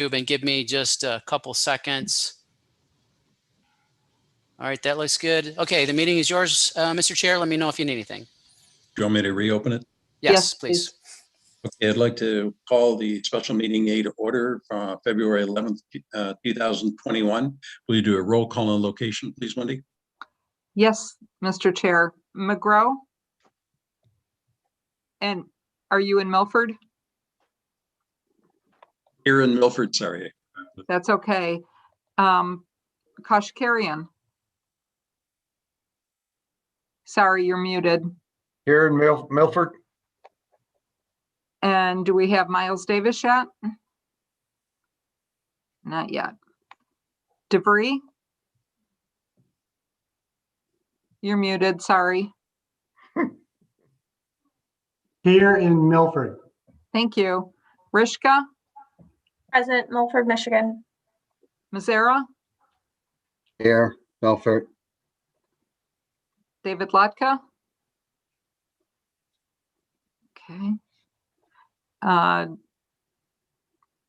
and give me just a couple seconds. All right, that looks good. Okay, the meeting is yours, Mr. Chair. Let me know if you need anything. Do you want me to reopen it? Yes, please. Okay, I'd like to call the special meeting to order February 11th, 2021. Will you do a roll call on location, please, Wendy? Yes, Mr. Chair. McGraw? And are you in Milford? Here in Milford, sorry. That's okay. Kashkarian? Sorry, you're muted. Here in Milford. And do we have Miles Davis yet? Not yet. DeVries? You're muted, sorry. Here in Milford. Thank you. Rishka? Present, Milford, Michigan. Mazzara? Here, Milford. David Latka? Okay.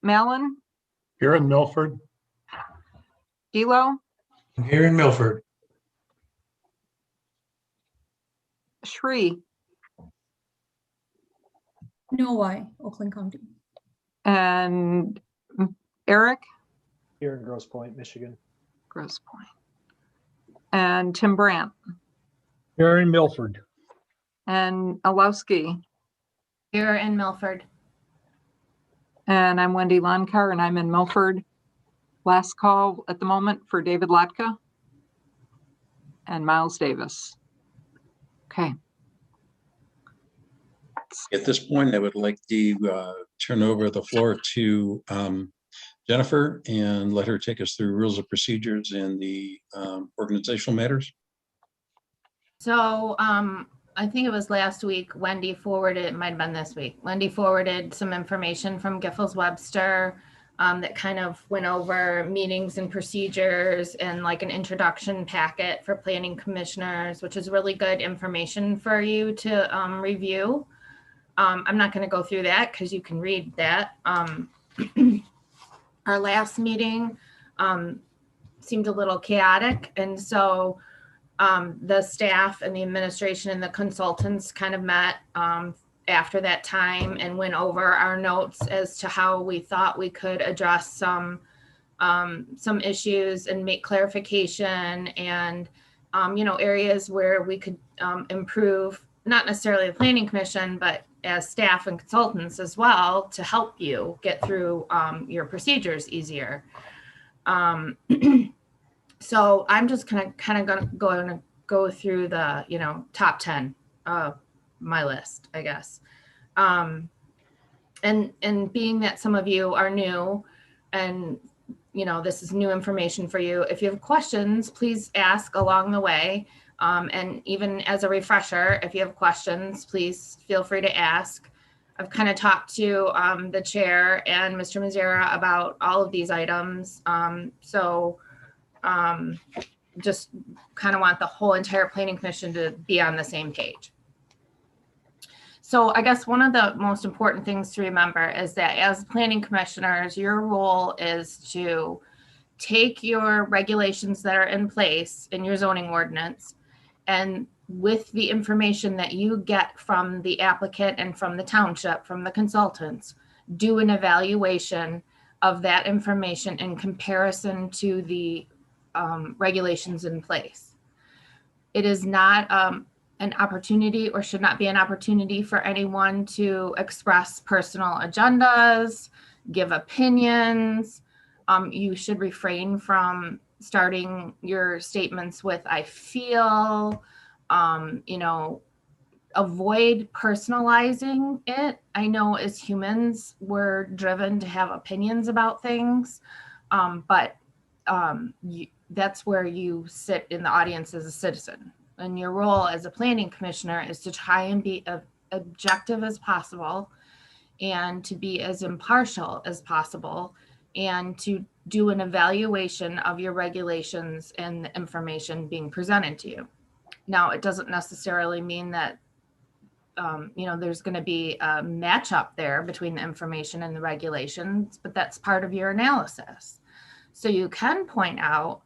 Malin? Here in Milford. Gilo? Here in Milford. Shri? Novi, Oakland County. And Eric? Here in Grosse Pointe, Michigan. Grosse Pointe. And Tim Brandt? Here in Milford. And Alowski? Here in Milford. And I'm Wendy Lonkar, and I'm in Milford. Last call at the moment for David Latka and Miles Davis. Okay. At this point, I would like to turn over the floor to Jennifer and let her take us through rules of procedures and the organizational matters. So I think it was last week, Wendy forwarded, it might have been this week, Wendy forwarded some information from Giffords Webster that kind of went over meetings and procedures and like an introduction packet for planning commissioners, which is really good information for you to review. I'm not going to go through that because you can read that. Our last meeting seemed a little chaotic, and so the staff and the administration and the consultants kind of met after that time and went over our notes as to how we thought we could address some issues and make clarification and areas where we could improve, not necessarily the Planning Commission, but as staff and consultants as well, to help you get through your procedures easier. So I'm just going to go through the top 10 of my list, I guess. And being that some of you are new and this is new information for you, if you have questions, please ask along the way. And even as a refresher, if you have questions, please feel free to ask. I've kind of talked to the chair and Mr. Mazzara about all of these items. Just kind of want the whole entire Planning Commission to be on the same page. So I guess one of the most important things to remember is that as planning commissioners, your role is to take your regulations that are in place in your zoning ordinance, and with the information that you get from the applicant and from the township, from the consultants, do an evaluation of that information in comparison to the regulations in place. It is not an opportunity, or should not be an opportunity, for anyone to express personal agendas, give opinions. You should refrain from starting your statements with "I feel," avoid personalizing it. I know as humans, we're driven to have opinions about things, but that's where you sit in the audience as a citizen. And your role as a planning commissioner is to try and be as objective as possible and to be as impartial as possible and to do an evaluation of your regulations and the information being presented to you. Now, it doesn't necessarily mean that there's going to be a matchup there between the information and the regulations, but that's part of your analysis. So you can point out,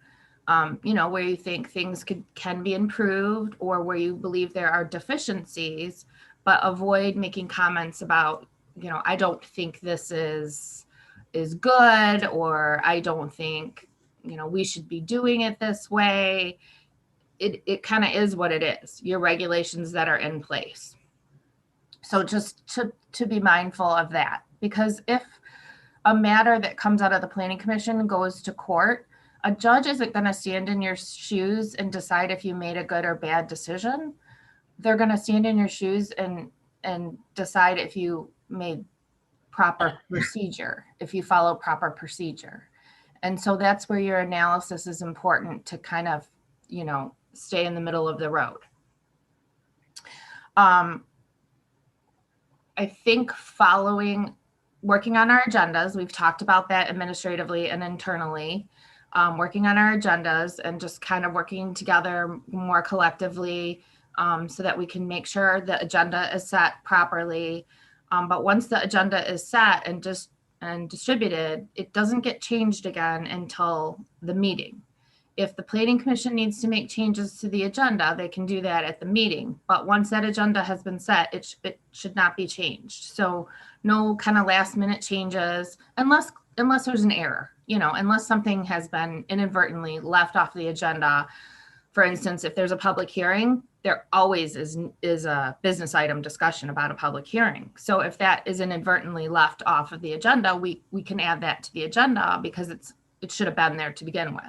where you think things can be improved or where you believe there are deficiencies, but avoid making comments about, I don't think this is good, or I don't think, we should be doing it this way. It kind of is what it is, your regulations that are in place. So just to be mindful of that, because if a matter that comes out of the Planning Commission goes to court, a judge isn't going to stand in your shoes and decide if you made a good or bad decision. They're going to stand in your shoes and decide if you made proper procedure, if you follow proper procedure. And so that's where your analysis is important to kind of, stay in the middle of the road. I think working on our agendas, we've talked about that administratively and internally, working on our agendas and just kind of working together more collectively so that we can make sure the agenda is set properly. But once the agenda is set and distributed, it doesn't get changed again until the meeting. If the Planning Commission needs to make changes to the agenda, they can do that at the meeting. But once that agenda has been set, it should not be changed. So no kind of last minute changes unless there's an error, unless something has been inadvertently left off the agenda. For instance, if there's a public hearing, there always is a business item discussion about a public hearing. So if that is inadvertently left off of the agenda, we can add that to the agenda because it should have been there to begin with.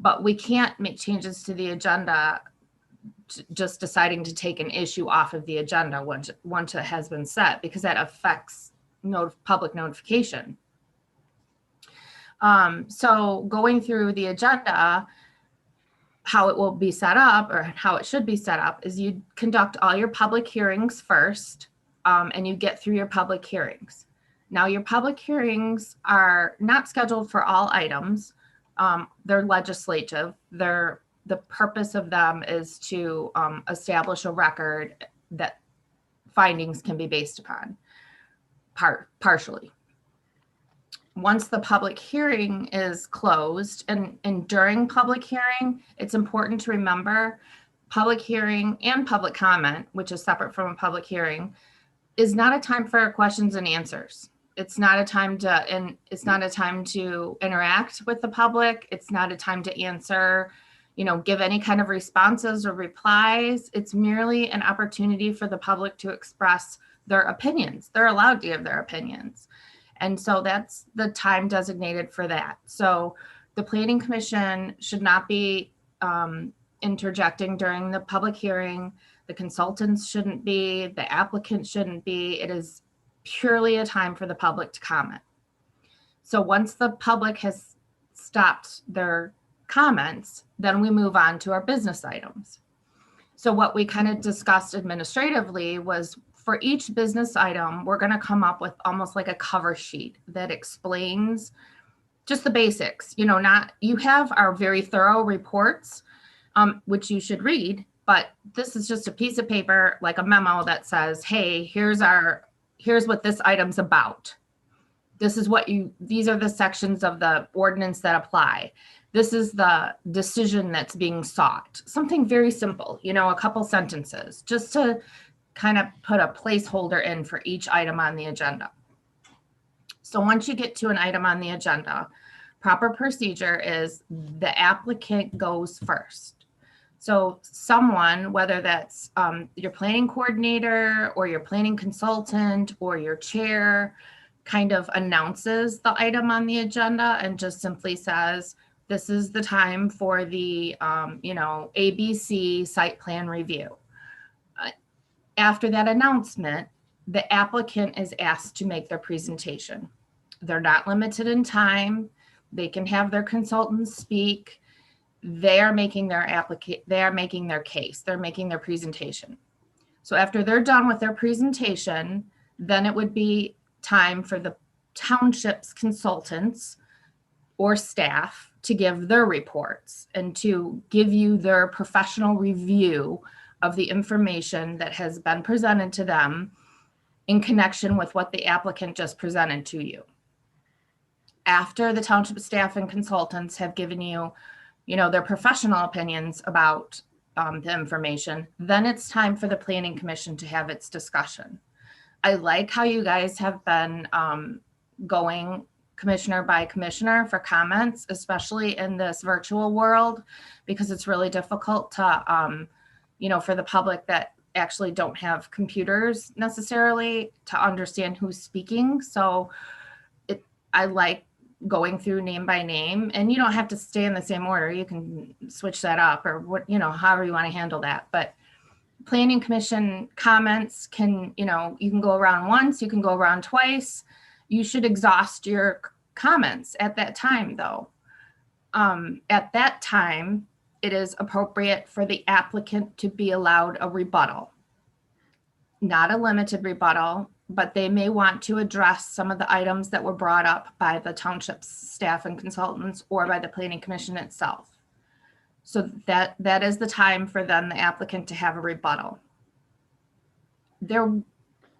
But we can't make changes to the agenda just deciding to take an issue off of the agenda once it has been set, because that affects public notification. So going through the agenda, how it will be set up or how it should be set up is you conduct all your public hearings first, and you get through your public hearings. Now, your public hearings are not scheduled for all items. They're legislative. The purpose of them is to establish a record that findings can be based upon partially. Once the public hearing is closed and during public hearing, it's important to remember public hearing and public comment, which is separate from a public hearing, is not a time for questions and answers. It's not a time to interact with the public. It's not a time to answer, give any kind of responses or replies. It's merely an opportunity for the public to express their opinions. They're allowed to give their opinions. And so that's the time designated for that. So the Planning Commission should not be interjecting during the public hearing. The consultants shouldn't be, the applicant shouldn't be. It is purely a time for the public to comment. So once the public has stopped their comments, then we move on to our business items. So what we kind of discussed administratively was for each business item, we're going to come up with almost like a cover sheet that explains just the basics. You have our very thorough reports, which you should read, but this is just a piece of paper, like a memo that says, hey, here's what this item's about. These are the sections of the ordinance that apply. This is the decision that's being sought. Something very simple, a couple sentences, just to kind of put a placeholder in for each item on the agenda. So once you get to an item on the agenda, proper procedure is the applicant goes first. So someone, whether that's your planning coordinator or your planning consultant or your chair, kind of announces the item on the agenda and just simply says, this is the time for the, ABC site plan review. After that announcement, the applicant is asked to make their presentation. They're not limited in time. They can have their consultants speak. They are making their case. They're making their presentation. So after they're done with their presentation, then it would be time for the township's consultants or staff to give their reports and to give you their professional review of the information that has been presented to them in connection with what the applicant just presented to you. After the township staff and consultants have given you, their professional opinions about the information, then it's time for the Planning Commission to have its discussion. I like how you guys have been going commissioner by commissioner for comments, especially in this virtual world, because it's really difficult to, for the public that actually don't have computers necessarily to understand who's speaking. So I like going through name by name, and you don't have to stay in the same order. You can switch that up or however you want to handle that. But Planning Commission comments can, you can go around once, you can go around twice. You should exhaust your comments at that time, though. At that time, it is appropriate for the applicant to be allowed a rebuttal. Not a limited rebuttal, but they may want to address some of the items that were brought up by the township's staff and consultants or by the Planning Commission itself. So that is the time for then the applicant to have a rebuttal. There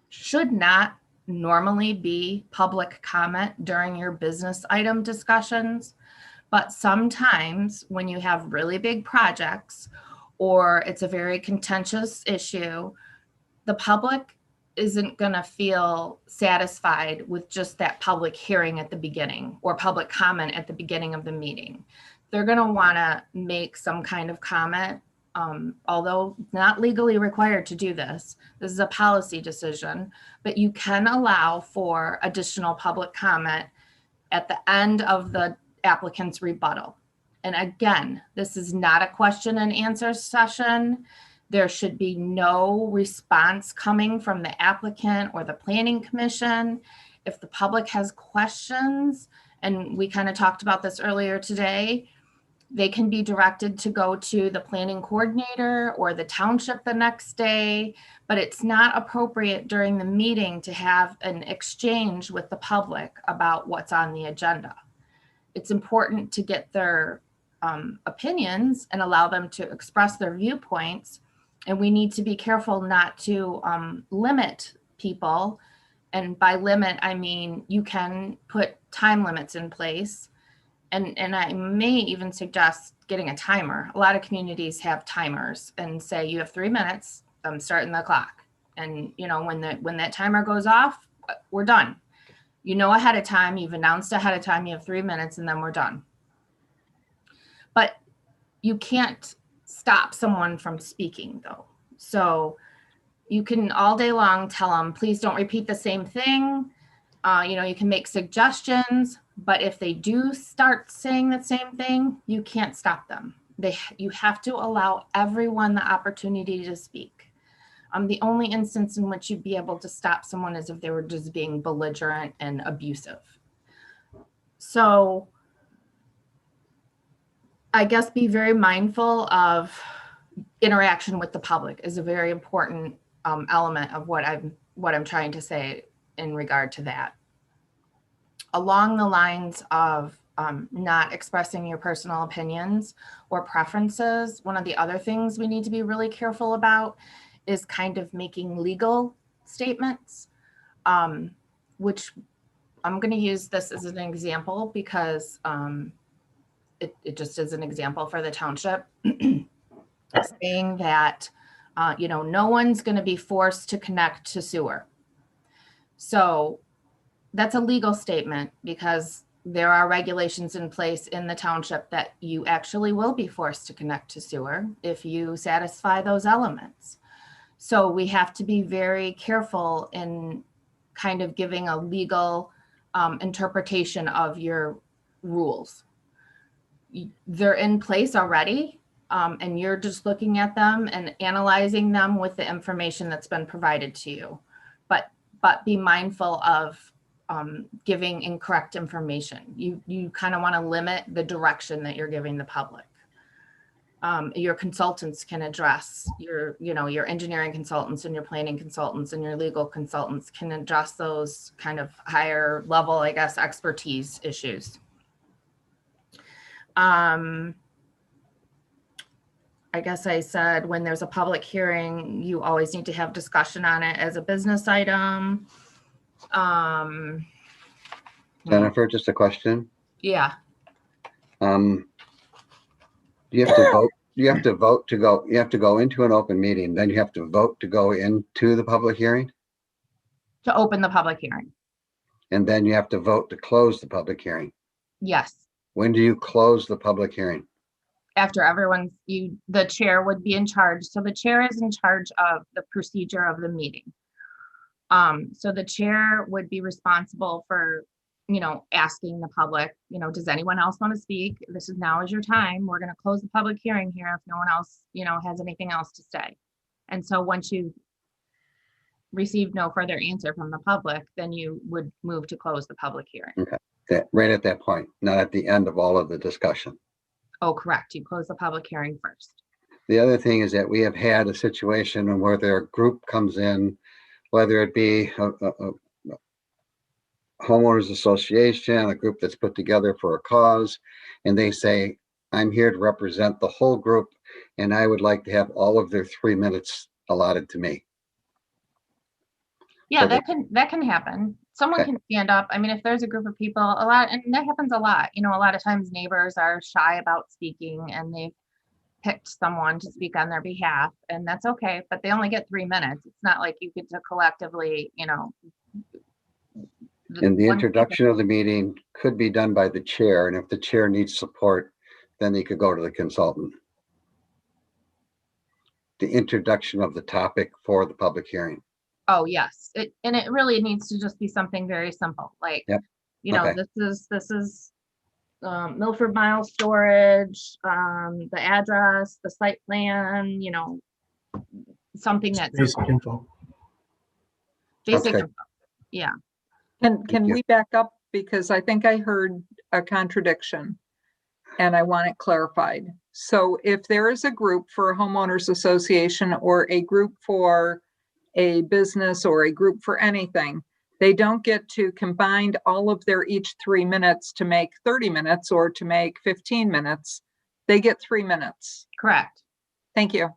should not normally be public comment during your business item discussions, but sometimes when you have really big projects or it's a very contentious issue, the public isn't going to feel satisfied with just that public hearing at the beginning or public comment at the beginning of the meeting. They're going to want to make some kind of comment, although not legally required to do this. This is a policy decision, but you can allow for additional public comment at the end of the applicant's rebuttal. And again, this is not a question and answer session. There should be no response coming from the applicant or the Planning Commission. If the public has questions, and we kind of talked about this earlier today, they can be directed to go to the planning coordinator or the township the next day, but it's not appropriate during the meeting to have an exchange with the public about what's on the agenda. It's important to get their opinions and allow them to express their viewpoints. And we need to be careful not to limit people. And by limit, I mean, you can put time limits in place. And I may even suggest getting a timer. A lot of communities have timers and say you have 3 minutes, I'm starting the clock. And when that timer goes off, we're done. Ahead of time, you've announced ahead of time, you have 3 minutes and then we're done. But you can't stop someone from speaking though. So you can all day long tell them, please don't repeat the same thing. You can make suggestions, but if they do start saying the same thing, you can't stop them. You have to allow everyone the opportunity to speak. The only instance in which you'd be able to stop someone is if they were just being belligerent and abusive. So I guess be very mindful of interaction with the public is a very important element of what I'm trying to say in regard to that. Along the lines of not expressing your personal opinions or preferences, one of the other things we need to be really careful about is kind of making legal statements, which I'm going to use this as an example because it just is an example for the township, saying that, no one's going to be forced to connect to sewer. So that's a legal statement because there are regulations in place in the township that you actually will be forced to connect to sewer if you satisfy those elements. So we have to be very careful in kind of giving a legal interpretation of your rules. They're in place already, and you're just looking at them and analyzing them with the information that's been provided to you. But be mindful of giving incorrect information. You kind of want to limit the direction that you're giving the public. Your consultants can address your engineering consultants and your planning consultants and your legal consultants can address those kind of higher level, I guess, expertise issues. I guess I said, when there's a public hearing, you always need to have discussion on it as a business item. Jennifer, just a question. Yeah, You have to vote, you have to vote to go, you have to go into an open meeting, then you have to vote to go into the public hearing, to open the public hearing. and then you have to vote to close the public hearing. Yes, When do you close the public hearing? after the chair would be in charge. So the chair is in charge of the procedure of the meeting. So the chair would be responsible for, asking the public, does anyone else want to speak? Now is your time. We're going to close the public hearing here if no one else, has anything else to say. And so once you receive no further answer from the public, then you would move to close the public hearing. That right at that point, not at the end of all of the discussion. Oh, correct. You close the public hearing first. The other thing is that we have had a situation where their group comes in, whether it be a homeowners association, a group that's put together for a cause, and they say, I'm here to represent the whole group, and I would like to have all of their 3 minutes allotted to me. Yeah, Okay. that can happen. Someone Okay. can stand up. I mean, if there's a group of people, and that happens a lot. A lot of times neighbors are shy about speaking and they've picked someone to speak on their behalf, and that's okay, but they only get 3 minutes. It's not like you get to collectively, And the one- introduction of the meeting could be done by the chair, and if the chair needs support, then they could go to the consultant. The introduction of the topic for the public hearing. Oh, yes. It really needs to just be something very simple, like, Yep. Okay. this is Milford Miles Storage, the address, the site plan, something that's Basic info. basic. Okay. info. Yeah, Can you. we back up? Because I think I heard a contradiction and I want it clarified. So if there is a group for a homeowners association or a group for a business or a group for anything, they don't get to combine all of their each 3 minutes to make 30 minutes or to make 15 minutes. They get 3 minutes. correct. Thank you.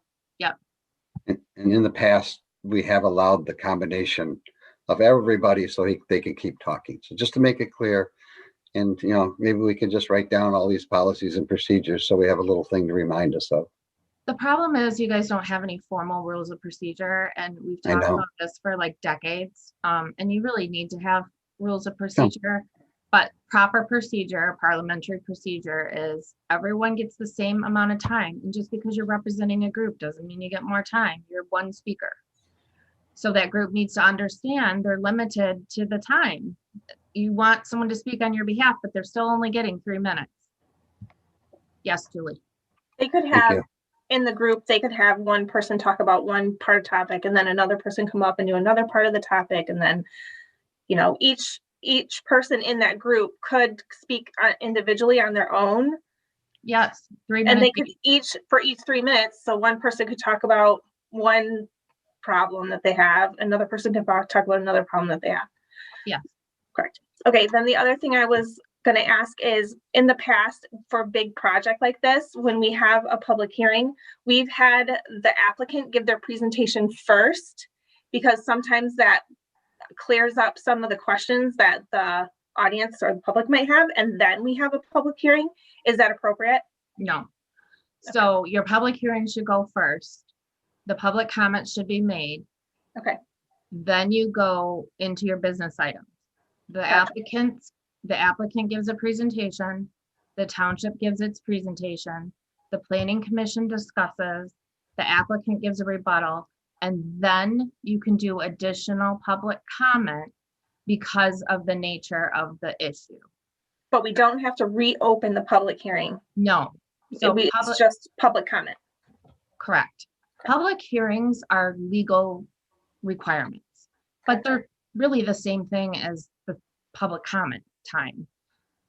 And in the past, we have allowed the combination of everybody so they can keep talking. So just to make it clear, and maybe we can just write down all these policies and procedures so we have a little thing to remind us of. The problem is you guys don't have any formal rules of procedure, and we've I talked know. about this for like decades. And you really need to have rules of procedure, but proper procedure, parliamentary procedure is everyone gets the same amount of time. And just because you're representing a group doesn't mean you get more time. You're one speaker. So that group needs to understand they're limited to the time. You want someone to speak on your behalf, but they're still only getting 3 minutes. Yes, Julie. They could Thank have, you. in the group, they could have one person talk about one part of topic and then another person come up and do another part of the topic. And then, each person in that group could speak individually on their own. Yes, 3 And minutes. they could for each 3 minutes. So one person could talk about one problem that they have. Another person could talk about another problem that they have. Yeah. Correct. Okay. Then the other thing I was going to ask is, in the past, for a big project like this, when we have a public hearing, we've had the applicant give their presentation first, because sometimes that clears up some of the questions that the audience or the public might have, and then we have a public hearing. Is that appropriate? No. So your public hearing should go first. The public comments should be made. Okay. Then you go into your business items. The applicant gives a presentation, the township gives its presentation, the planning commission discusses, the applicant gives a rebuttal, and then you can do additional public comment because of the nature of the issue. But we don't have to reopen the public hearing. No. So It's just public comment. correct. Public hearings are legal requirements, but they're really the same thing as the public comment time.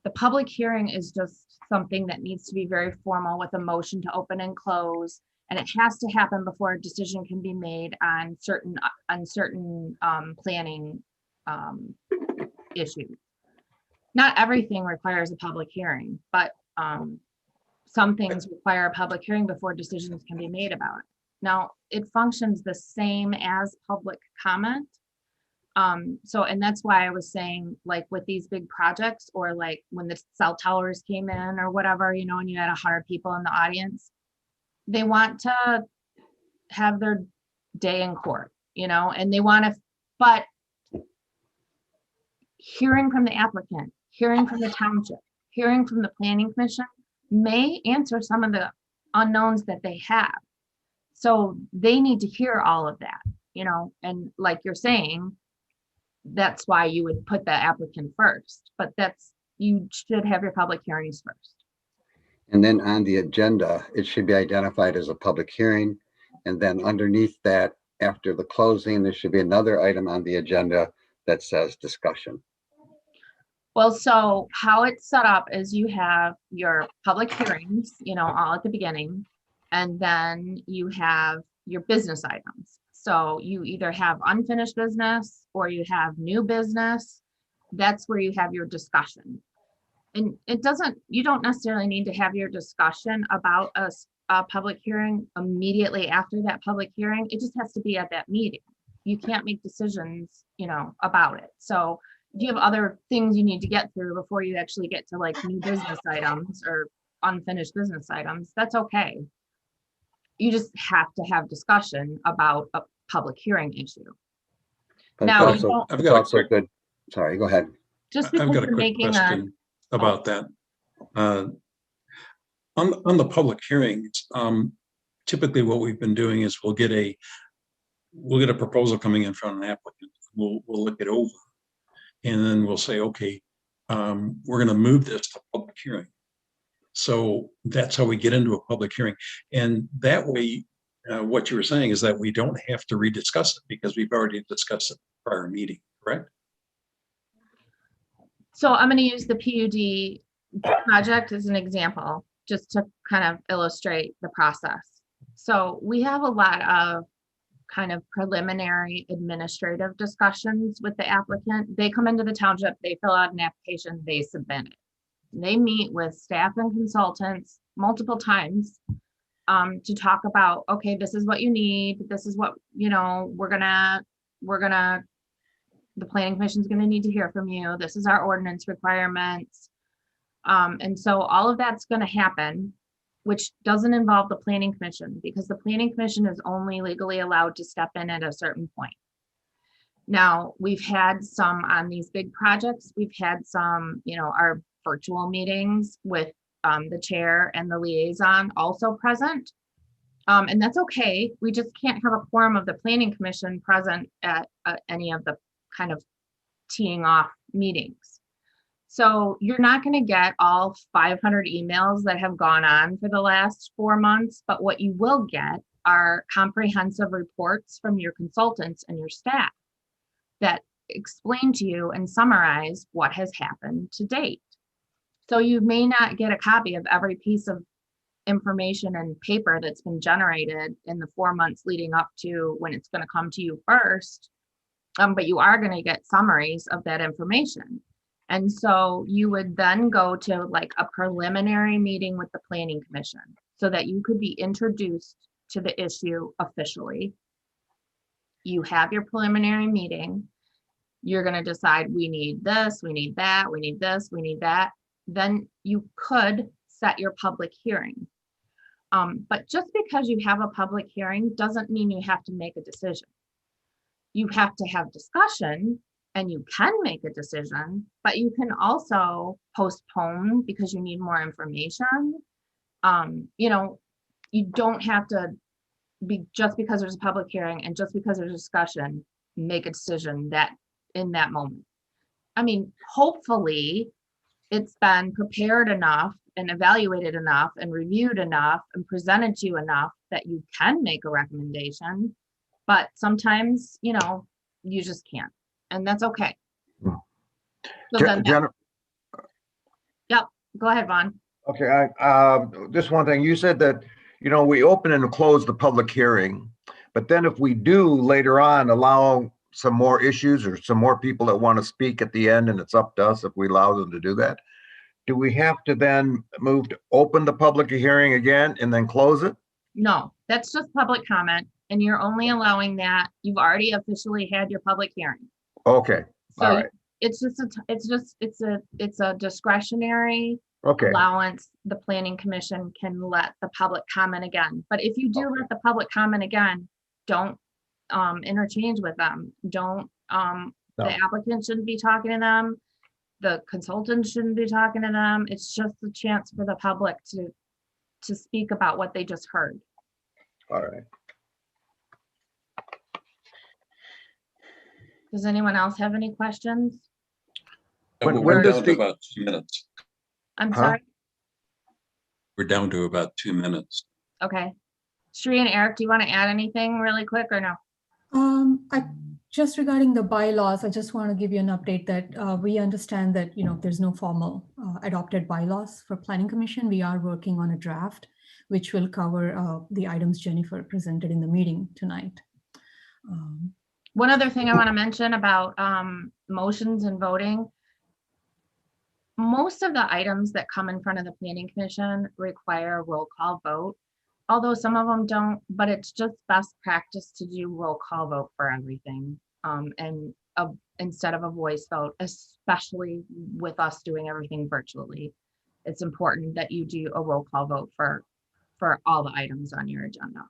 The public hearing is just something that needs to be very formal with a motion to open and close, and it has to happen before a decision can be made on certain planning issues. Not everything requires a public hearing, but some things require a public hearing before decisions can be made about it. Now, it functions the same as public comment. And that's why I was saying, like with these big projects, or like when the cell towers came in or whatever, and you had 100 people in the audience, they want to have their day in court, and they want to, but hearing from the applicant, hearing from the township, hearing from the planning commission may answer some of the unknowns that they have. So they need to hear all of that, and like you're saying, that's why you would put the applicant first, but you should have your public hearings first. And then on the agenda, it should be identified as a public hearing. And then underneath that, after the closing, there should be another item on the agenda that says discussion. Well, so how it's set up is you have your public hearings, all at the beginning, and then you have your business items. So you either have unfinished business or you have new business. That's where you have your discussion. And you don't necessarily need to have your discussion about a public hearing immediately after that public hearing. It just has to be at that meeting. You can't make decisions, about it. So if you have other things you need to get through before you actually get to like new business items or unfinished business items, that's okay. You just have to have discussion about a public hearing issue. But Now, it's also, I've it's got a also quick, good. Sorry, go ahead. Just I've because got a you're quick making question about that. On the public hearings, typically what we've been doing is we'll get a proposal coming in from an applicant. We'll look it over, and then we'll say, okay, we're going to move this to public hearing. So that's how we get into a public hearing. And that way, what you were saying is that we don't have to rediscuss it because we've already discussed it in the prior meeting, correct? So I'm going to use the PUD project as an example, just to kind of illustrate the process. So we have a lot of kind of preliminary administrative discussions with the applicant. They come into the township, they fill out an application, they submit it. They meet with staff and consultants multiple times to talk about, okay, this is what you need. This is what, the planning commission is going to need to hear from you. This is our ordinance requirements. And so all of that's going to happen, which doesn't involve the planning commission, because the planning commission is only legally allowed to step in at a certain point. Now, we've had some on these big projects. We've had some, our virtual meetings with the chair and the liaison also present. And that's okay. We just can't have a quorum of the planning commission present at any of the kind of teeing off meetings. So you're not going to get all 500 emails that have gone on for the last 4 months, but what you will get are comprehensive reports from your consultants and your staff that explain to you and summarize what has happened to date. So you may not get a copy of every piece of information and paper that's been generated in the 4 months leading up to when it's going to come to you first, but you are going to get summaries of that information. And so you would then go to like a preliminary meeting with the planning commission so that you could be introduced to the issue officially. You have your preliminary meeting. You're going to decide, we need this, we need that, we need this, we need that. Then you could set your public hearing. But just because you have a public hearing doesn't mean you have to make a decision. You have to have discussion and you can make a decision, but you can also postpone because you need more information. You don't have to be, just because there's a public hearing and just because there's a discussion, make a decision that in that moment. I mean, hopefully it's been prepared enough and evaluated enough and reviewed enough and presented to you enough that you can make a recommendation, but sometimes, you just can't, and that's okay. So then, yep, go ahead, Vaughn. Okay, just one thing, you said that, we open and close the public hearing, but then if we do later on allow some more issues or some more people that want to speak at the end, and it's up to us if we allow them to do that, do we have to then move to open the public hearing again and then close it? No, that's just public comment, and you're only allowing that, you've already officially had your public hearing. Okay, all So right, it's a discretionary okay, allowance. The planning commission can let the public comment again, but if you do Okay. let the public comment again, don't interchange with them. Don't, No. the applicant shouldn't be talking to them. The consultant shouldn't be talking to them. It's just a chance for the public to speak about what they just heard. all right. Does anyone else have any questions? When We're does down to the- about 2 minutes. I'm Huh? sorry. We're down to about 2 minutes. Okay. Sri and Eric, do you want to add anything really quick or no? Just regarding the bylaws, I just want to give you an update that we understand that, there's no formal adopted bylaws for Planning Commission. We are working on a draft, which will cover the items Jennifer presented in the meeting tonight. One other thing I want to mention about motions and voting. Most of the items that come in front of the planning commission require a roll call vote. Although some of them don't, but it's just best practice to do roll call vote for everything. Instead of a voice vote, especially with us doing everything virtually. It's important that you do a roll call vote for all the items on your agenda.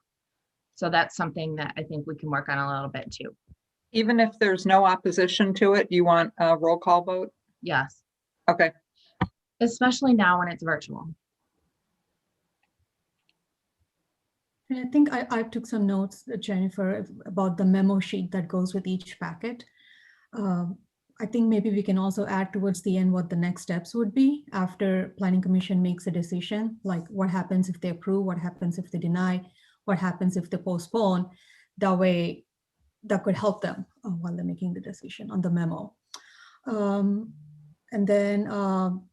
So that's something that I think we can work on a little bit too. Even if there's no opposition to it, you want a roll call vote? Yes, Okay, especially now when it's virtual. And I think I took some notes, Jennifer, about the memo sheet that goes with each packet. I think maybe we can also add towards the end what the next steps would be after Planning Commission makes a decision, like what happens if they approve, what happens if they deny, what happens if they postpone. That way, that could help them while they're making the decision on the memo. And then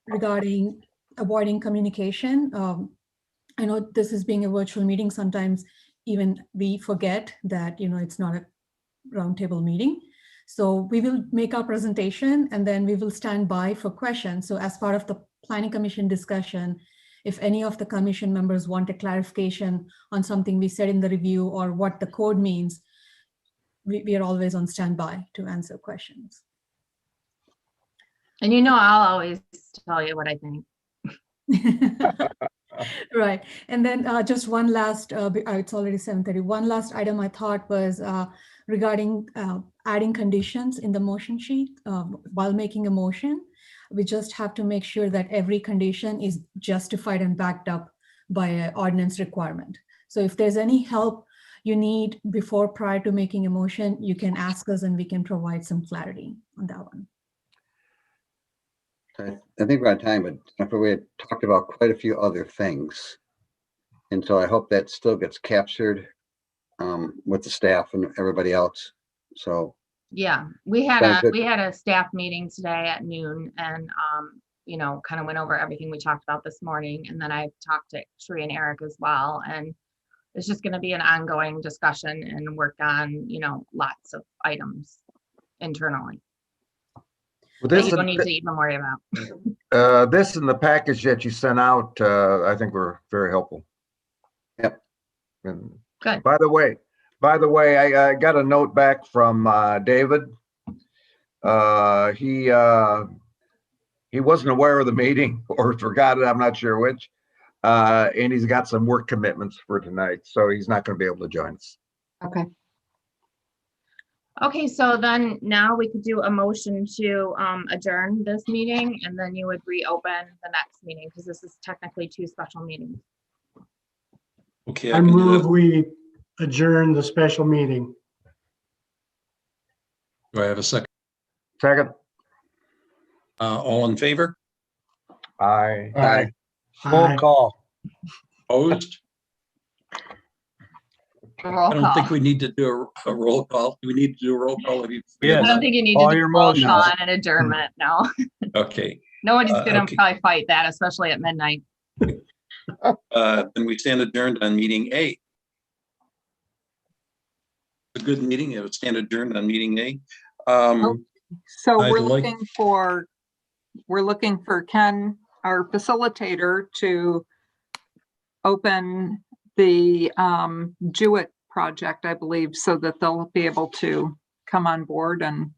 regarding avoiding communication, I know this is being a virtual meeting. Sometimes even we forget that, it's not a roundtable meeting. So we will make our presentation and then we will stand by for questions. So as part of the Planning Commission discussion, if any of the commission members want a clarification on something we said in the review or what the code means, we are always on standby to answer questions. And I'll always tell you what I think. Right. And then just one last, it's already 7:30. One last item I thought was regarding adding conditions in the motion sheet while making a motion. We just have to make sure that every condition is justified and backed up by an ordinance requirement. So if there's any help you need prior to making a motion, you can ask us and we can provide some clarity on that one. I think we're on time, but Jennifer, we had talked about quite a few other things. And so I hope that still gets captured with the staff and everybody else. So Yeah, we had Sounds good. a staff meeting today at noon and, kind of went over everything we talked about this morning. And then I talked to Sri and Eric as well. And it's just going to be an ongoing discussion and work on, lots of items internally Well, that this, you don't need to even worry about. this and the package that you sent out, I think were very helpful. Yep. And Good. by the way, I got a note back from David. He wasn't aware of the meeting or forgot it, I'm not sure which. And he's got some work commitments for tonight, so he's not going to be able to join us. okay. Okay, so then now we could do a motion to adjourn this meeting and then you would reopen the next meeting because this is technically two special meetings. Okay, I I can do move that. we adjourn the special meeting. Do I have a second? Second, All in favor? aye. Aye. Roll call. Opposed? Roll I don't think call. we need to do a roll call. Do we need to do a roll call? Have you? I Yes. don't think you need to All do your a roll motions. call on an adjournment, no. Okay, Nobody's gonna okay. probably fight that, especially at midnight. then we stand adjourned on meeting A. A good meeting. It would stand adjourned on meeting A. So I'd we're like- looking for Ken our facilitator to open the Jewett project, I believe, so that they'll be able to come on board and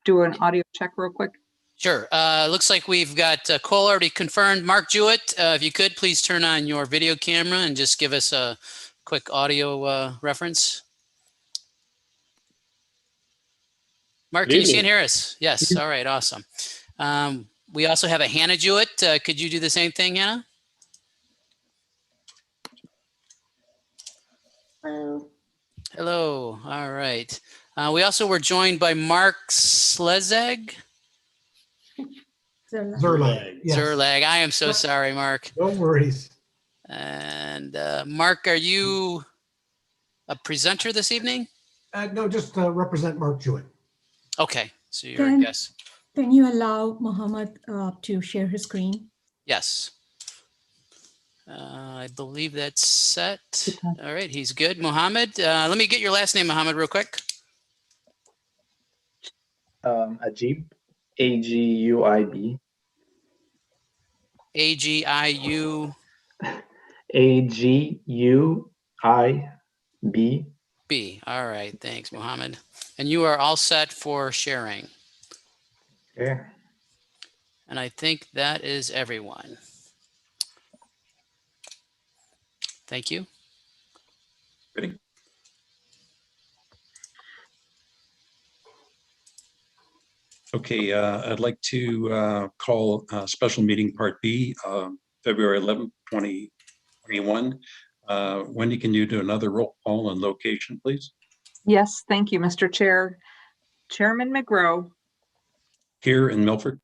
do an audio check real quick. Sure. Looks like we've got Cole already confirmed. Mark Jewett, if you could, please turn on your video camera and just give us a quick audio reference. Mark, can you see and hear us? Yes. All right. Awesome. We also have a Hannah Jewett. Could you do the same thing, Hannah? Hello. Hello. All right. We also were joined by Mark Slezag. Zerlag. Yes. Zerlag. I am so sorry, Mark. No worries. And Mark, are you a presenter this evening? No, just represent Mark Jewett. Okay. So you're a Can- guest. Can you allow Mohammed to share his screen? Yes. I believe that's set. All right. He's good. Mohammed, let me get your last name, Mohammed, real quick. Ajib, A-G-U-I-B. A-G-I-U. A-G-U-I-B. B. All right. Thanks, Mohammed. And you are all set for sharing. Okay. And I think that is everyone. Thank you. Ready? Okay, I'd like to call special meeting Part B, February 11th, 2021. Wendy, can you do another roll call on location, please? Yes, thank you, Mr. Chair. Chairman McGrow Here in Milford.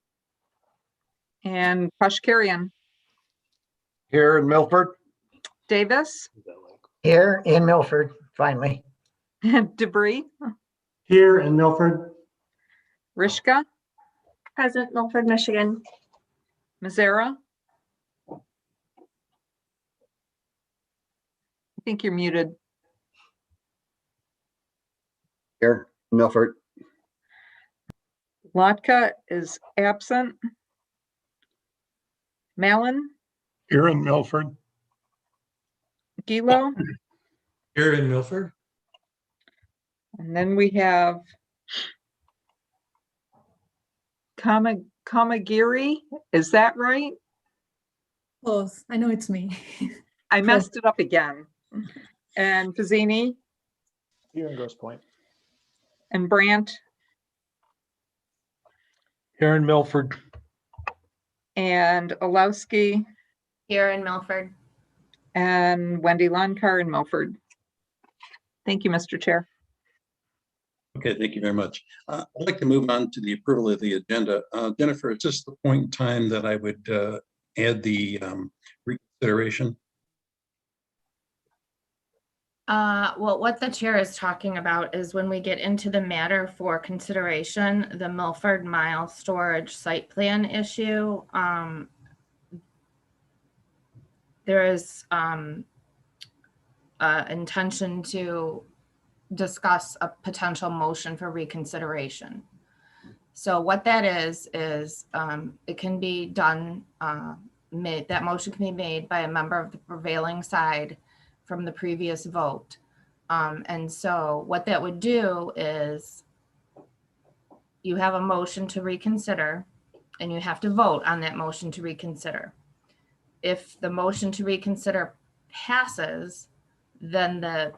and Kashkarian. Here in Milford. Davis, Here in Milford, finally. Debris, Here in Milford. Rishka, Present, Milford, Michigan. Mazzara. I think you're muted. Here, Milford. Latka is absent. Malin, Here in Milford. Gilo, Here in Milford. and then we have Kamagiri. Is that right? Close. I know it's me. I messed it up again. And Pizzini Here in Grosse Pointe. and Brandt Here in Milford. and Olowski Here in Milford. and Wendy Loncar in Milford. Thank you, Mr. Chair. Okay, thank you very much. I'd like to move on to the approval of the agenda. Jennifer, is this the point in time that I would add the reconsideration? Well, what the chair is talking about is when we get into the matter for consideration, the Milford Mile Storage Site Plan issue. There is intention to discuss a potential motion for reconsideration. So what that is it can be done, that motion can be made by a member of the prevailing side from the previous vote. And so what that would do is you have a motion to reconsider and you have to vote on that motion to reconsider. If the motion to reconsider passes, then the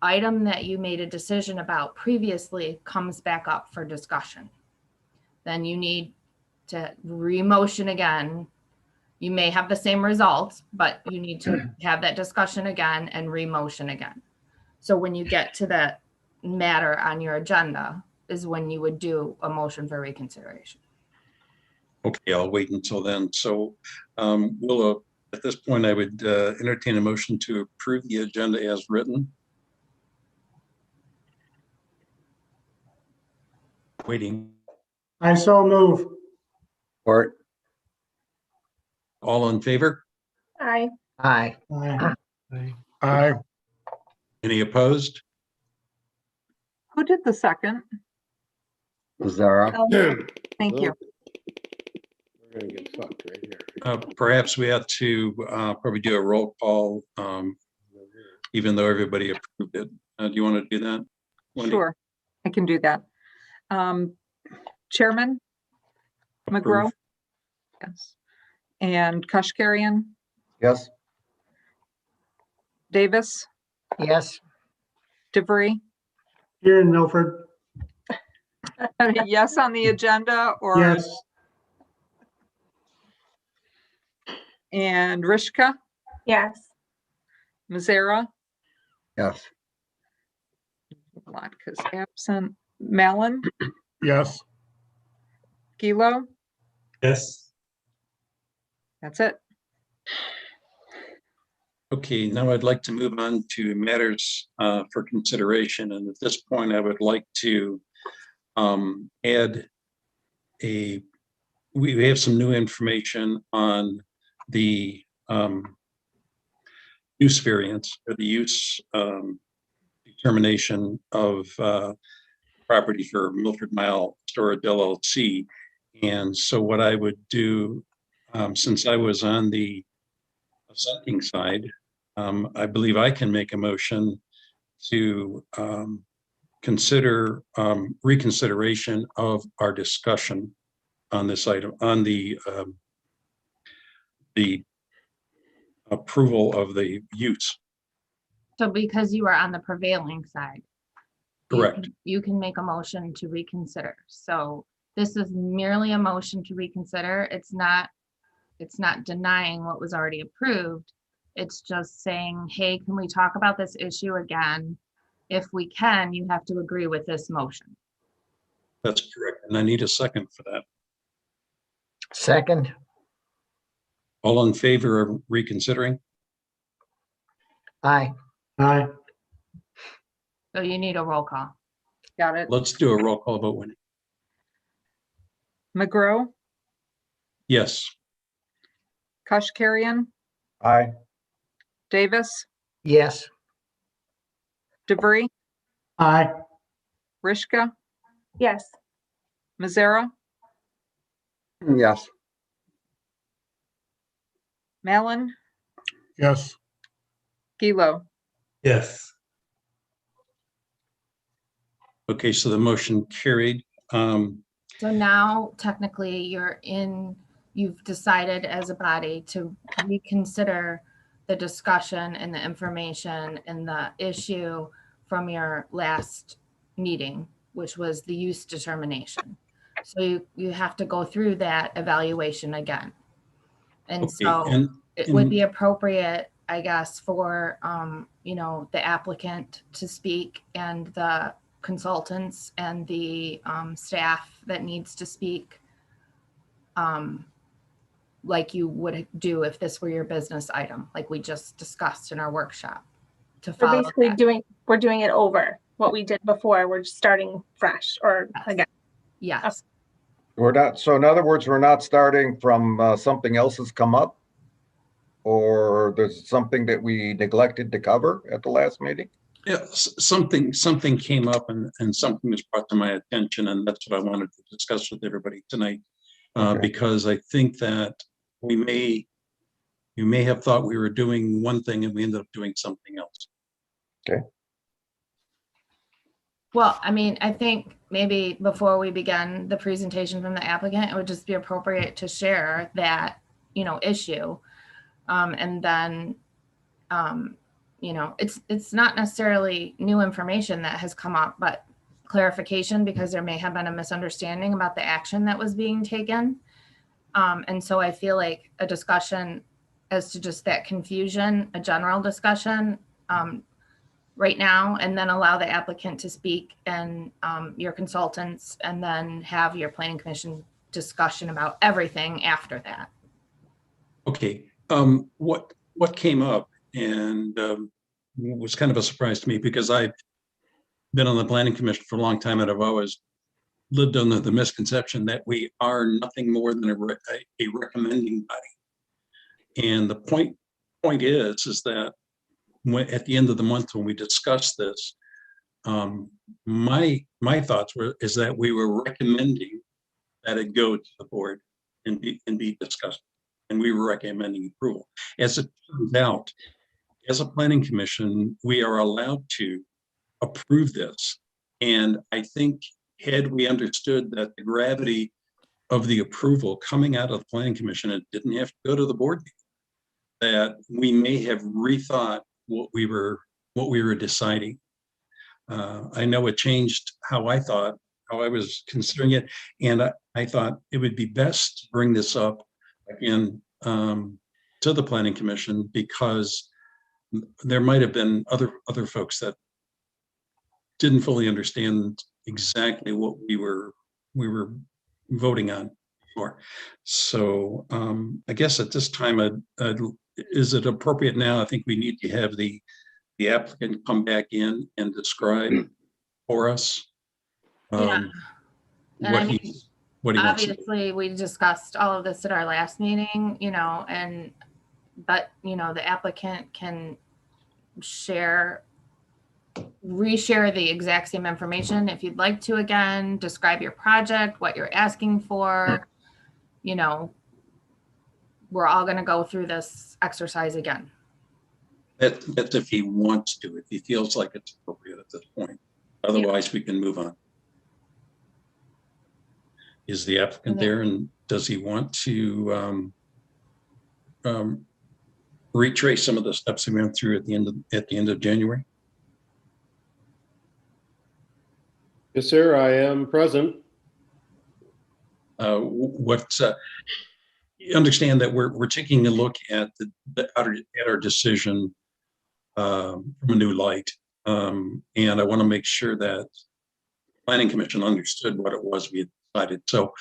item that you made a decision about previously comes back up for discussion. Then you need to re-motion again. You may have the same results, but you need to have that discussion again and re-motion again. So when you get to that matter on your agenda is when you would do a motion for reconsideration. Okay, I'll wait until then. So at this point, I would entertain a motion to approve the agenda as written. Waiting. I so move. Support. All in favor? Aye. Aye. Aye. Any opposed? Who did the second? Zara. Thank you. We're gonna get fucked right here. Perhaps we have to probably do a roll call, even though everybody approved it. Do you want to do that, Wendy? Sure, I can do that. Chairman McGraw? Approve. Yes. And Kashkarian, Yes, Davis, Yes. DeVry? Here in Milford. Yes on the agenda or? Yes. And Rishka, Yes. Mizera, Yes. Latka's absent, Mallon, Yes. Gilo, Yes. that's it. Okay, now I'd like to move on to matters for consideration. And at this point, I would like to add we have some new information on the use variance or the use determination of property for Milford Mile Storage LLC. And so what I would do, since I was on the assenting side, I believe I can make a motion to consider reconsideration of our discussion on this item, on the approval of the use. So because you are on the prevailing side. Correct. You can make a motion to reconsider. So this is merely a motion to reconsider. It's not denying what was already approved. It's just saying, hey, can we talk about this issue again? If we can, you have to agree with this motion. That's correct. And I need a second for that. Second. All in favor of reconsidering? Aye. Aye. So you need a roll call. Got it. Let's do a roll call vote, Wendy. McGraw, Yes. Kashkarian, aye. Davis, Yes. DeVry, Aye. Rishka, Yes. Mizera, Yes. Mallon, Yes. Gilo. Yes. Okay, so the motion carried. So now technically you've decided as a body to reconsider the discussion and the information and the issue from your last meeting, which was the use determination. So you have to go through that evaluation again. And Okay, so and it would be appropriate, I guess, for, the applicant to speak and the consultants and the staff that needs to speak like you would do if this were your business item, like we just discussed in our workshop. To We're follow basically that. we're doing it over what we did before. We're just starting fresh or again. Yes. We're not, so in other words, we're not starting from something else has come up? Or there's something that we neglected to cover at the last meeting? yeah, something came up and something was brought to my attention, and that's what I wanted to discuss with everybody tonight. Okay. Because I think that you may have thought we were doing one thing and we ended up doing something else. Well, I mean, I think maybe before we begin the presentation from the applicant, it would just be appropriate to share that, issue. And then, it's not necessarily new information that has come up, but clarification because there may have been a misunderstanding about the action that was being taken. And so I feel like a discussion as to just that confusion, a general discussion right now, and then allow the applicant to speak and your consultants, and then have your planning commission discussion about everything after that. Okay, what came up and was kind of a surprise to me because I've been on the planning commission for a long time and I've always lived under the misconception that we are nothing more than a recommending body. And the point is that at the end of the month when we discussed this, my thoughts is that we were recommending that it go to the board. and be discussed. And we were recommending approval. As it turns out, as a planning commission, we are allowed to approve this. And I think had we understood that the gravity of the approval coming out of the planning commission, it didn't have to go to the board, that we may have rethought what we were deciding. I know it changed how I was considering it. And I thought it would be best to bring this up again to the planning commission, because there might have been other folks that didn't fully understand exactly what we were voting on for. So I guess at this time, is it appropriate now? I think we need to have the applicant come back in and describe for us Yeah. And what I mean, he wants to do. obviously, we discussed all of this at our last meeting, but the applicant can reshare the exact same information if you'd like to. Again, describe your project, what you're asking for. We're all going to go through this exercise again. That's if he wants to, if he feels like it's appropriate at this point. Otherwise, we can move on. Is the applicant there, and does he want to retrace some of the steps we went through at the end of January? Yes, sir, I am present. Understand that we're taking a look at our decision from a new light, and I want to make sure that the Planning Commission understood what it was we had decided. So,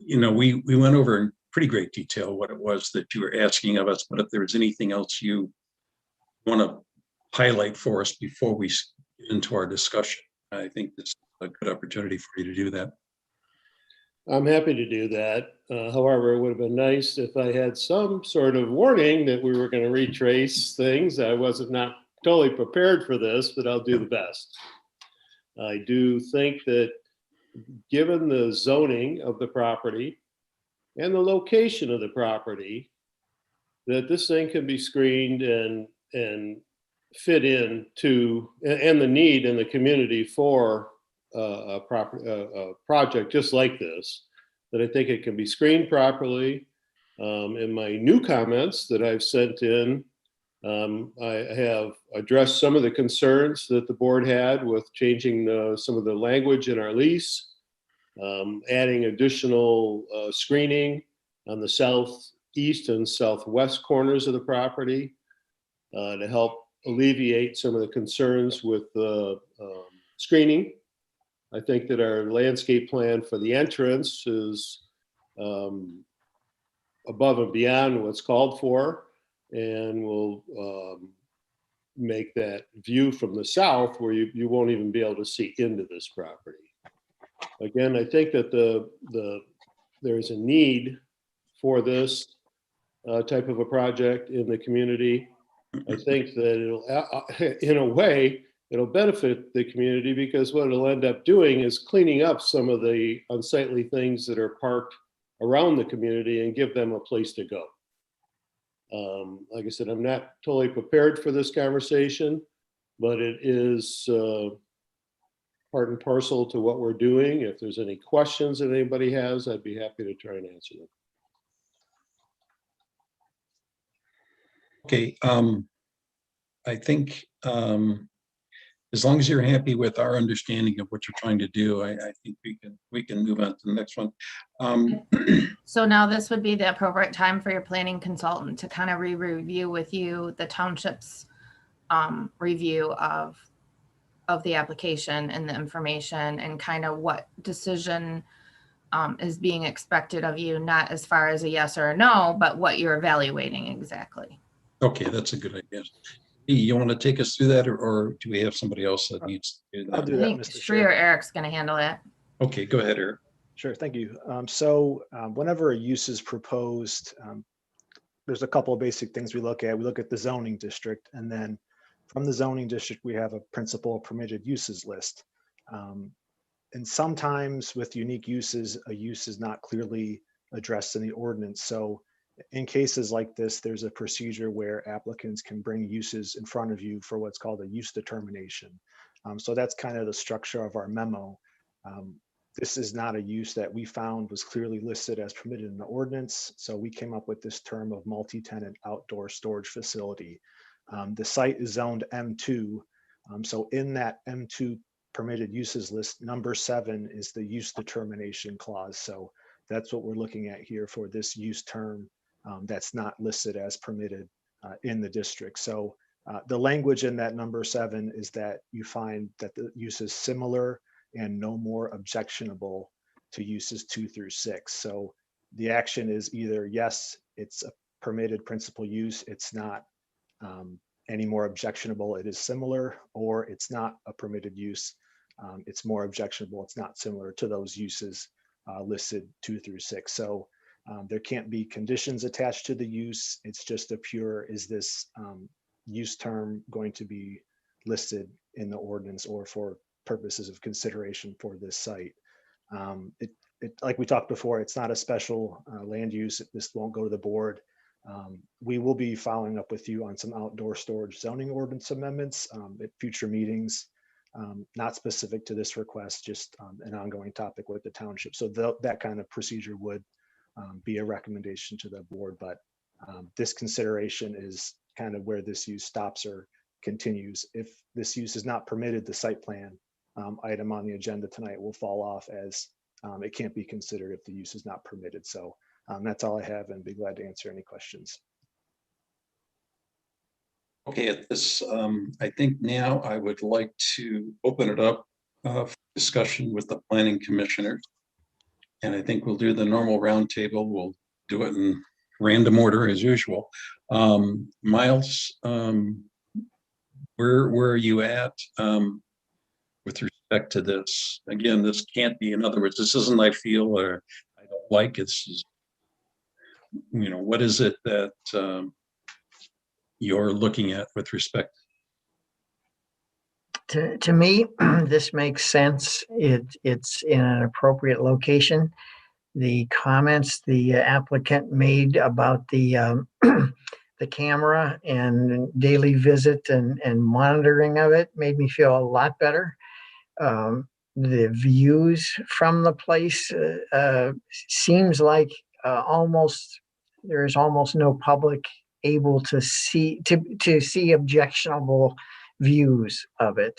we went over in pretty great detail what it was that you were asking of us. But if there's anything else you want to highlight for us before we get into our discussion, I think this is a good opportunity for you to do that. I'm happy to do that. However, it would have been nice if I had some sort of warning that we were going to retrace things. I wasn't not totally prepared for this, but I'll do the best. I do think that given the zoning of the property and the location of the property, that this thing can be screened and fit in to, and the need in the community for a project just like this, that I think it can be screened properly. In my new comments that I've sent in, I have addressed some of the concerns that the board had with changing some of the language in our lease, adding additional screening on the southeast and southwest corners of the property to help alleviate some of the concerns with the screening. I think that our landscape plan for the entrance is above and beyond what's called for, and will make that view from the south where you won't even be able to see into this property. Again, I think that there's a need for this type of a project in the community. I think that it'll, in a way, it'll benefit the community, because what it'll end up doing is cleaning up some of the unsightly things that are parked around the community and give them a place to go. Like I said, I'm not totally prepared for this conversation, but it is part and parcel to what we're doing. If there's any questions that anybody has, I'd be happy to try and answer them. Okay, I think as long as you're happy with our understanding of what you're trying to do, I think we can move on to the next one. So now this would be the appropriate time for your planning consultant to kind of review with you the township's review of the application and the information, and kind of what decision is being expected of you, not as far as a yes or a no, but what you're evaluating exactly. Okay, that's a good idea. You want to take us through that, or do we have somebody else that needs to do that? I'll do I that, think Mr. Sri or Chair. Eric's going to handle that. Okay, go ahead, Eric. Sure, thank you. Whenever a use is proposed, there's a couple of basic things we look at. We look at the zoning district, and then from the zoning district, we have a principal permitted uses list. And sometimes with unique uses, a use is not clearly addressed in the ordinance. So in cases like this, there's a procedure where applicants can bring uses in front of you for what's called a use determination. So that's kind of the structure of our memo. This is not a use that we found was clearly listed as permitted in the ordinance. So we came up with this term of multi-tenant outdoor storage facility. The site is zoned M2. So in that M2 permitted uses list, number 7 is the use determination clause. So that's what we're looking at here for this use term that's not listed as permitted in the district. So the language in that number 7 is that you find that the use is similar and no more objectionable to uses 2 through 6. So the action is either, yes, it's a permitted principal use, it's not any more objectionable, it is similar, or it's not a permitted use, it's more objectionable, it's not similar to those uses listed 2 through 6. So there can't be conditions attached to the use. It's just a pure, is this use term going to be listed in the ordinance or for purposes of consideration for this site? Like we talked before, it's not a special land use. This won't go to the board. We will be following up with you on some outdoor storage zoning ordinance amendments at future meetings, not specific to this request, just an ongoing topic with the township. So that kind of procedure would be a recommendation to the board, but this consideration is kind of where this use stops or continues. If this use is not permitted, the site plan item on the agenda tonight will fall off, as it can't be considered if the use is not permitted. So that's all I have, and be glad to answer any questions. Okay, at this, I think now I would like to open it up for discussion with the planning commissioners. And I think we'll do the normal roundtable. We'll do it in random order as usual. Miles, where are you at with respect to this? Again, this can't be, in other words, this isn't I feel or I don't like, it's, you know, what is it that you're looking at with respect? To me, this makes sense. It's in an appropriate location. The comments the applicant made about the the camera and daily visit and monitoring of it made me feel a lot better. The views from the place seems like there's almost no public able to see objectionable views of it.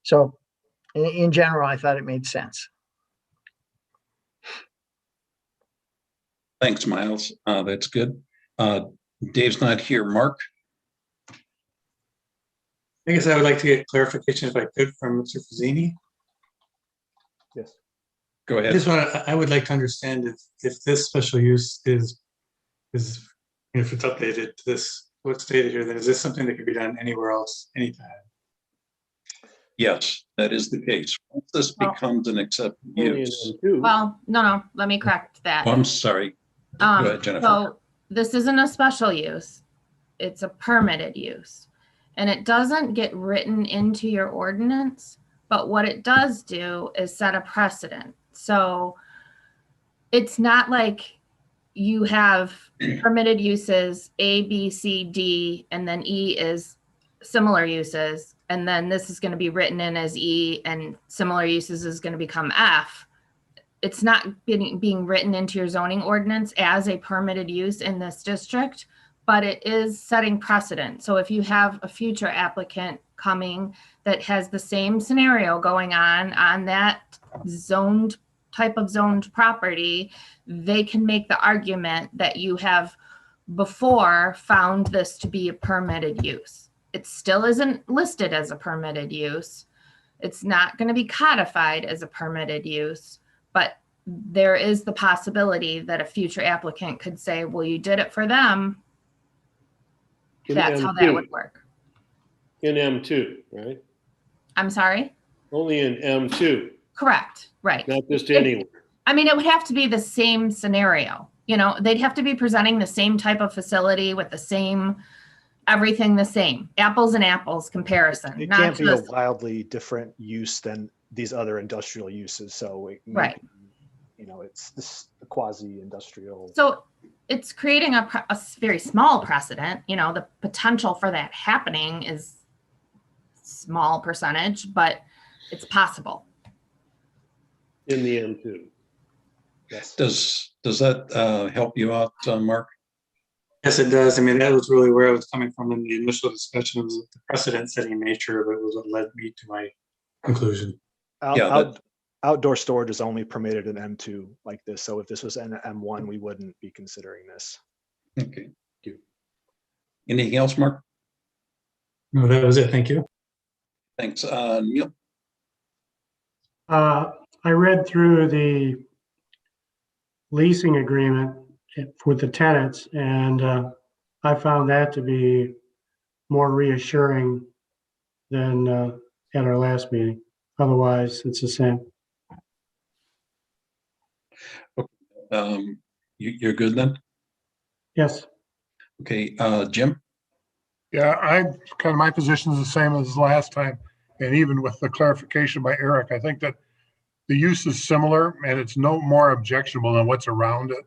So in general, I thought it made sense. Thanks, Miles. That's good. Dave's not here. Mark? I guess I would like to get clarification, if I could, from Mr. Fazzini. Yes. Go ahead. I would like to understand if this special use is if it's updated to this, what's stated here, then is this something that could be done anywhere else, anytime? Yes, that is the case. Once this becomes an accepted use. Well, no, let me correct that. Oh, I'm sorry. Go ahead, Jennifer. So this isn't a special use. It's a permitted use. And it doesn't get written into your ordinance, but what it does do is set a precedent. So it's not like you have permitted uses A, B, C, D, and then E is similar uses. And then this is going to be written in as E, and similar uses is going to become F. It's not being written into your zoning ordinance as a permitted use in this district, but it is setting precedent. So if you have a future applicant coming that has the same scenario going on that type of zoned property, they can make the argument that you have before found this to be a permitted use. It still isn't listed as a permitted use. It's not going to be codified as a permitted use, but there is the possibility that a future applicant could say, well, you did it for them. That's how that would work. In M2, right? I'm sorry? Only in M2. Correct, right. Not just anywhere. I mean, it would have to be the same scenario. You know, they'd have to be presenting the same type of facility with the same, everything the same, apples and apples comparison. It can't be a wildly different use than these other industrial uses. So it right. it's this quasi-industrial. So it's creating a very small precedent. The potential for that happening is small percentage, but it's possible. In the end too. Yes. Does that help you out, Mark? Yes, it does. I mean, that was really where I was coming from in the initial discussion, was the precedent-setting nature of it was what led me to my conclusion. Outdoor storage is only permitted in M2 like this. So if this was an M1, we wouldn't be considering this. Okay. Thank you. Anything else, Mark? No, that was it. Thank you. Thanks. Neil? I read through the leasing agreement with the tenants, and I found that to be more reassuring than at our last meeting. Otherwise, it's the same. You're good then? Yes. Okay, Jim? Yeah, my position is the same as last time. And even with the clarification by Eric, I think that the use is similar and it's no more objectionable than what's around it.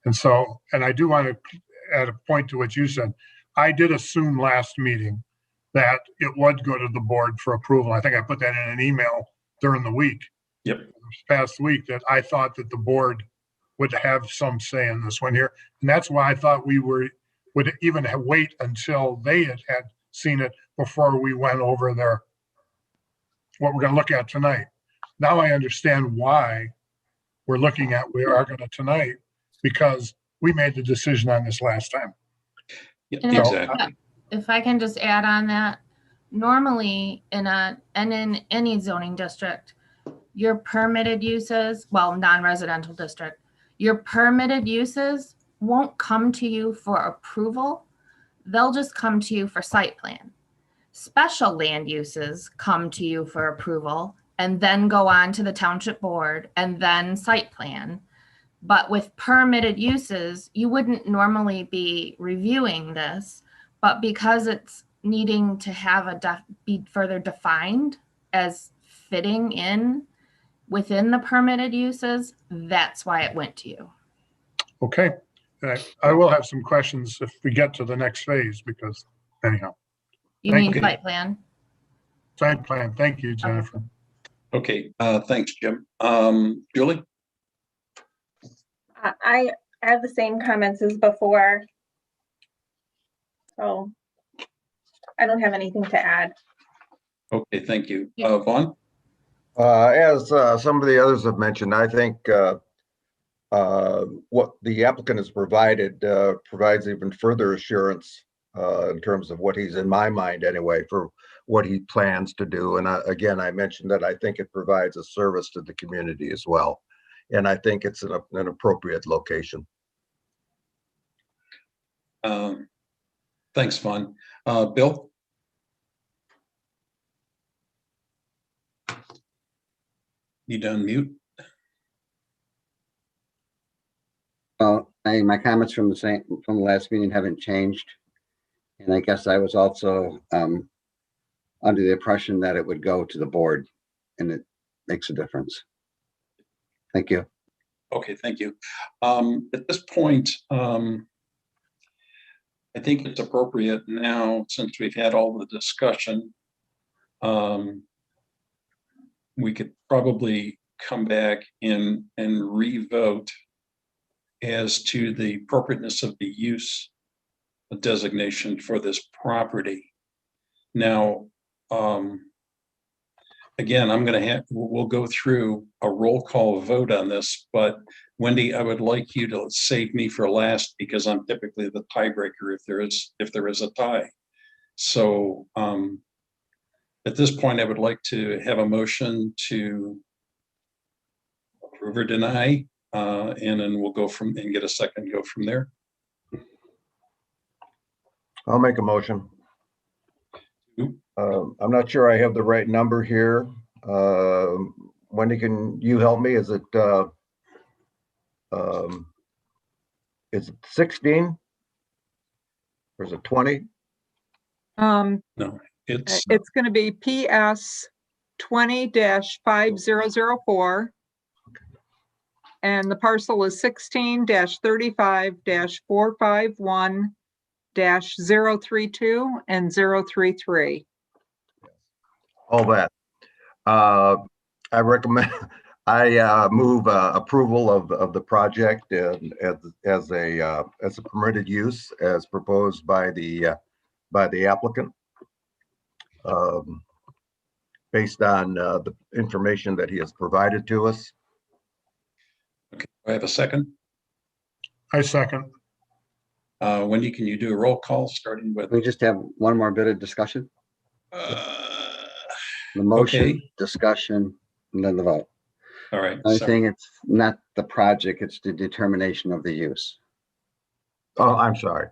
And I do want to add a point to what you said. I did assume last meeting that it would go to the board for approval. I think I put that in an email during the week. Yep. This past week, that I thought that the board would have some say in this one here. And that's why I thought we would even wait until they had seen it before we went over what we're going to look at tonight. Now I understand why we are going to tonight, because we made the decision on this last time. Yeah, And exactly. If I can just add on that, normally in any zoning district, your permitted uses, non-residential district, your permitted uses won't come to you for approval. They'll just come to you for site plan. Special land uses come to you for approval and then go on to the township board and then site plan. But with permitted uses, you wouldn't normally be reviewing this, but because it's needing to have be further defined as fitting in within the permitted uses, that's why it went to you. Okay. I will have some questions if we get to the next phase, because anyhow. You mean site plan? Site plan. Thank you, Jennifer. Okay, thanks, Jim. Julie? I have the same comments as before. So I don't have anything to add. Okay, thank you. Vaughn? As some of the others have mentioned, I think what the applicant has provided provides even further assurance in terms of what he's, in my mind anyway, for what he plans to do. And again, I mentioned that I think it provides a service to the community as well. And I think it's an appropriate location. Thanks, Vaughn. Bill? You done mute? Well, my comments from the last meeting haven't changed. And I guess I was also under the impression that it would go to the board, and it makes a difference. Thank you. Okay, thank you. At this point, I think it's appropriate now, since we've had all the discussion, we could probably come back and re-vote as to the appropriateness of the use designation for this property. Now, again, we'll go through a roll call vote on this, but Wendy, I would like you to save me for last, because I'm typically the tiebreaker if there is a tie. So at this point, I would like to have a motion to approve or deny, and then we'll go and get a second, go from there. I'll make a motion. I'm not sure I have the right number here. Wendy, can you help me? Is it 16 or is it 20? No, it's going to be PS 20-5004. And the parcel is 16-35-451-032 and 033. All that. I recommend, I move approval of the project and as a permitted use as proposed by the applicant. Based on the information that he has provided to us. Okay, do I have a second? I second. Wendy, can you do a roll call starting with? We just have one more bit of discussion. The motion, okay. discussion, and then the vote. All right. I so- think it's not the project, it's the determination of the use. Oh, I'm sorry.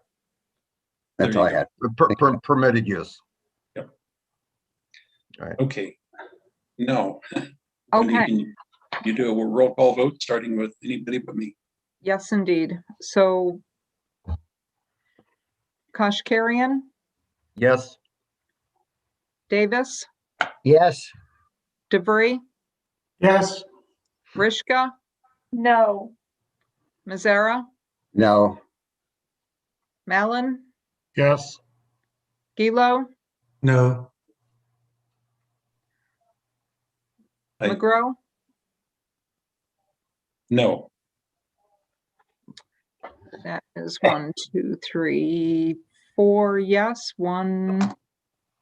That's There all you I had. Permitted use. Okay. No. Wendy, Okay. can you do a roll call vote starting with anybody but me? Yes, indeed. So Kashkarian, Yes. Davis, Yes. DeVry, Yes. Rishka, No. Mazzara, No, Mallon, Yes. Gilo, No. I- McGraw. No. That is 1, 2, 3, 4 yes, 1,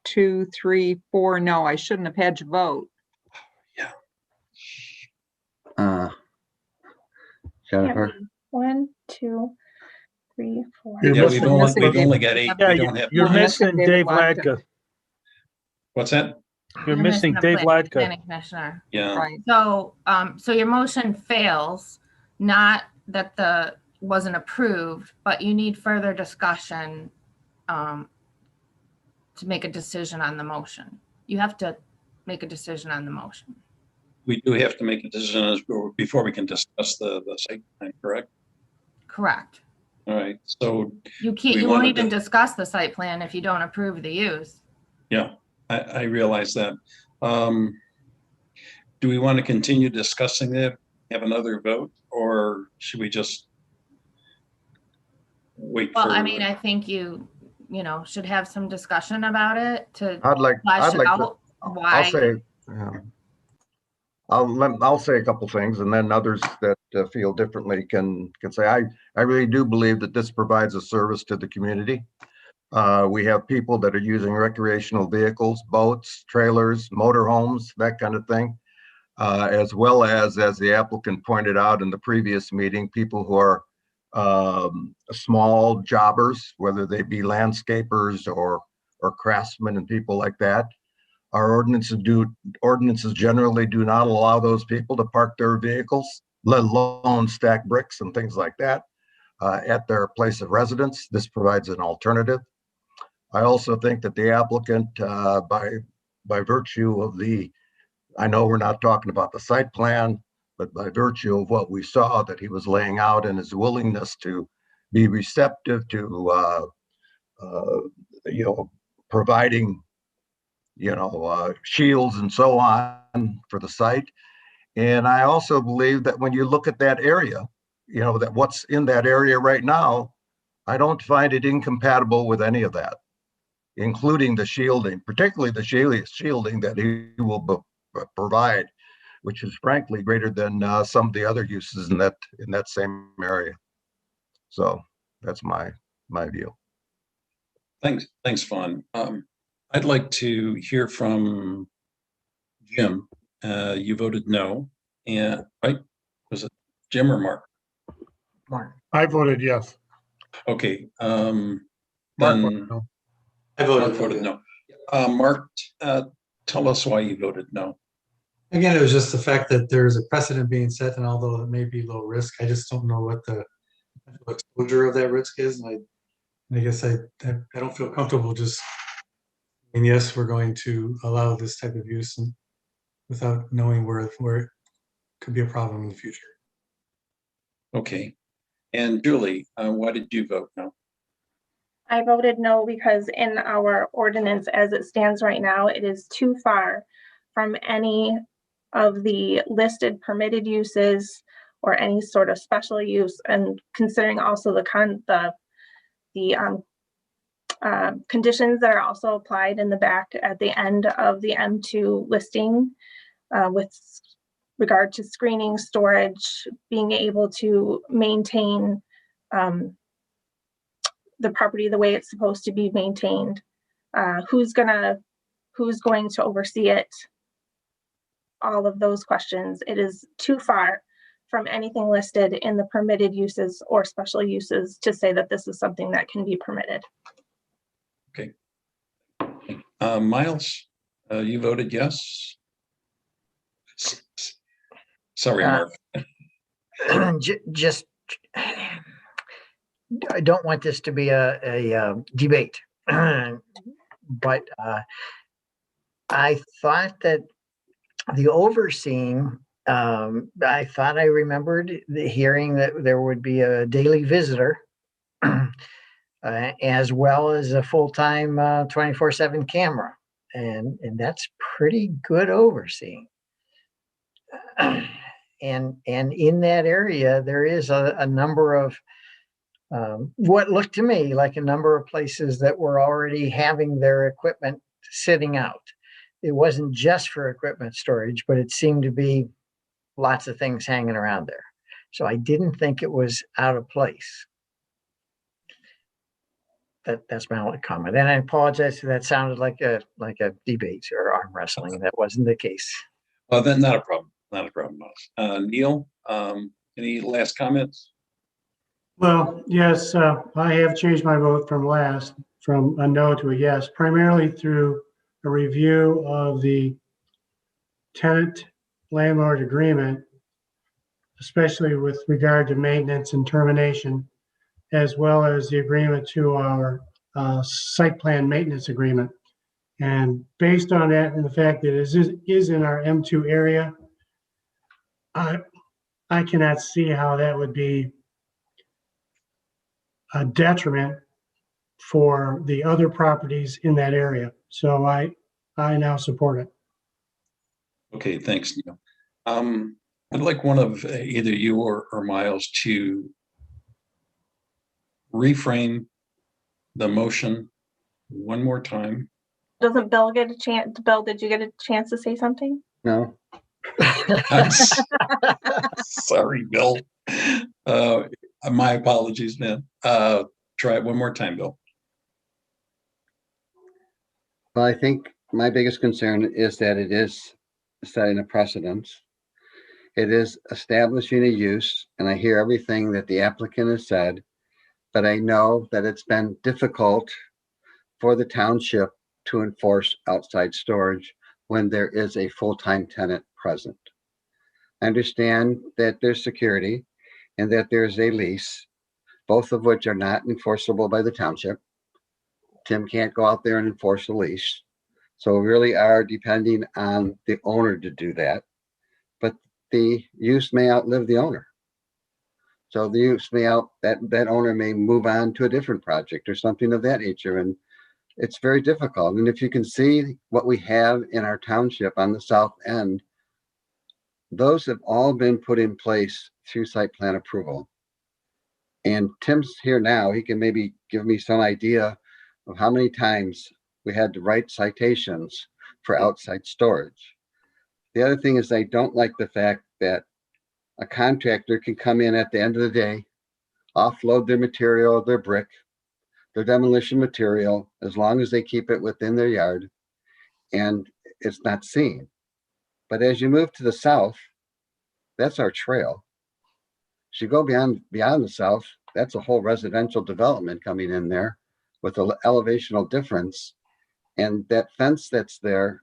2, 3, 4 no. I shouldn't have had you vote. Jennifer, 1, 2, 3, 4. You're Yeah, missing- we've only got 8. Yeah, We don't have. You're Well, that's missing David Dave Latka. Ladka. What's that? You're missing the Dave Ladka. planning commissioner. Yeah. Right. So, so your motion fails, not that the wasn't approved, but you need further discussion to make a decision on the motion. You have to make a decision on the motion. We do have to make a decision before we can discuss the site plan, correct? Correct. All right. So You can't, We you won't wanted even to- discuss the site plan if you don't approve the use. yeah, I realize that. Do we want to continue discussing it, have another vote, or should we just wait Well, for? I mean, I think you should have some discussion about it to I'd like flesh to, out I'll why. say, I'll say a couple things and then others that feel differently can say, I really do believe that this provides a service to the community. We have people that are using recreational vehicles, boats, trailers, motorhomes, that kind of thing. As well as the applicant pointed out in the previous meeting, people who are small jobbers, whether they be landscapers or craftsmen and people like that. Our ordinances generally do not allow those people to park their vehicles, let alone stack bricks and things like that at their place of residence. This provides an alternative. I also think that the applicant, by virtue of I know we're not talking about the site plan, but by virtue of what we saw that he was laying out and his willingness to be receptive to, providing, shields and so on for the site. And I also believe that when you look at that area, that what's in that area right now, I don't find it incompatible with any of that, including the shielding, particularly the shielding that he will provide, which is frankly greater than some of the other uses in that same area. So that's my view. Thanks, Fawn. I'd like to hear from Jim. You voted no, and right? Was it Jim or Mark? Mark. I voted yes. Okay. Mark Then voted no. I Mark voted voted no. no. Mark, tell us why you voted no. Again, it was just the fact that there's a precedent being set, and although it may be low risk, I just don't know what the exposure of that risk is. And I guess I don't feel comfortable just, and yes, we're going to allow this type of use and without knowing where it could be a problem in the future. Okay. And Julie, why did you vote no? I voted no because in our ordinance as it stands right now, it is too far from any of the listed permitted uses or any sort of special use, and considering also the conditions that are also applied in the back at the end of the M2 listing with regard to screening, storage, being able to maintain the property the way it's supposed to be maintained, who's going to oversee it, all of those questions. It is too far from anything listed in the permitted uses or special uses to say that this is something that can be permitted. Okay. Miles, you voted yes? Sorry, Mark. Just, I don't want this to be a debate, but I thought that the overseeing, I thought I remembered the hearing that there would be a daily visitor as well as a full-time 24/7 camera. And that's pretty good overseeing. And in that area, there is a number of what looked to me like a number of places that were already having their equipment sitting out. It wasn't just for equipment storage, but it seemed to be lots of things hanging around there. So I didn't think it was out of place. That's my only comment. And I apologize if that sounded like a debate or arm wrestling. That wasn't the case. Well, then not a problem. Not a problem, Miles. Neil, any last comments? Well, yes, I have changed my vote from a no to a yes, primarily through a review of the tenant landlord agreement, especially with regard to maintenance and termination, as well as the agreement to our site plan maintenance agreement. And based on that and the fact that it is in our M2 area, I cannot see how that would be a detriment for the other properties in that area. So I now support it. Okay, thanks, Neil. I'd like one of either you or Miles to reframe the motion one more time. Doesn't Bill get a chance? Bill, did you get a chance to say something? No. I'm sorry, Bill. My apologies, man. Try it one more time, Bill. Well, I think my biggest concern is that it is setting a precedence. It is establishing a use, and I hear everything that the applicant has said, but I know that it's been difficult for the township to enforce outside storage when there is a full-time tenant present. I understand that there's security and that there's a lease, both of which are not enforceable by the township. Tim can't go out there and enforce a lease. So we really are depending on the owner to do that. But the use may outlive the owner. So the use may that owner may move on to a different project or something of that nature. And it's very difficult. And if you can see what we have in our township on the south end, those have all been put in place through site plan approval. And Tim's here now, he can maybe give me some idea of how many times we had to write citations for outside storage. The other thing is I don't like the fact that a contractor can come in at the end of the day, offload their material, their brick, their demolition material, as long as they keep it within their yard, and it's not seen. But as you move to the south, that's our trail. As you go beyond the south, that's a whole residential development coming in there with an elevational difference. And that fence that's there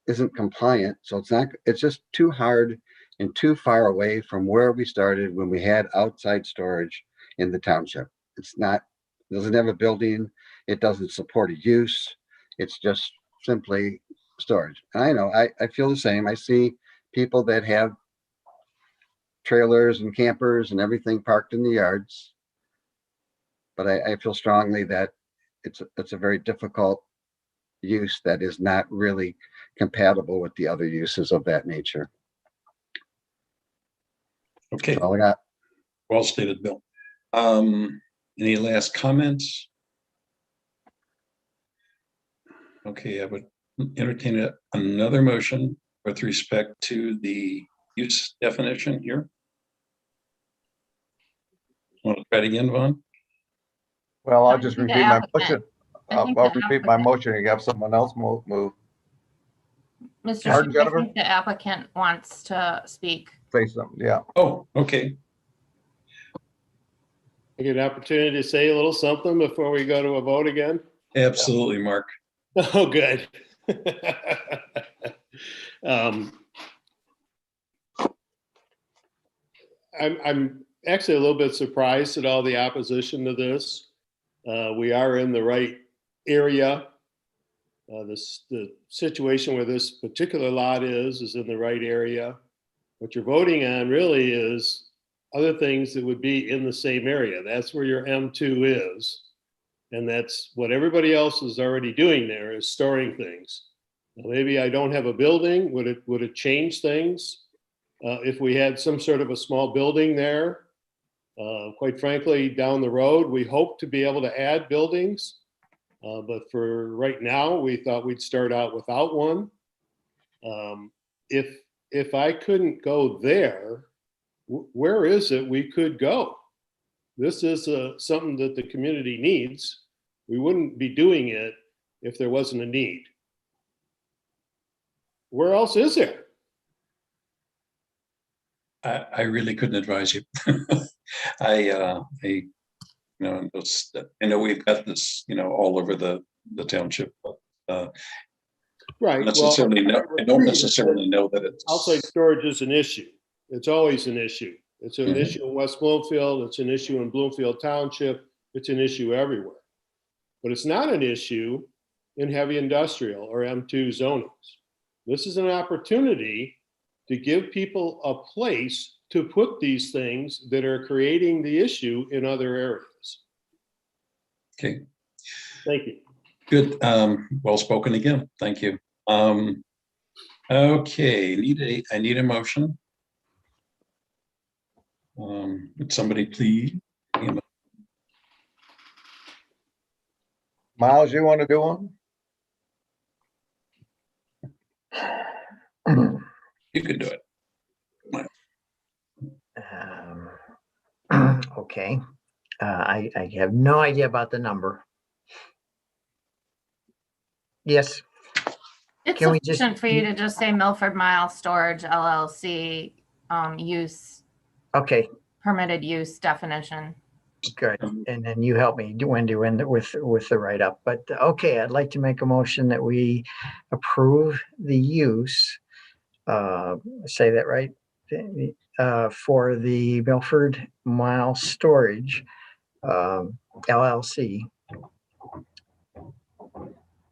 isn't compliant. So it's just too hard and too far away from where we started when we had outside storage in the township. It doesn't have a building. It doesn't support a use. It's just simply storage. And I know, I feel the same. I see people that have trailers and campers and everything parked in the yards. But I feel strongly that it's a very difficult use that is not really compatible with the other uses of that nature. Okay, That's all I got. well stated, Bill. Any last comments? Okay, I would entertain another motion with respect to the use definition here. Want to try it again, Vaughn? Well, I I'll just think the repeat my applicant- motion. I think I'll the repeat my applicant- motion and have someone else move. Mr. Pardon, Chair, I Jennifer? think the applicant wants to speak. Say something, yeah. Oh, okay. I get an opportunity to say a little something before we go to a vote again. Absolutely, Mark. Oh, good. I'm actually a little bit surprised at all the opposition to this. We are in the right area. The situation where this particular lot is in the right area. What you're voting on really is other things that would be in the same area. That's where your M2 is. And that's what everybody else is already doing there, is storing things. Now, maybe I don't have a building. Would it change things? If we had some sort of a small building there, quite frankly, down the road, we hope to be able to add buildings. But for right now, we thought we'd start out without one. If I couldn't go there, where is it we could go? This is something that the community needs. We wouldn't be doing it if there wasn't a need. Where else is there? I really couldn't advise you. I know we've got this, all over the township, but Right. I don't necessarily know that it's Outside storage is an issue. It's always an issue. It's an issue in West Bloomfield. It's an issue in Bloomfield Township. It's an issue everywhere. But it's not an issue in heavy industrial or M2 zonings. This is an opportunity to give people a place to put these things that are creating the issue in other areas. Okay. Thank you. Good. Well spoken again. Thank you. Okay, I need a motion. Would somebody please? Miles, you want to do one? You can do it. Okay. I have no idea about the number. Yes. It's Can we just- sufficient for you to just say Milford Mile Storage LLC use, Okay, permitted use definition. good. And then you help me, Wendy, with the write-up. But okay, I'd like to make a motion that we approve the use, say that right, for the Milford Mile Storage LLC.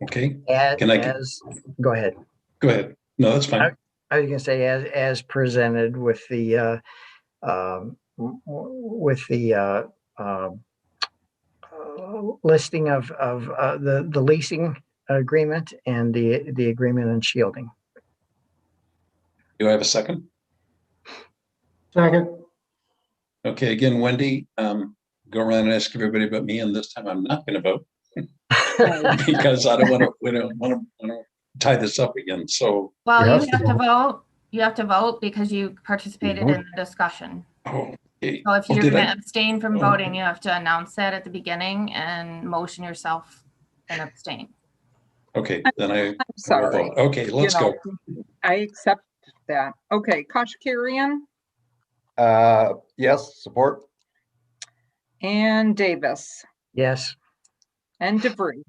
Okay, Go ahead. go ahead. No, that's fine. I was gonna say as presented with the listing of the leasing agreement and the agreement on shielding. Do I have a second? Second. Okay, again, Wendy, go around and ask everybody but me, and this time I'm not going to vote because I don't want to tie this up again. So, Well, you Yes. have to vote. You have to vote because you participated in the discussion. okay. So if Oh, you're did going I? to abstain from Oh. voting, you have to announce that at the beginning and motion yourself and abstain. Okay, then I will Sorry. vote. Okay, let's go. I accept that. Okay, Kashkirian Yes, support. and Davis Yes. and DeVries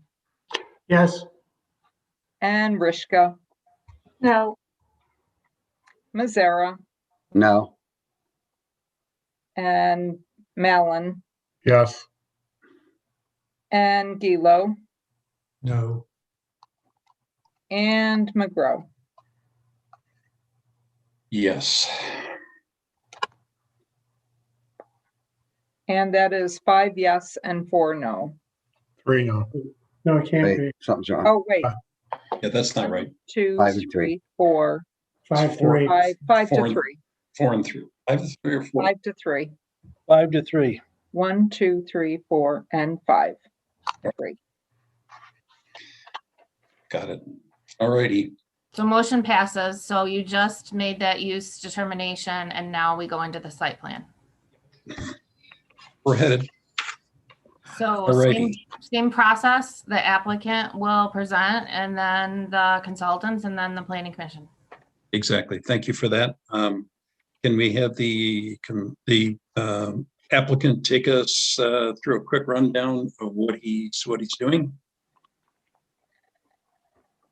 Yes. and Rishka, No. Mazzara No. and Mallon Yes. and Gilo No. and McGraw. Yes. And that is 5 yes and 4 no. 3 no. No, it can't Wait, be. something's wrong. Oh, wait, Yeah, that's not right. 2, 5 and 3. 3, 4, 5-3. 5 to Four and- 3. 4 and 3. 5 to 3 or 4? 5 to 3. 5-3. 1, 2, 3, 4, and 5. 3. Got it. All righty. So motion passes. So you just made that use determination and now we go into the site plan. We're headed. So Alrighty. same process, the applicant will present and then the consultants and then the planning commission. Exactly. Thank you for that. Can we have the applicant take us through a quick rundown of what he's doing?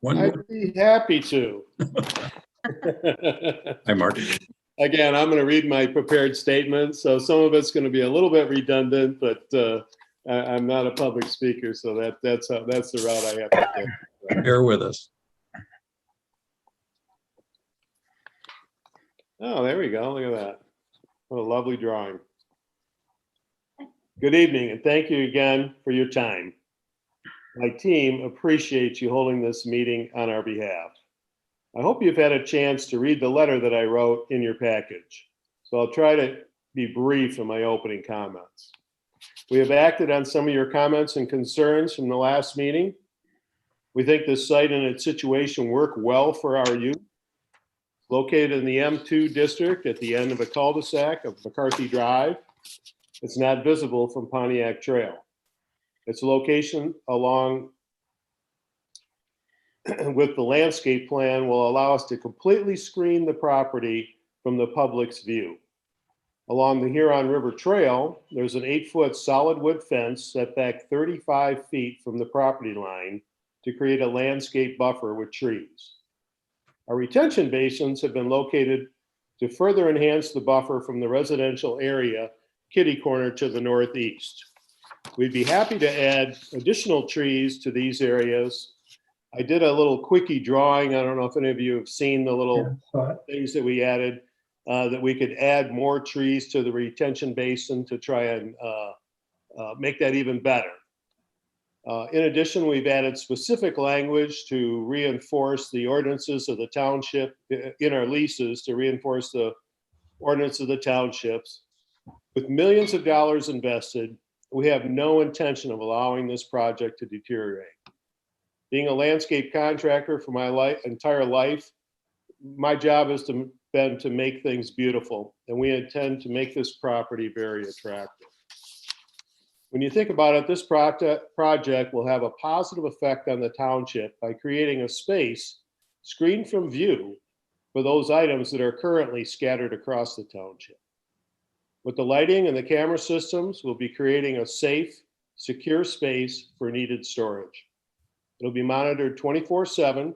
I'd be happy to. Hi, Mark. Again, I'm going to read my prepared statement, so some of it's going to be a little bit redundant, but I'm not a public speaker, so that's the route I have to take. Bear with us. Oh, there we go. Look at that. What a lovely drawing. Good evening, and thank you again for your time. My team appreciates you holding this meeting on our behalf. I hope you've had a chance to read the letter that I wrote in your package. So I'll try to be brief in my opening comments. We have acted on some of your comments and concerns from the last meeting. We think this site and its situation work well for our youth. Located in the M2 district at the end of a cul-de-sac of McCarthy Drive, it's not visible from Pontiac Trail. Its location along with the landscape plan will allow us to completely screen the property from the public's view. Along the Huron River Trail, there's an 8-foot solid wood fence set back 35 feet from the property line to create a landscape buffer with trees. Our retention basins have been located to further enhance the buffer from the residential area kitty corner to the northeast. We'd be happy to add additional trees to these areas. I did a little quickie drawing. I don't know if any of you have seen the little things that we added, that we could add more trees to the retention basin to try and make that even better. In addition, we've added specific language to reinforce the ordinances of the township in our leases, to reinforce the ordinance of the townships. With millions of dollars invested, we have no intention of allowing this project to deteriorate. Being a landscape contractor for my entire life, my job has been to make things beautiful, and we intend to make this property very attractive. When you think about it, this project will have a positive effect on the township by creating a space screened from view for those items that are currently scattered across the township. With the lighting and the camera systems, we'll be creating a safe, secure space for needed storage. It'll be monitored 24/7.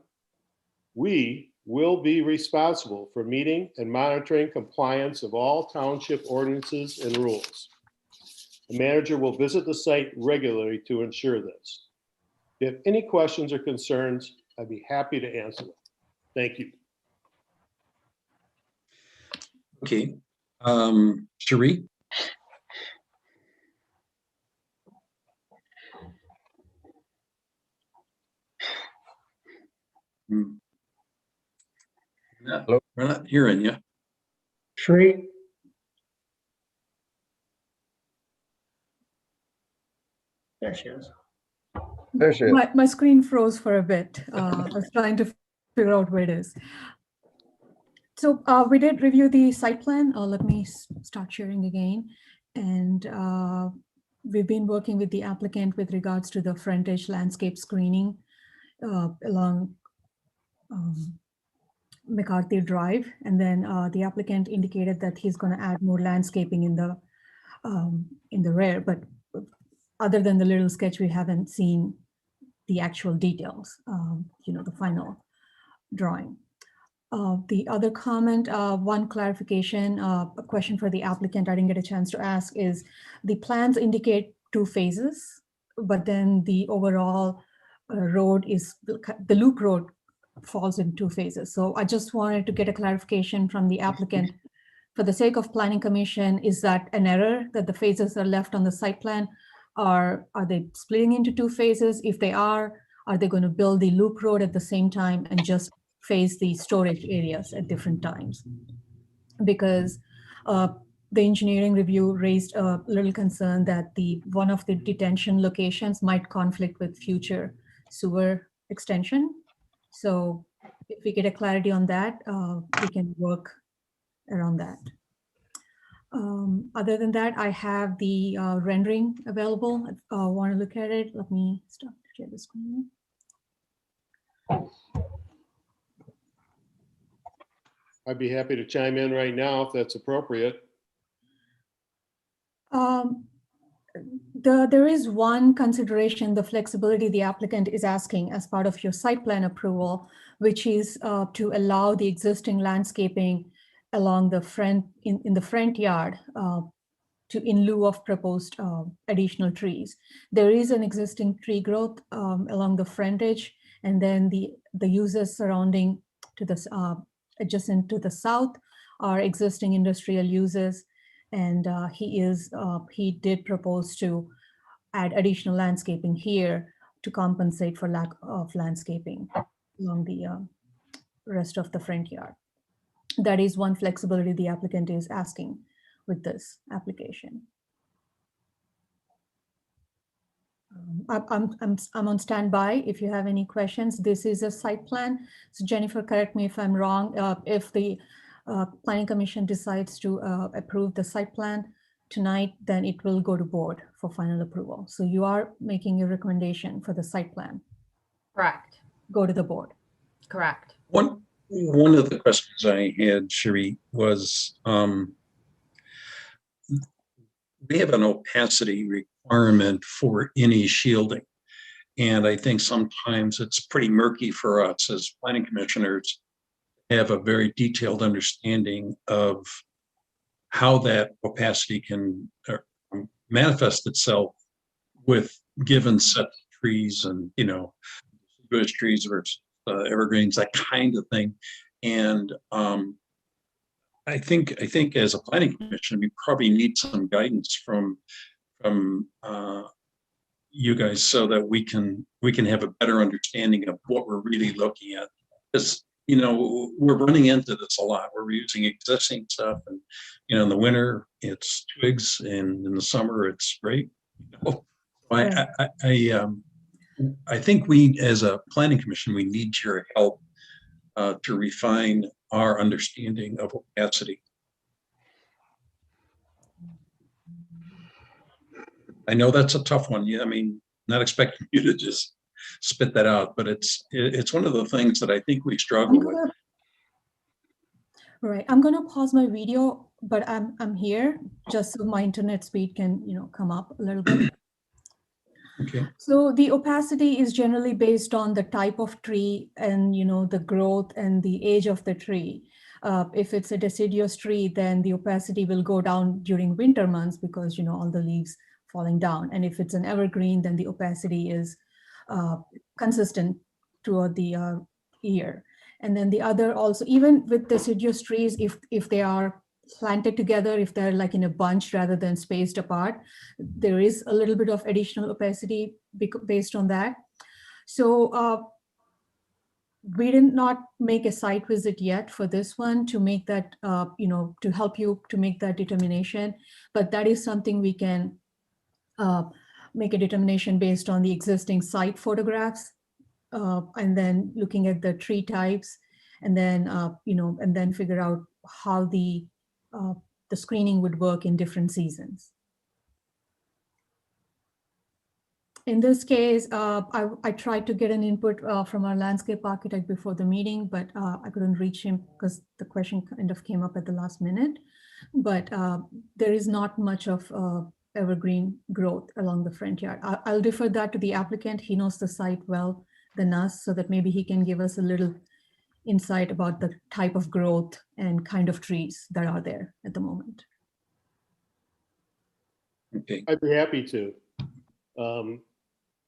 We will be responsible for meeting and monitoring compliance of all township ordinances and rules. The manager will visit the site regularly to ensure this. If you have any questions or concerns, I'd be happy to answer them. Thank you. Okay. Cherie? We're not hearing you. Sri? There she is. There she is. My screen froze for a bit. I was trying to figure out where it is. So we did review the site plan. Let me start sharing again. And we've been working with the applicant with regards to the frontage landscape screening along McCarthy Drive. And then the applicant indicated that he's going to add more landscaping in the rear. But other than the little sketch, we haven't seen the actual details, the final drawing. The other comment, one clarification, a question for the applicant I didn't get a chance to ask is the plans indicate 2 phases, but then the overall road is, the loop road falls in 2 phases. So I just wanted to get a clarification from the applicant. For the sake of planning commission, is that an error that the phases are left on the site plan? Or are they splitting into 2 phases? If they are they going to build the loop road at the same time and just phase the storage areas at different times? Because the engineering review raised a little concern that one of the detention locations might conflict with future sewer extension. So if we get a clarity on that, we can work around that. Other than that, I have the rendering available. If you want to look at it, let me stop to share the screen. I'd be happy to chime in right now if that's appropriate. There is one consideration, the flexibility the applicant is asking as part of your site plan approval, which is to allow the existing landscaping along the front, in the front yard, in lieu of proposed additional trees. There is an existing tree growth along the frontage, and then the uses surrounding to the adjacent to the south are existing industrial uses. And he did propose to add additional landscaping here to compensate for lack of landscaping along the rest of the front yard. That is one flexibility the applicant is asking with this application. I'm on standby if you have any questions. This is a site plan. So Jennifer, correct me if I'm wrong. If the Planning Commission decides to approve the site plan tonight, then it will go to board for final approval. So you are making a recommendation for the site plan. Correct. Go to the board. Correct. One of the questions I had, Sheree, was we have an opacity requirement for any shielding. And I think sometimes it's pretty murky for us as planning commissioners to have a very detailed understanding of how that opacity can manifest itself with given set of trees and, bush trees versus evergreens, that kind of thing. And I think as a planning commission, we probably need some guidance from you guys so that we can have a better understanding of what we're really looking at. Because we're running into this a lot. We're using existing stuff, and in the winter it's twigs, and in the summer it's great. I think we, as a planning commission, we need your help to refine our understanding of opacity. I know that's a tough one. Yeah, I mean, not expecting you to just spit that out, but it's one of the things that I think we struggle with. Right, I'm gonna pause my video, but I'm here just so my internet speed can come up a little bit. Okay. So the opacity is generally based on the type of tree and the growth and the age of the tree. If it's a deciduous tree, then the opacity will go down during winter months because all the leaves falling down. And if it's an evergreen, then the opacity is consistent throughout the year. And then the other also, even with deciduous trees, if they are planted together, if they're like in a bunch rather than spaced apart, there is a little bit of additional opacity based on that. So we did not make a site visit yet for this one to make that, to help you to make that determination, but that is something we can make a determination based on the existing site photographs, and then looking at the tree types, and then and then figure out how the screening would work in different seasons. In this case, I tried to get an input from our landscape architect before the meeting, but I couldn't reach him because the question kind of came up at the last minute. But there is not much of evergreen growth along the front yard. I'll defer that to the applicant. He knows the site well than us, so that maybe he can give us a little insight about the type of growth and kind of trees that are there at the moment. Okay. I'd be happy to.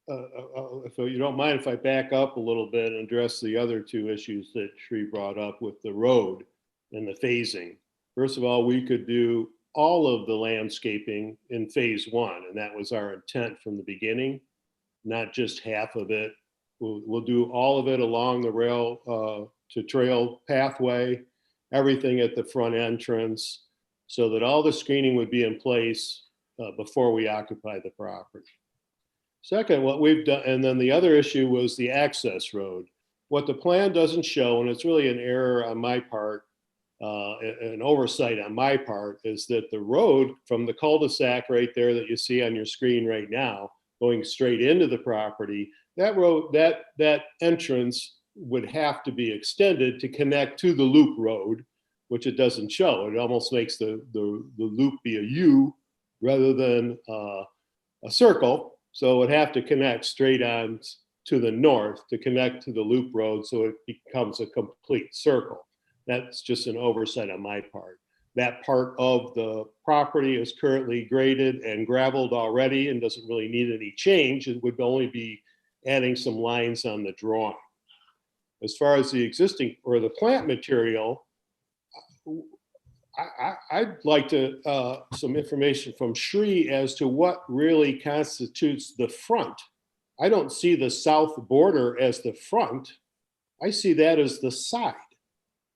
If you don't mind, if I back up a little bit and address the other two issues that Sri brought up with the road and the phasing. First of all, we could do all of the landscaping in phase one, and that was our intent from the beginning, not just half of it. We'll do all of it along the rail to trail pathway, everything at the front entrance. so that all the screening would be in place before we occupy the property. Second, what we've done, and then the other issue was the access road. What the plan doesn't show, and it's really an error on my part, an oversight on my part, is that the road from the cul-de-sac right there that you see on your screen right now, going straight into the property, that road, that entrance would have to be extended to connect to the loop road, which it doesn't show. It almost makes the loop be a U rather than a circle. So it would have to connect straight on to the north to connect to the loop road, so it becomes a complete circle. That's just an oversight on my part. That part of the property is currently graded and gravelled already and doesn't really need any change. It would only be adding some lines on the drawing. As far as the existing or the plant material, I'd like to some information from Shri as to what really constitutes the front. I don't see the south border as the front. I see that as the side.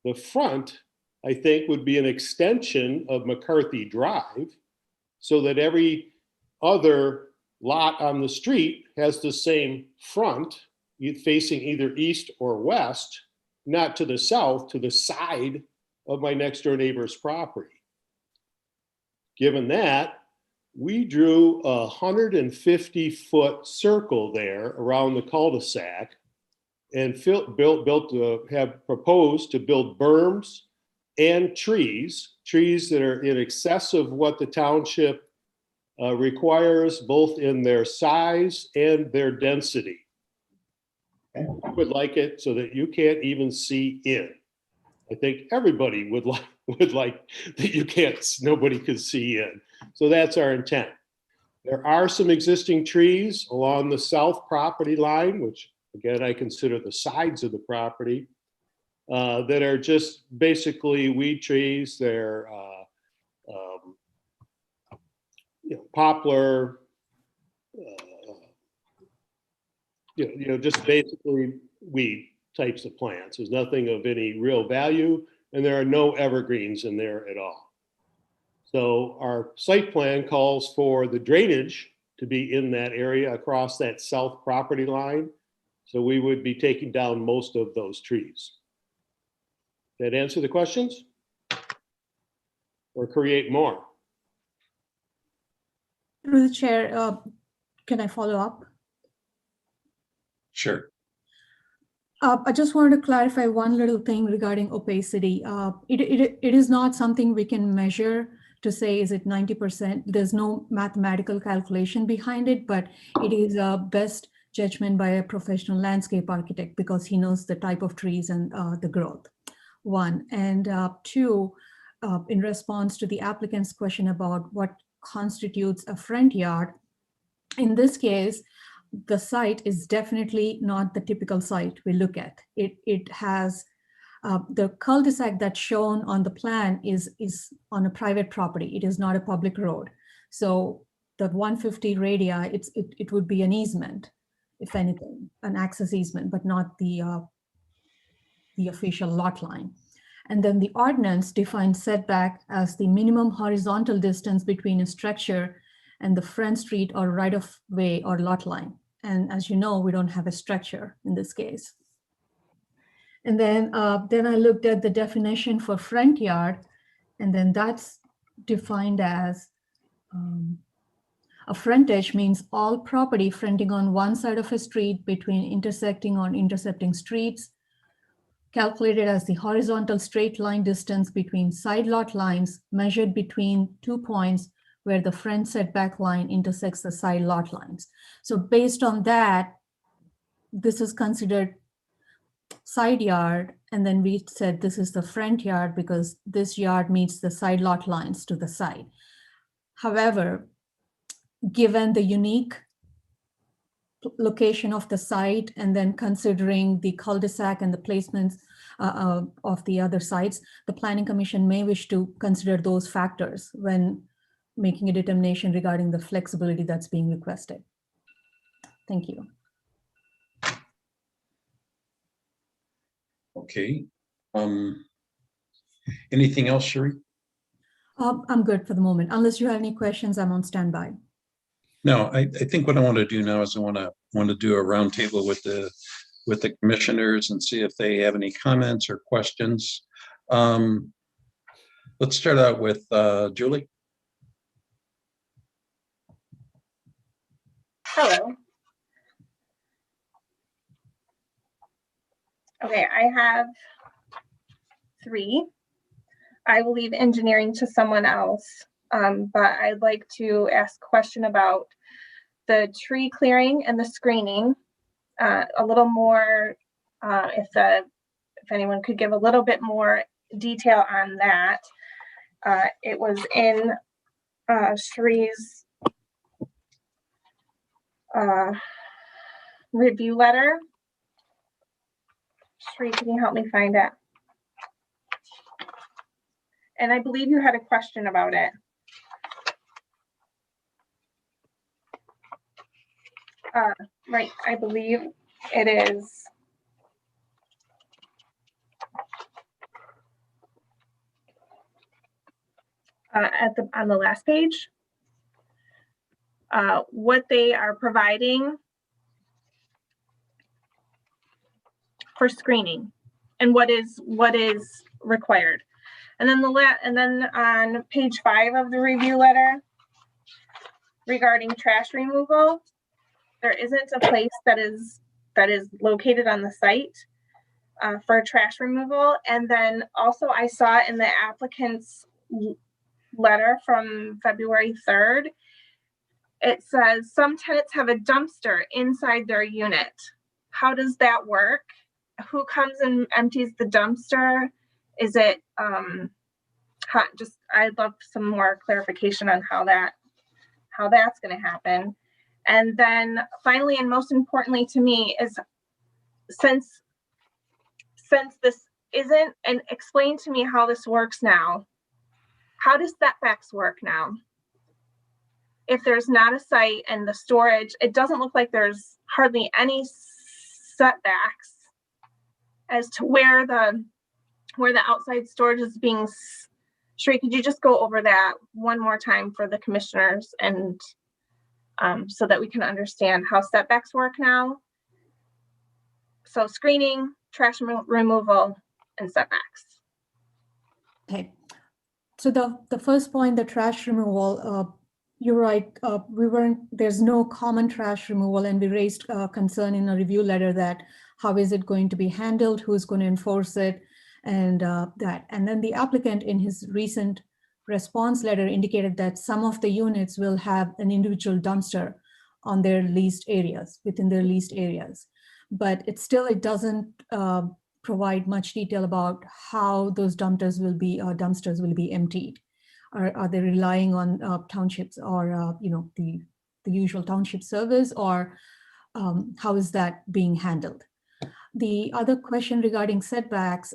The front, I think, would be an extension of McCarthy Drive, so that every other lot on the street has the same front, facing either east or west, not to the south, to the side of my next door neighbor's property. Given that, we drew a 150-foot circle there around the cul-de-sac and have proposed to build berms and trees that are in excess of what the township requires, both in their size and their density. I would like it so that you can't even see in. I think everybody would like that nobody could see in. So that's our intent. There are some existing trees along the south property line, which again, I consider the sides of the property, that are just basically weed trees. They're poplar, just basically weed types of plants. There's nothing of any real value, and there are no evergreens in there at all. So our site plan calls for the drainage to be in that area across that south property line. So we would be taking down most of those trees. That answer the questions? Or create more? Through the chair, can I follow up? Sure. I just wanted to clarify one little thing regarding opacity. It is not something we can measure to say, is it 90%? There's no mathematical calculation behind it, but it is a best judgment by a professional landscape architect because he knows the type of trees and the growth, one. And two, in response to the applicant's question about what constitutes a front yard, in this case, the site is definitely not the typical site we look at. It has the cul-de-sac that's shown on the plan is on a private property. It is not a public road. So the 150 radii, it would be an easement, if anything, an access easement, but not the official lot line. And then the ordinance defines setback as the minimum horizontal distance between a structure and the front street or right of way or lot line. And as you know, we don't have a structure in this case. And then I looked at the definition for front yard, and then that's defined as a frontage means all property fronting on one side of a street between intersecting or intercepting streets, calculated as the horizontal straight line distance between side lot lines measured between 2 points where the front setback line intersects the side lot lines. So based on that, this is considered side yard. And then we said this is the front yard because this yard meets the side lot lines to the side. However, given the unique location of the site and then considering the cul-de-sac and the placements of the other sites, the Planning Commission may wish to consider those factors when making a determination regarding the flexibility that's being requested. Thank you. Okay. Anything else, Sherry? I'm good for the moment. Unless you have any questions, I'm on standby. No, I think what I want to do now is I want to do a roundtable with the commissioners and see if they have any comments or questions. Let's start out with Julie. Hello. Okay, I have 3. I will leave engineering to someone else, but I'd like to ask a question about the tree clearing and the screening. A little more, if anyone could give a little bit more detail on that. It was in Shree's review letter. Shree, can you help me find it? And I believe you had a question about it. Right, I believe it is. On the last page. What they are providing for screening and what is required. And then on page 5 of the review letter regarding trash removal, there isn't a place that is located on the site for trash removal. And then also I saw in the applicant's letter from February 3rd, it says some tenants have a dumpster inside their unit. How does that work? Who comes and empties the dumpster? Is it I'd love some more clarification on how that's going to happen. And then finally, and most importantly to me, is since this isn't, and explain to me how this works now. How does setbacks work now? If there's not a site and the storage, it doesn't look like there's hardly any setbacks as to where the outside storage is being. Shree, could you just go over that one more time for the commissioners and so that we can understand how setbacks work now? So screening, trash removal, and setbacks. Okay. So the first point, the trash removal, you're right. There's no common trash removal, and we raised concern in a review letter that how is it going to be handled, who's going to enforce it, and that. And then the applicant in his recent response letter indicated that some of the units will have an individual dumpster on their leased areas, within their leased areas. But it doesn't provide much detail about how those dumpsters will be emptied. Are they relying on townships or the usual township service, or how is that being handled? The other question regarding setbacks,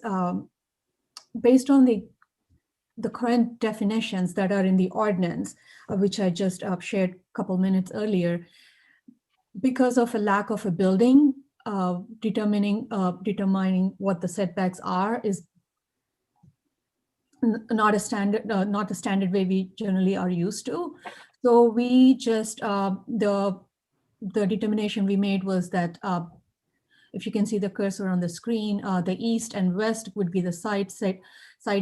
based on the current definitions that are in the ordinance, which I just shared a couple minutes earlier, because of a lack of a building, determining what the setbacks are is not a standard way we generally are used to. So we just the determination we made was that if you can see the cursor on the screen, the east and west would be the side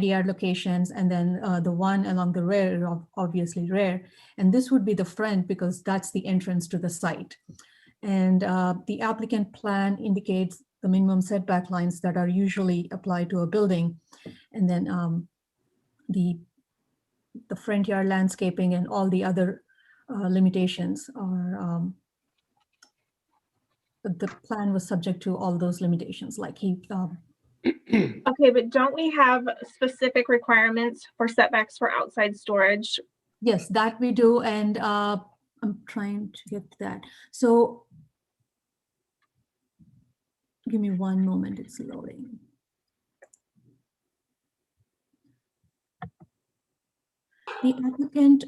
yard locations, and then the one along the rear, obviously rear, and this would be the front because that's the entrance to the site. And the applicant plan indicates the minimum setback lines that are usually applied to a building, and then the front yard landscaping and all the other limitations are. The plan was subject to all those limitations, like he. Okay, but don't we have specific requirements for setbacks for outside storage? Yes, that we do, and I'm trying to get to that. So give me one moment, it's loading. The applicant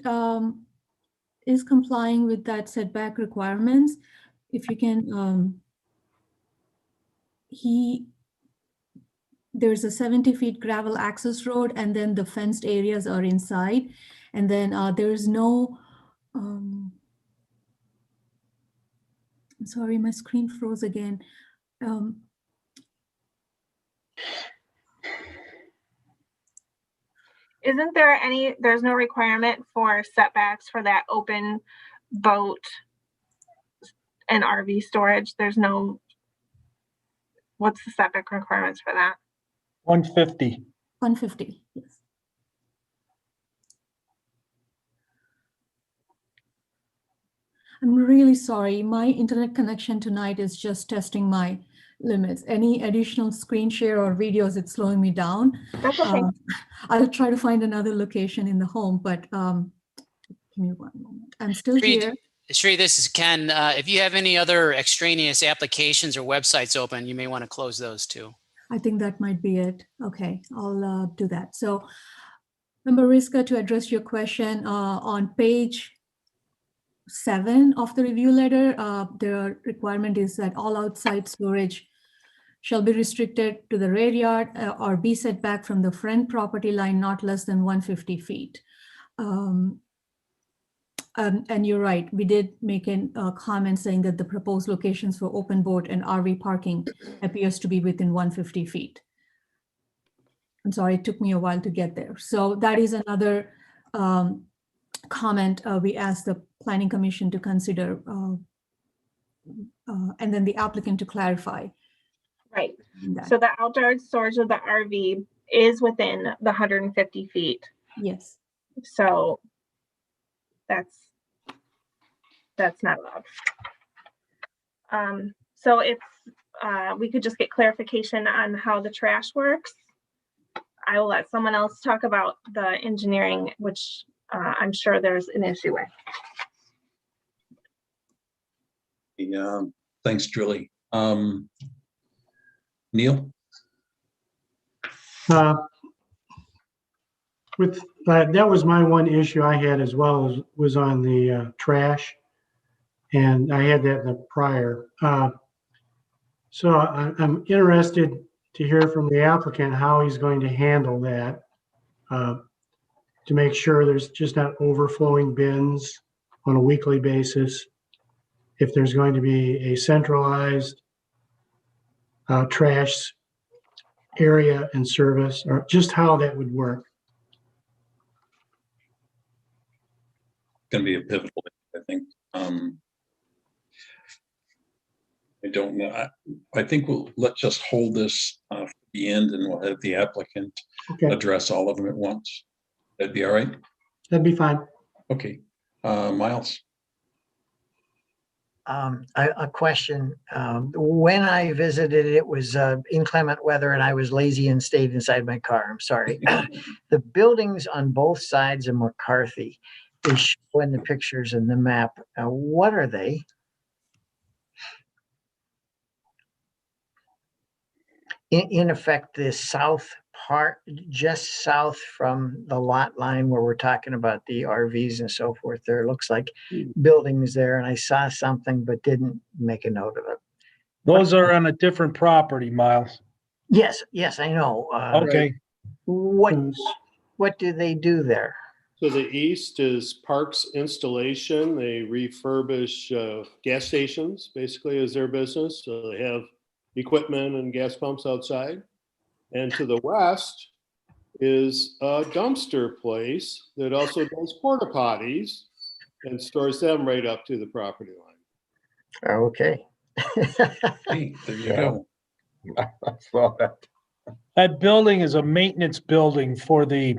is complying with that setback requirements. If you can, there's a 70 feet gravel access road, and then the fenced areas are inside. And then there's no, I'm sorry, my screen froze again. Isn't there there's no requirement for setbacks for that open boat and RV storage? There's no, what's the setback requirements for that? 150. 150, yes. I'm really sorry. My internet connection tonight is just testing my limits. Any additional screen share or videos, it's slowing me down. That's okay. I'll try to find another location in the home, but give me one moment. I'm still here. Sri, this is Ken. If you have any other extraneous applications or websites open, you may want to close those too. I think that might be it. Okay, I'll do that. So, Member Riska, to address your question, on page 7 of the review letter, the requirement is that all outside storage shall be restricted to the rear yard or be set back from the front property line not less than 150 feet. And you're right, we did make a comment saying that the proposed locations for open boat and RV parking appears to be within 150 feet. I'm sorry, it took me a while to get there. So that is another comment we asked the Planning Commission to consider, and then the applicant to clarify. Right. So the outdoor storage of the RV is within the 150 feet. Yes. So that's not allowed. So if we could just get clarification on how the trash works, I will let someone else talk about the engineering, which I'm sure there's an issue with. Yeah, thanks, Julie. Neil? That was my one issue I had as well, was on the trash. And I had that in the prior. So I'm interested to hear from the applicant how he's going to handle that, to make sure there's just not overflowing bins on a weekly basis. If there's going to be a centralized trash area and service, or just how that would work. Going to be a pivotal, I think. I don't know. I think let's just hold this for the end, and we'll have the applicant address all of them at once. That'd be all right? That'd be fine. Okay. Miles? A question. When I visited, it was inclement weather and I was lazy and stayed inside my car. I'm sorry. The buildings on both sides of McCarthy, they show in the pictures and the map. What are they? In effect, the south part, just south from the lot line where we're talking about the RVs and so forth, there looks like buildings there, and I saw something but didn't make a note of it. Those are on a different property, Miles. Yes, I know. Okay. What do they do there? To the east is Parks Installation. They refurbish gas stations, basically, as their business. So they have equipment and gas pumps outside. And to the west is a dumpster place that also does porta potties and stores them right up to the property line. Okay. Hey, there you go. I saw that. That building is a maintenance building for the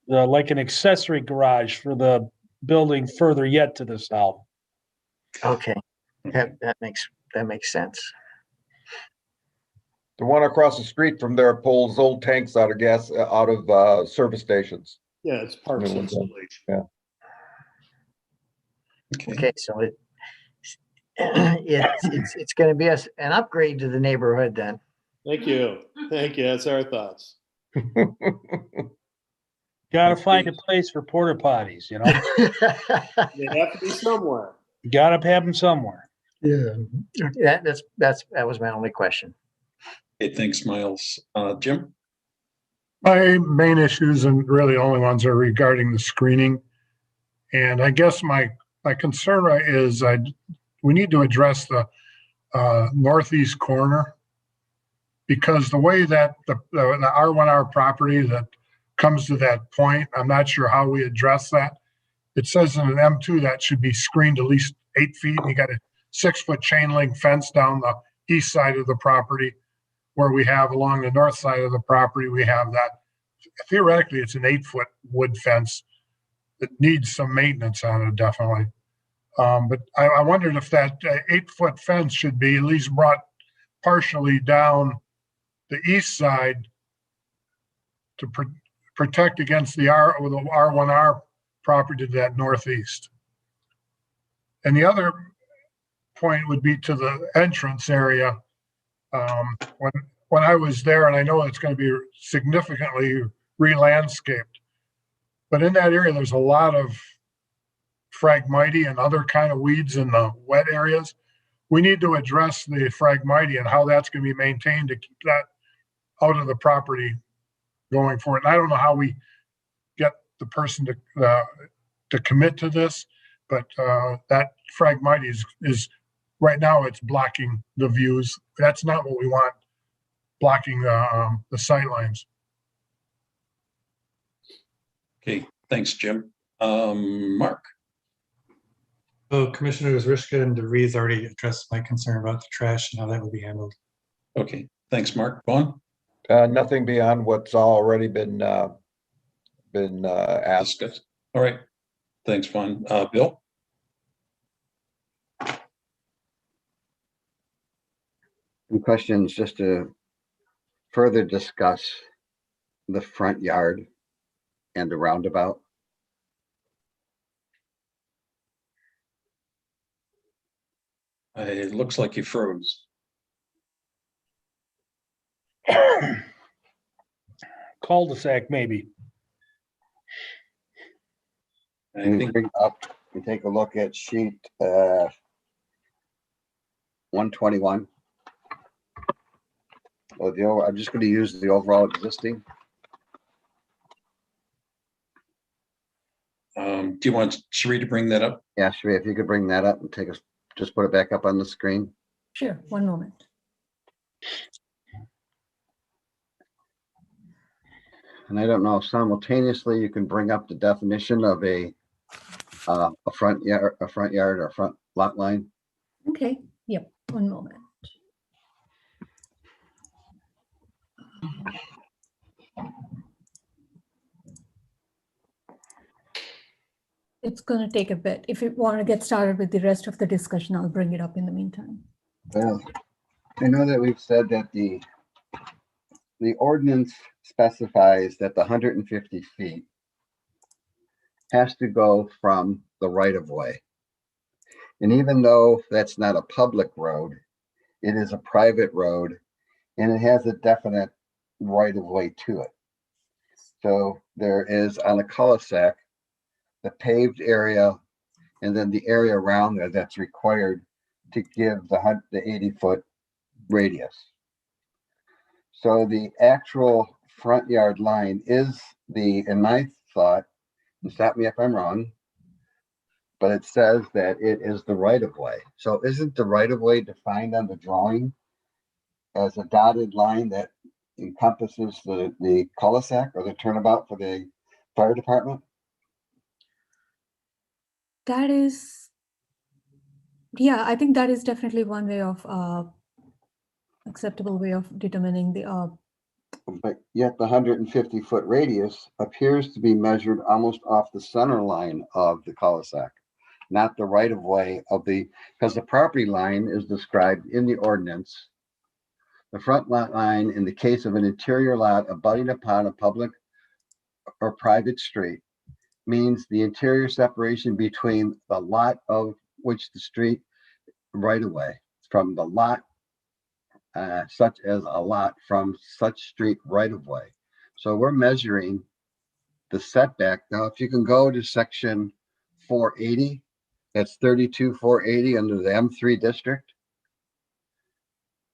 like an accessory garage for the building further yet to the south. Okay, that makes sense. The one across the street from there pulls old tanks out of service stations. Yeah, it's Parks Installation. Yeah. Okay, so it's going to be an upgrade to the neighborhood then. Thank you. That's our thoughts. Got to find a place for porta potties, you know. They have to be somewhere. You got to have them somewhere. Yeah. That was my only question. Okay, thanks, Miles. Jim? My main issues and really only ones are regarding the screening. And I guess my concern is we need to address the northeast corner, because the way that the R1R property that comes to that point, I'm not sure how we address that. It says in an M2 that should be screened at least 8 feet. And you got a 6-foot chain link fence down the east side of the property, where we have along the north side of the property, we have that. Theoretically, it's an 8-foot wood fence that needs some maintenance on it, definitely. But I wondered if that 8-foot fence should be at least brought partially down the east side to protect against the R1R property to that northeast. And the other point would be to the entrance area. When I was there, and I know it's going to be significantly re-landscaped, but in that area, there's a lot of Phragmites and other kind of weeds in the wet areas. We need to address the Phragmites and how that's going to be maintained to keep that out of the property going forward. And I don't know how we get the person to commit to this, but that Phragmites is right now it's blocking the views. That's not what we want, blocking the sight lines. Okay, thanks, Jim. Mark? So Commissioners Rishka and DeVries already addressed my concern about the trash and how that will be handled. Okay, thanks, Mark. Vaughn? Nothing beyond what's already been asked. Discussed. All right, thanks, Vaughn. Bill? Some questions just to further discuss the front yard and the roundabout. It looks like you froze. Cul-de-sac, maybe. I We think bring up, we take a look at sheet 121. Well, I'm just going to use the overall existing. do you want Sheree to bring that up? Yeah, Sheree, if you could bring that up and just put it back up on the screen. Sure, one moment. And I don't know, simultaneously, you can bring up the definition of a front yard or a front lot line. Okay, yep, one moment. It's going to take a bit. If you want to get started with the rest of the discussion, I'll bring it up in the meantime. Well, I know that we've said that the ordinance specifies that the 150 feet has to go from the right of way. And even though that's not a public road, it is a private road and it has a definite right of way to it. So there is on a cul-de-sac, the paved area, and then the area around there that's required to give the 80-foot radius. So the actual front yard line is in my thought, and stop me if I'm wrong, but it says that it is the right of way. So isn't the right of way defined on the drawing as a dotted line that encompasses the cul-de-sac or the turnabout for the fire department? That is, yeah, I think that is definitely one way of acceptable way of determining the But yet the 150-foot radius appears to be measured almost off the center line of the cul-de-sac, not the right of way of because the property line is described in the ordinance. The front lot line in the case of an interior lot abutting upon a public or private street means the interior separation between the lot of which the street right of way from the lot such as a lot from such street right of way. So we're measuring the setback. Now, if you can go to section 480, that's 32,480 under the M3 district.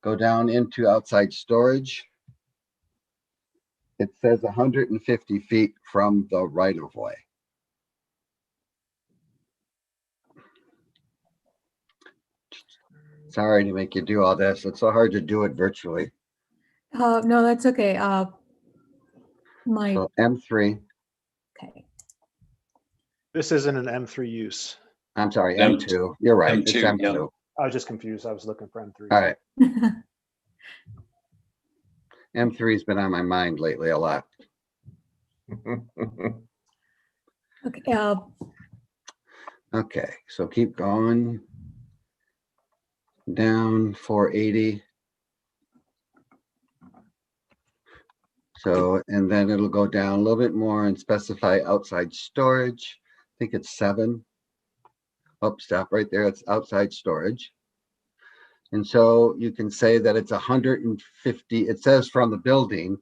Go down into outside storage. It says 150 feet from the right of way. Sorry to make you do all this. It's so hard to do it virtually. No, that's okay. So M3, Okay. This isn't an M3 use. I'm sorry, M- M2. You're right. It's M2, yeah. M2. I was just confused. I was looking for M3. All right. M3's been on my mind lately a lot. Okay. Okay, so keep going. Down 480. So, and then it'll go down a little bit more and specify outside storage. I think it's 7. Oh, stop right there. It's outside storage. And so you can say that it's 150. It says from the building.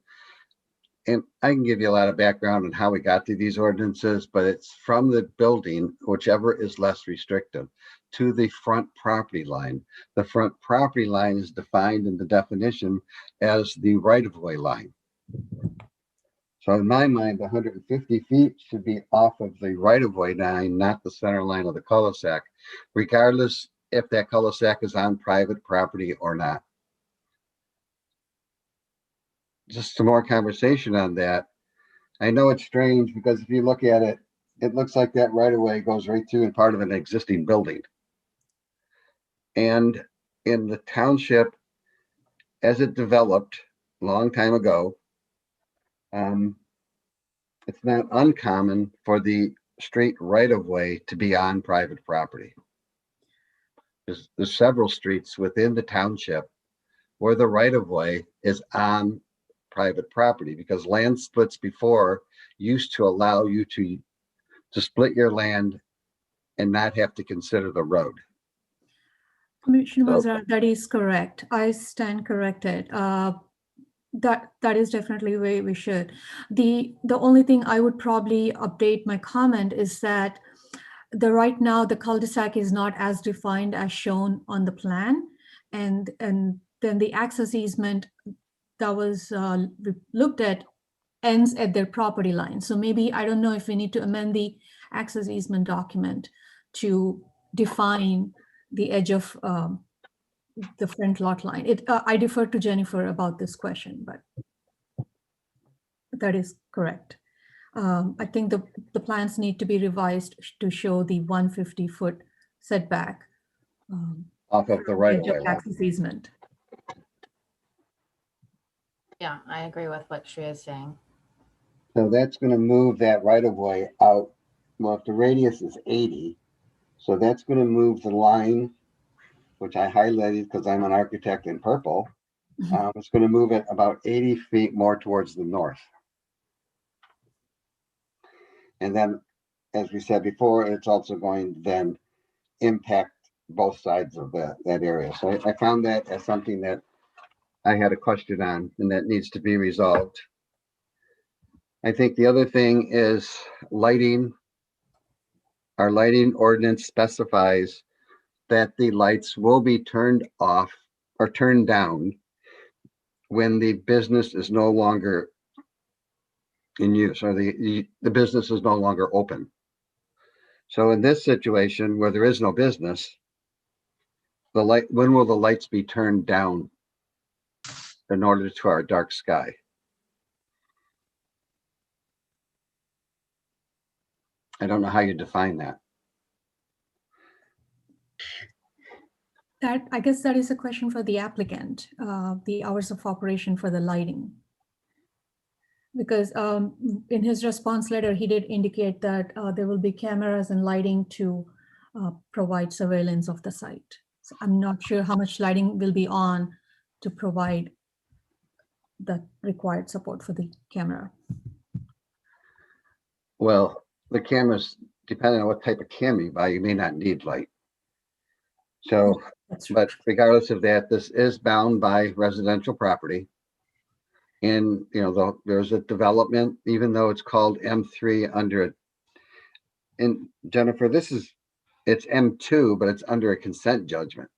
And I can give you a lot of background on how we got to these ordinances, but it's from the building, whichever is less restrictive, to the front property line. The front property line is defined in the definition as the right-of-way line. So in my mind, 150 feet should be off of the right-of-way line, not the center line of the cul-de-sac, regardless if that cul-de-sac is on private property or not. Just some more conversation on that. I know it's strange because if you look at it, it looks like that right-of-way goes right through and part of an existing building. And in the township, as it developed a long time ago, it's not uncommon for the straight right-of-way to be on private property. There's several streets within the township where the right-of-way is on private property because land splits before used to allow you to split your land and not have to consider the road. Commissioner Mazar, that is correct. I stand corrected. That is definitely where we should. The only thing I would probably update my comment is that right now the cul-de-sac is not as defined as shown on the plan, and then the access easement that was looked at ends at their property line. So maybe, I don't know if we need to amend the access easement document to define the edge of the front lot line. I defer to Jennifer about this question, but that is correct. I think the plans need to be revised to show the 150-foot setback off of the right of way. Access easement. Yeah, I agree with what Shreya is saying. So that's going to move that right of way out. Well, if the radius is 80, so that's going to move the line, which I highlighted because I'm an architect in purple. It's going to move it about 80 feet more towards the north. And then, as we said before, it's also going to then impact both sides of that area. So I found that as something that I had a question on and that needs to be resolved. I think the other thing is lighting. Our lighting ordinance specifies that the lights will be turned off or turned down when the business is no longer in use or the business is no longer open. So in this situation where there is no business, when will the lights be turned down in order to our dark sky? I don't know how you define that. I guess that is a question for the applicant, the hours of operation for the lighting. Because in his response letter, he did indicate that there will be cameras and lighting to provide surveillance of the site. So I'm not sure how much lighting will be on to provide the required support for the camera. Well, the cameras, depending on what type of camera you buy, you may not need light. So, but regardless of that, this is bound by residential property. And, you know, there's a development, even though it's called M3 under it. And Jennifer, it's M2, but it's under a consent judgment.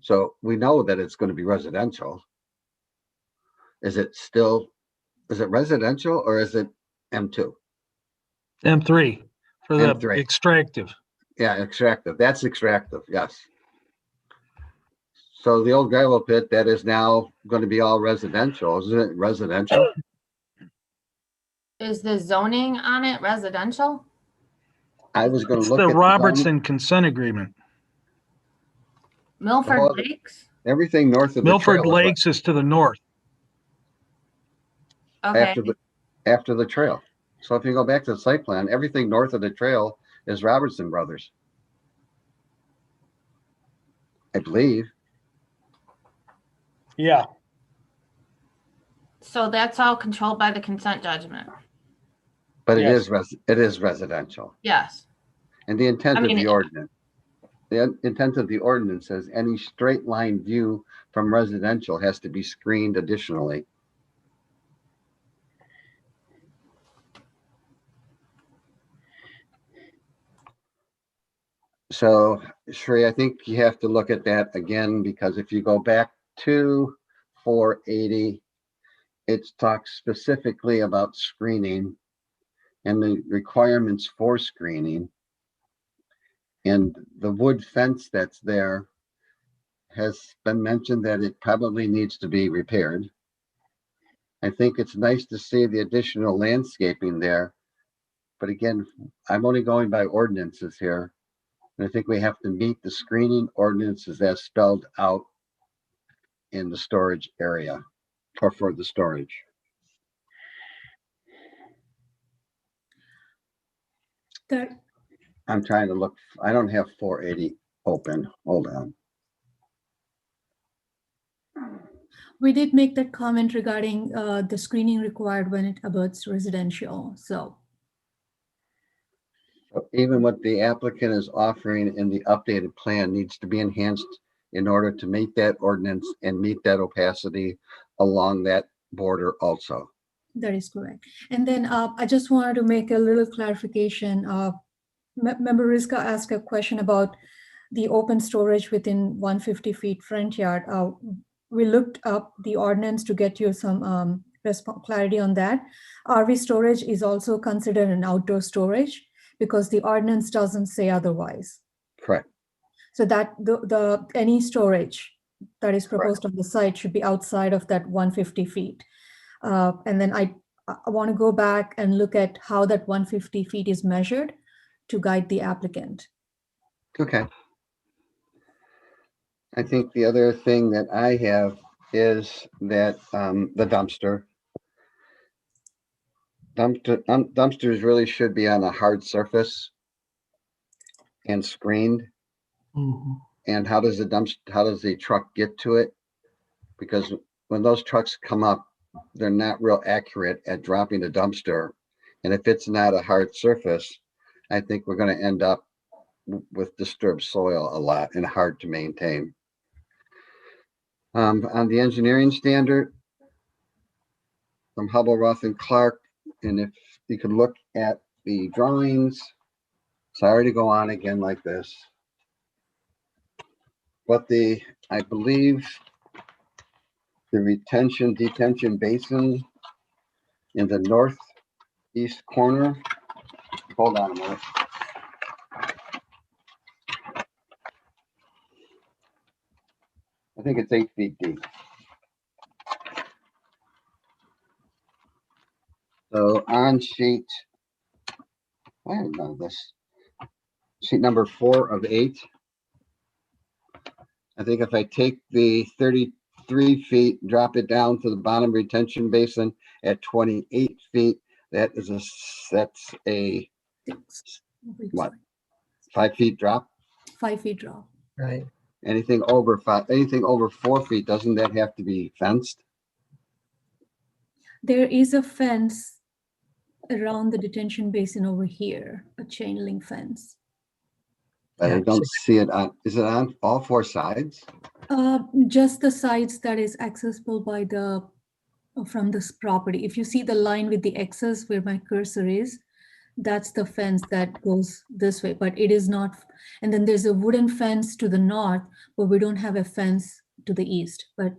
So we know that it's going to be residential. Is it residential or is it M2? M3 for the M3. extractive. Yeah, extractive. That's extractive, yes. So the old gravel pit that is now going to be all residential, isn't it residential? Is the zoning on it residential? I was going to It's look the at Robertson consent agreement. Milford Oh, Lakes? everything north of the Milford trail. Lakes is to the north. Okay, After the trail. So if you go back to the site plan, everything north of the trail is Robertson Brothers. I believe. Yeah. so that's all controlled by the consent judgment. But Yes. it is residential. Yes. And the intent I of mean, the ordinance. The intent of the ordinance says any straight line view from residential has to be screened additionally. So, Sri, I think you have to look at that again, because if you go back to 480, it talks specifically about screening and the requirements for screening. And the wood fence that's there has been mentioned that it probably needs to be repaired. I think it's nice to see the additional landscaping there. But again, I'm only going by ordinances here. And I think we have to meet the screening ordinances as spelled out in the storage area or for the storage. That I'm trying to look, I don't have 480 open. Hold on. we did make that comment regarding the screening required when it abuts residential. So Even what the applicant is offering in the updated plan needs to be enhanced in order to meet that ordinance and meet that opacity along that border also. that is correct. And then I just wanted to make a little clarification. Member Rizka asked a question about the open storage within 150 feet front yard. We looked up the ordinance to get you some clarity on that. RV storage is also considered an outdoor storage because the ordinance doesn't say otherwise. Correct. So that any storage that is proposed on the site should be outside of that 150 feet. And then I want to go back and look at how that 150 feet is measured to guide the applicant. Okay. I think the other thing that I have is that the dumpsters really should be on a hard surface and screened. And how does the truck get to it? Because when those trucks come up, they're not real accurate at dropping the dumpster. And if it's not a hard surface, I think we're going to end up with disturbed soil a lot and hard to maintain. On the engineering standard from Hubble, Roth, and Clark, and if you could look at the drawings, sorry to go on again like this, but I believe the detention basin in the northeast corner, hold on a minute. I think it's 8 feet deep. So on sheet, I don't know this, sheet number 4 of 8. I think if I take the 33 feet, drop it down to the bottom retention basin at 28 feet, that's a what? 5 feet drop? 5 feet drop. Right. Anything over 4 feet, doesn't that have to be fenced? There is a fence around the detention basin over here, a chain link fence. But I don't see it on, is it on all 4 sides? Just the sides that is accessible by from this property. If you see the line with the X's where my cursor is, that's the fence that goes this way, but it is not. And then there's a wooden fence to the north, but we don't have a fence to the east, but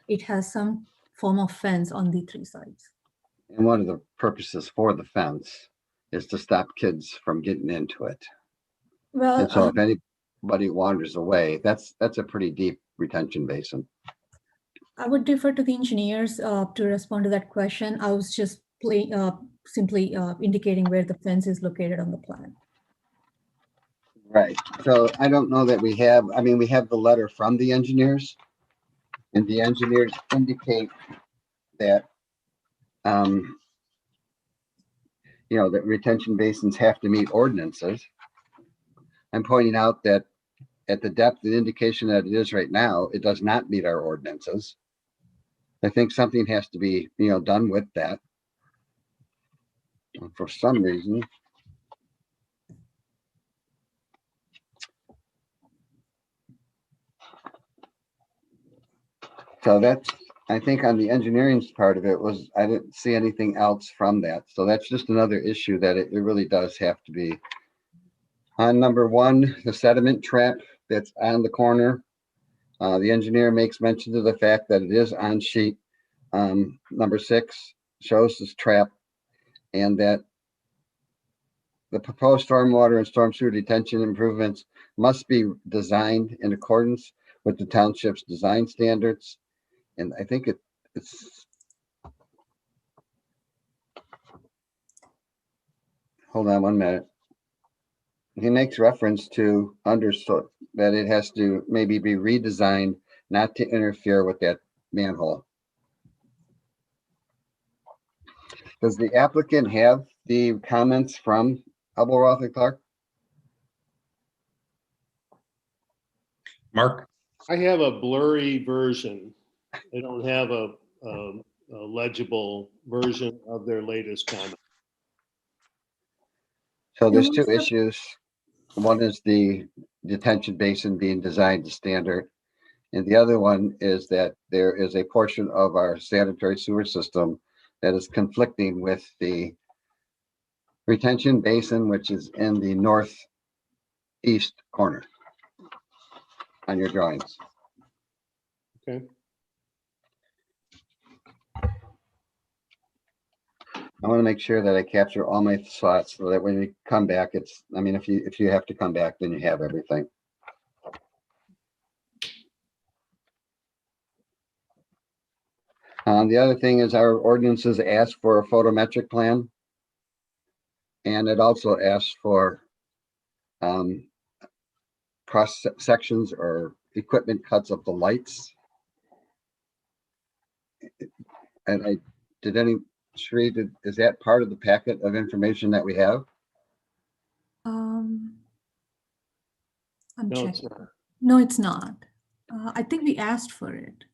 it has some form of fence on the three sides. And one of the purposes for the fence is to stop kids from getting into it. Well, And so if anybody wanders away, that's a pretty deep retention basin. I would defer to the engineers to respond to that question. I was just simply indicating where the fence is located on the plan. Right. So I don't know that we have, I mean, we have the letter from the engineers, and the engineers indicate that, you know, that retention basins have to meet ordinances. I'm pointing out that at the depth and indication that it is right now, it does not meet our ordinances. I think something has to be, you know, done with that. And for some reason. So that's, I think on the engineering part of it was, I didn't see anything else from that. So that's just another issue that it really does have to be. On number one, the sediment trap that's on the corner. The engineer makes mention of the fact that it is on sheet number 6, shows this trap, and that the proposed stormwater and storm sewer detention improvements must be designed in accordance with the township's design standards. And I think it's, hold on 1 minute. He makes reference to that it has to maybe be redesigned not to interfere with that manhole. Does the applicant have the comments from Hubbell, Roth and Clark? Mark? I have a blurry version. I don't have a legible version of their latest comment. So there's two issues. One is the detention basin being designed to standard. And the other one is that there is a portion of our sanitary sewer system that is conflicting with the retention basin, which is in the northeast corner on your drawings. Okay. I want to make sure that I capture all my thoughts so that when you come back, it's, I mean, if you have to come back, then you have everything. The other thing is our ordinances ask for a photometric plan. And it also asks for cross sections or equipment cuts of the lights. And Sheree, is that part of the packet of information that we have? I'm No, checking. it's not. No, it's not. I think we asked for it.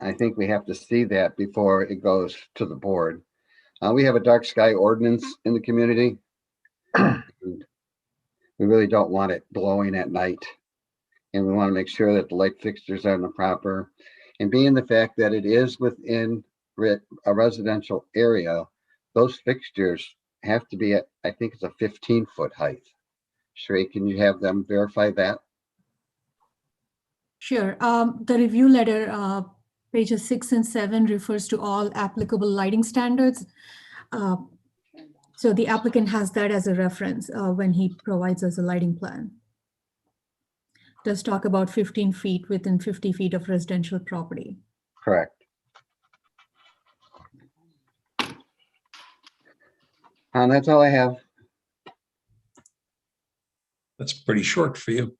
I think we have to see that before it goes to the board. We have a dark sky ordinance in the community. We really don't want it glowing at night. And we want to make sure that the light fixtures are in the proper. And being the fact that it is within a residential area, those fixtures have to be at, I think it's a 15-foot height. Sheree, can you have them verify that? Sure. The review letter, pages 6 and 7 refers to all applicable lighting standards. So the applicant has that as a reference when he provides us a lighting plan. Does talk about 15 feet within 50 feet of residential property. Correct. And that's all I have. That's pretty short for you.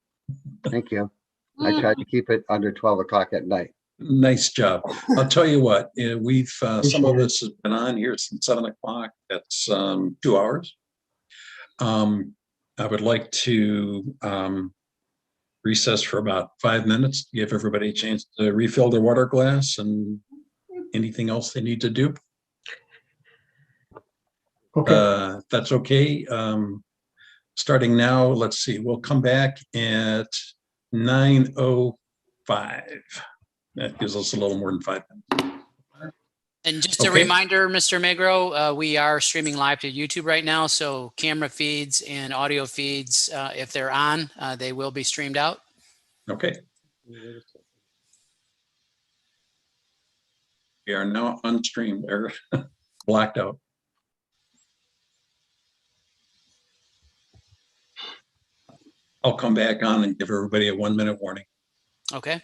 Thank you. I tried to keep it under 12 o'clock at night. Nice job. I'll tell you what, we've, some of us have been on here since 7 o'clock. That's 2 hours. I would like to recess for about 5 minutes, to give everybody a chance to refill their water glass and anything else they need to do. Okay. That's okay. Starting now, let's see, we'll come back at 9:05. That gives us a little more than 5 minutes. And just a Okay. reminder, Mr. Magro, we are streaming live to YouTube right now. So camera feeds and audio feeds, if they're on, they will be streamed out. Okay. We are now unstreamed or blacked out. I'll come back on and give everybody a 1-minute warning. Okay.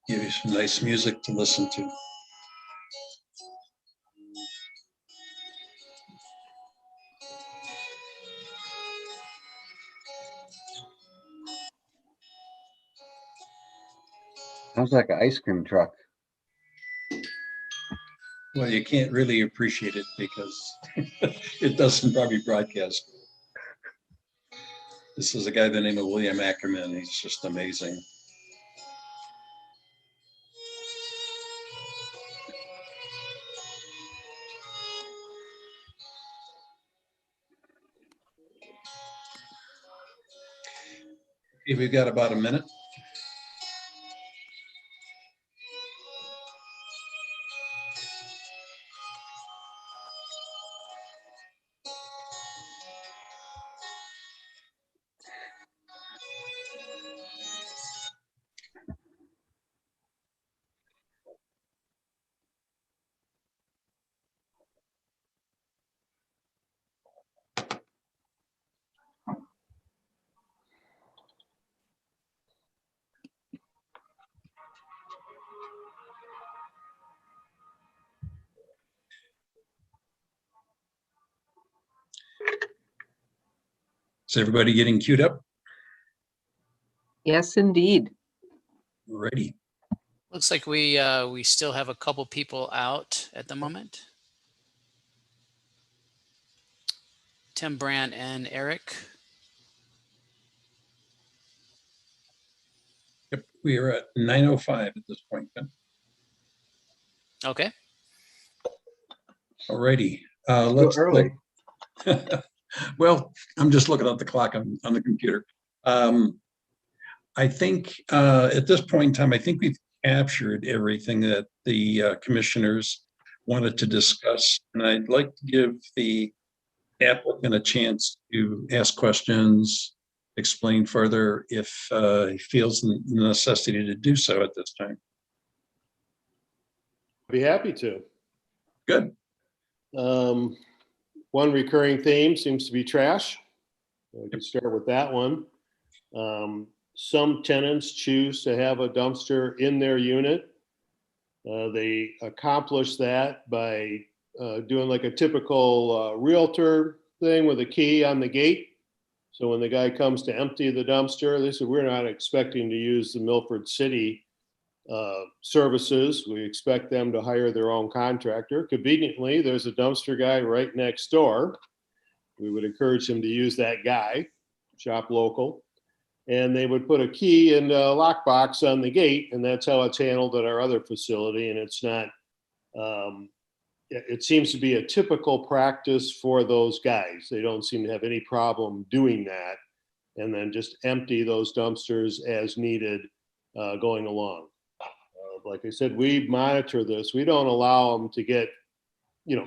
Give you some nice music to listen to. Sounds like an ice cream truck. Well, you can't really appreciate it because it doesn't probably broadcast. This is a guy by the name of William Ackerman. He's just amazing. Okay, we've got about a minute. Is everybody getting queued up? Yes, indeed. Ready. Looks like we still have a couple people out at the moment. Tim Brandt and Eric. Yep, we are at 9:05 at this point. Okay. Alrighty. Go Let's early. Well, I'm just looking at the clock on the computer. I think at this point in time, I think we've captured everything that the commissioners wanted to discuss. And I'd like to give the applicant a chance to ask questions, explain further if he feels the necessity to do so at this time. Be happy to. Good. One recurring theme seems to be trash. We can start with that one. Some tenants choose to have a dumpster in their unit. They accomplish that by doing like a typical realtor thing with a key on the gate. So when the guy comes to empty the dumpster, they said, we're not expecting to use the Milford City services. We expect them to hire their own contractor. Conveniently, there's a dumpster guy right next door. We would encourage him to use that guy, shop local. And they would put a key in a lockbox on the gate, and that's how it's handled at our other facility. And it's not, it seems to be a typical practice for those guys. They don't seem to have any problem doing that, and then just empty those dumpsters as needed going along. Like I said, we monitor this. We don't allow them to get,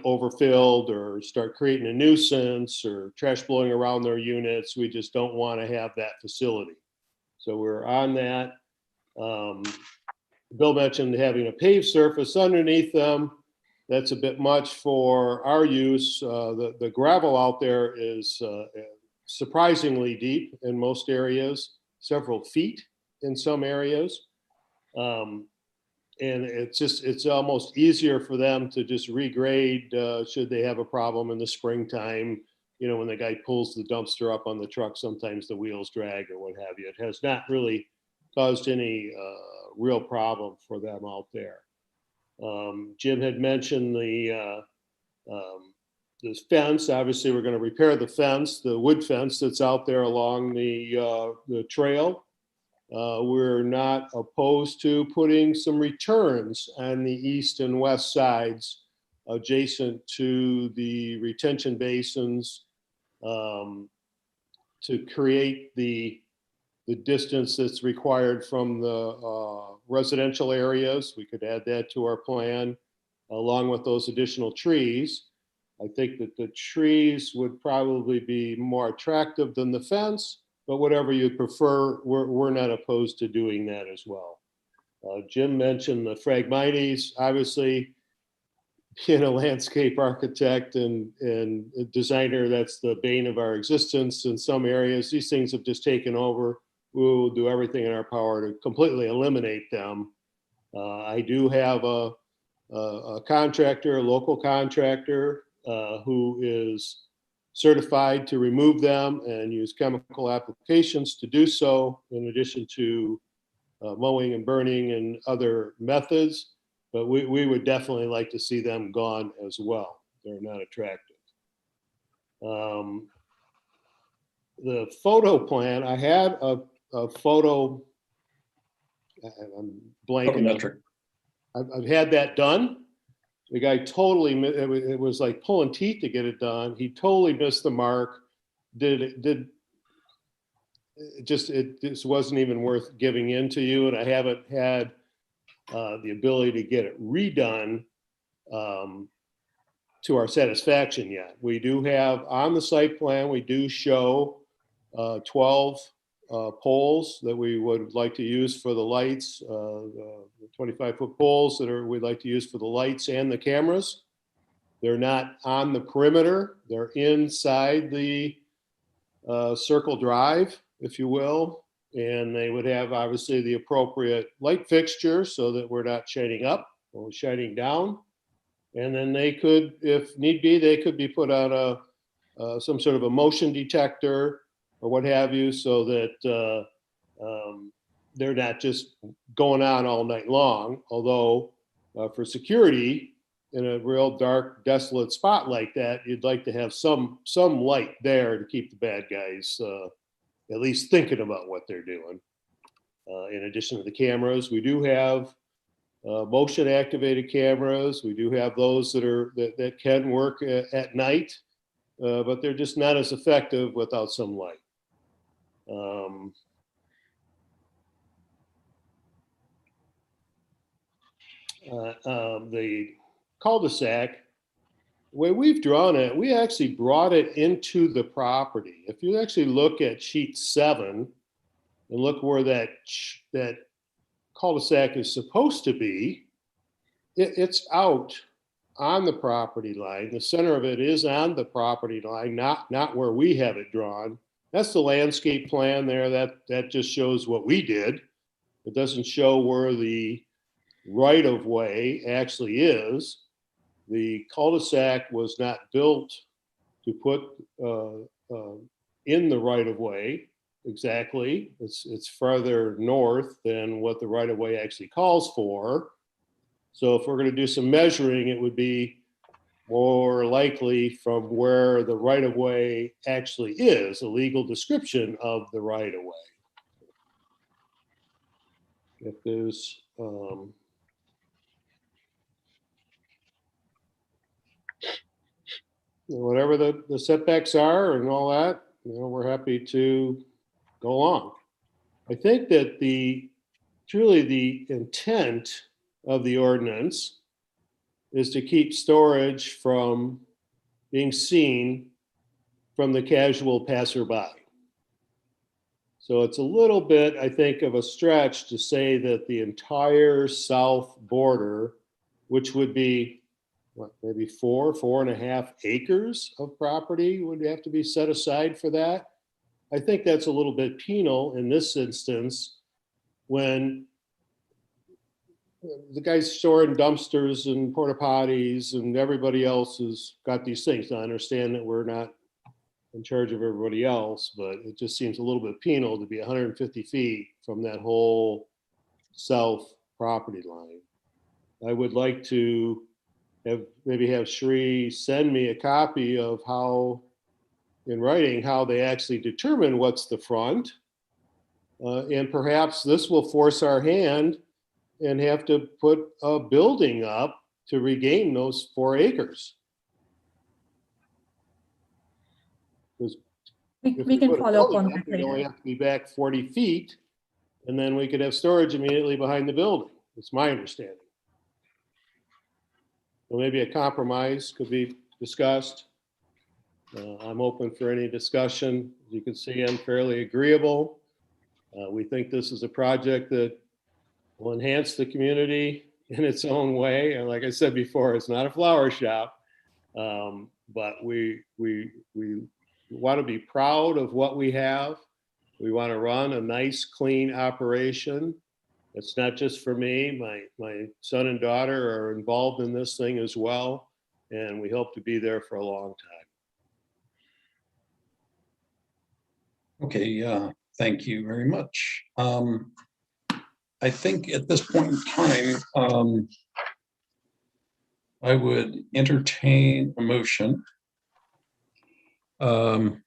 overfilled or start creating a nuisance or trash blowing around their units. We just don't want to have that facility. So we're on that. Bill mentioned having a paved surface underneath them. That's a bit much for our use. The gravel out there is surprisingly deep in most areas, several feet in some areas. And it's almost easier for them to just regrade should they have a problem in the springtime. When the guy pulls the dumpster up on the truck, sometimes the wheels drag or what have you. It has not really caused any real problem for them out there. Jim had mentioned the fence. Obviously, we're going to repair the fence, the wood fence that's out there along the trail. We're not opposed to putting some returns on the east and west sides adjacent to the retention basins to create the distance that's required from the residential areas. We could add that to our plan along with those additional trees. I think that the trees would probably be more attractive than the fence. But whatever you prefer, we're not opposed to doing that as well. Jim mentioned the Phragmites. Obviously, being a landscape architect and a designer, that's the bane of our existence in some areas. These things have just taken over. We'll do everything in our power to completely eliminate them. I do have a contractor, a local contractor, who is certified to remove them and use chemical applications to do so, in addition to mowing and burning and other methods. But we would definitely like to see them gone as well. They're not attractive. The photo plan, I had a photo, I'm blanking. Photometric. I've had that done. The guy totally, it was like pulling teeth to get it done. He totally missed the mark. It just wasn't even worth giving in to you. And I haven't had the ability to get it redone to our satisfaction yet. We do have on the site plan, we do show 12 poles that we would like to use for the lights, 25-foot poles that we'd like to use for the lights and the cameras. They're not on the perimeter. They're inside the circle drive, if you will. And they would have obviously the appropriate light fixture so that we're not shining up or shining down. And then they could, if need be, they could be put on some sort of a motion detector or what have you, so that they're not just going on all night long. Although for security in a real dark, desolate spot like that, you'd like to have some light there to keep the bad guys at least thinking about what they're doing. In addition to the cameras, we do have motion activated cameras. We do have those that can work at night, but they're just not as effective without some light. The cul-de-sac, the way we've drawn it, we actually brought it into the property. If you actually look at sheet 7 and look where that cul-de-sac is supposed to be, it's out on the property line. The center of it is on the property line, not where we have it drawn. That's the landscape plan there. That just shows what we did. It doesn't show where the right of way actually is. The cul-de-sac was not built to put in the right of way exactly. It's farther north than what the right of way actually calls for. So if we're going to do some measuring, it would be more likely from where the right of way actually is, a legal description of the right of way. If there's whatever the setbacks are and all that, we're happy to go along. I think that truly the intent of the ordinance is to keep storage from being seen from the casual passerby. So it's a little bit, I think, of a stretch to say that the entire south border, which would be what, maybe 4.5 acres of property would have to be set aside for that. I think that's a little bit penal in this instance when the guy's storing dumpsters and porta potties and everybody else has got these things. Now, I understand that we're not in charge of everybody else, but it just seems a little bit penal to be 150 feet from that whole south property line. I would like to maybe have Sri send me a copy of how, in writing, how they actually determine what's the front. And perhaps this will force our hand and have to put a building up to regain those 4 acres. We can follow up on that We only later. have to be back 40 feet, and then we could have storage immediately behind the building. It's my understanding. Well, maybe a compromise could be discussed. I'm open for any discussion. As you can see, I'm fairly agreeable. We think this is a project that will enhance the community in its own way. And like I said before, it's not a flower shop, but we want to be proud of what we have. We want to run a nice, clean operation. It's not just for me. My son and daughter are involved in this thing as well, and we hope to be there for a long time. Okay, thank you very much. I think at this point in time, I would entertain a motion. Let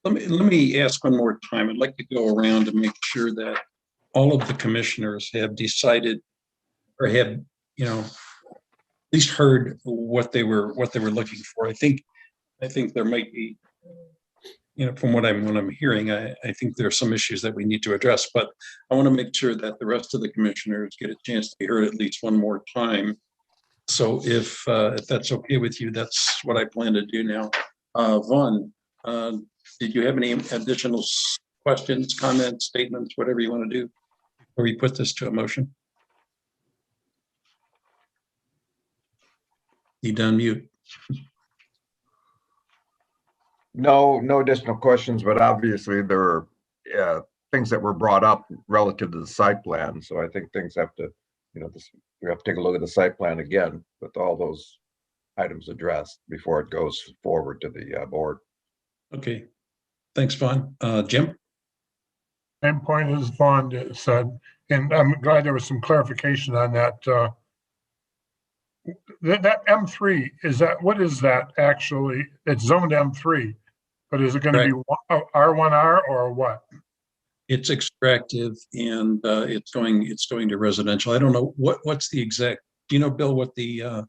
me ask one more time. I'd like to go around and make sure that all of the commissioners have decided or have, at least heard what they were looking for. I think there might be, from what I'm hearing, I think there are some issues that we need to address, but I want to make sure that the rest of the commissioners get a chance to be heard at least one more time. So if that's okay with you, that's what I plan to do now. Vaughn, did you have any additional questions, comments, statements, whatever you want to do before we put this to a motion? You done mute? No additional questions, but obviously there are things that were brought up relative to the site plan. So I think things have to, we have to take a look at the site plan again with all those items addressed before it goes forward to the board. Okay, thanks, Vaughn. Jim? Same point as Vaughn said, and I'm glad there was some clarification on that. That M3, what is that actually? It's zoned M3, but is it going to be R1R or what? It's extractive and it's going to residential. I don't know what's the exact, do you know, Bill, what the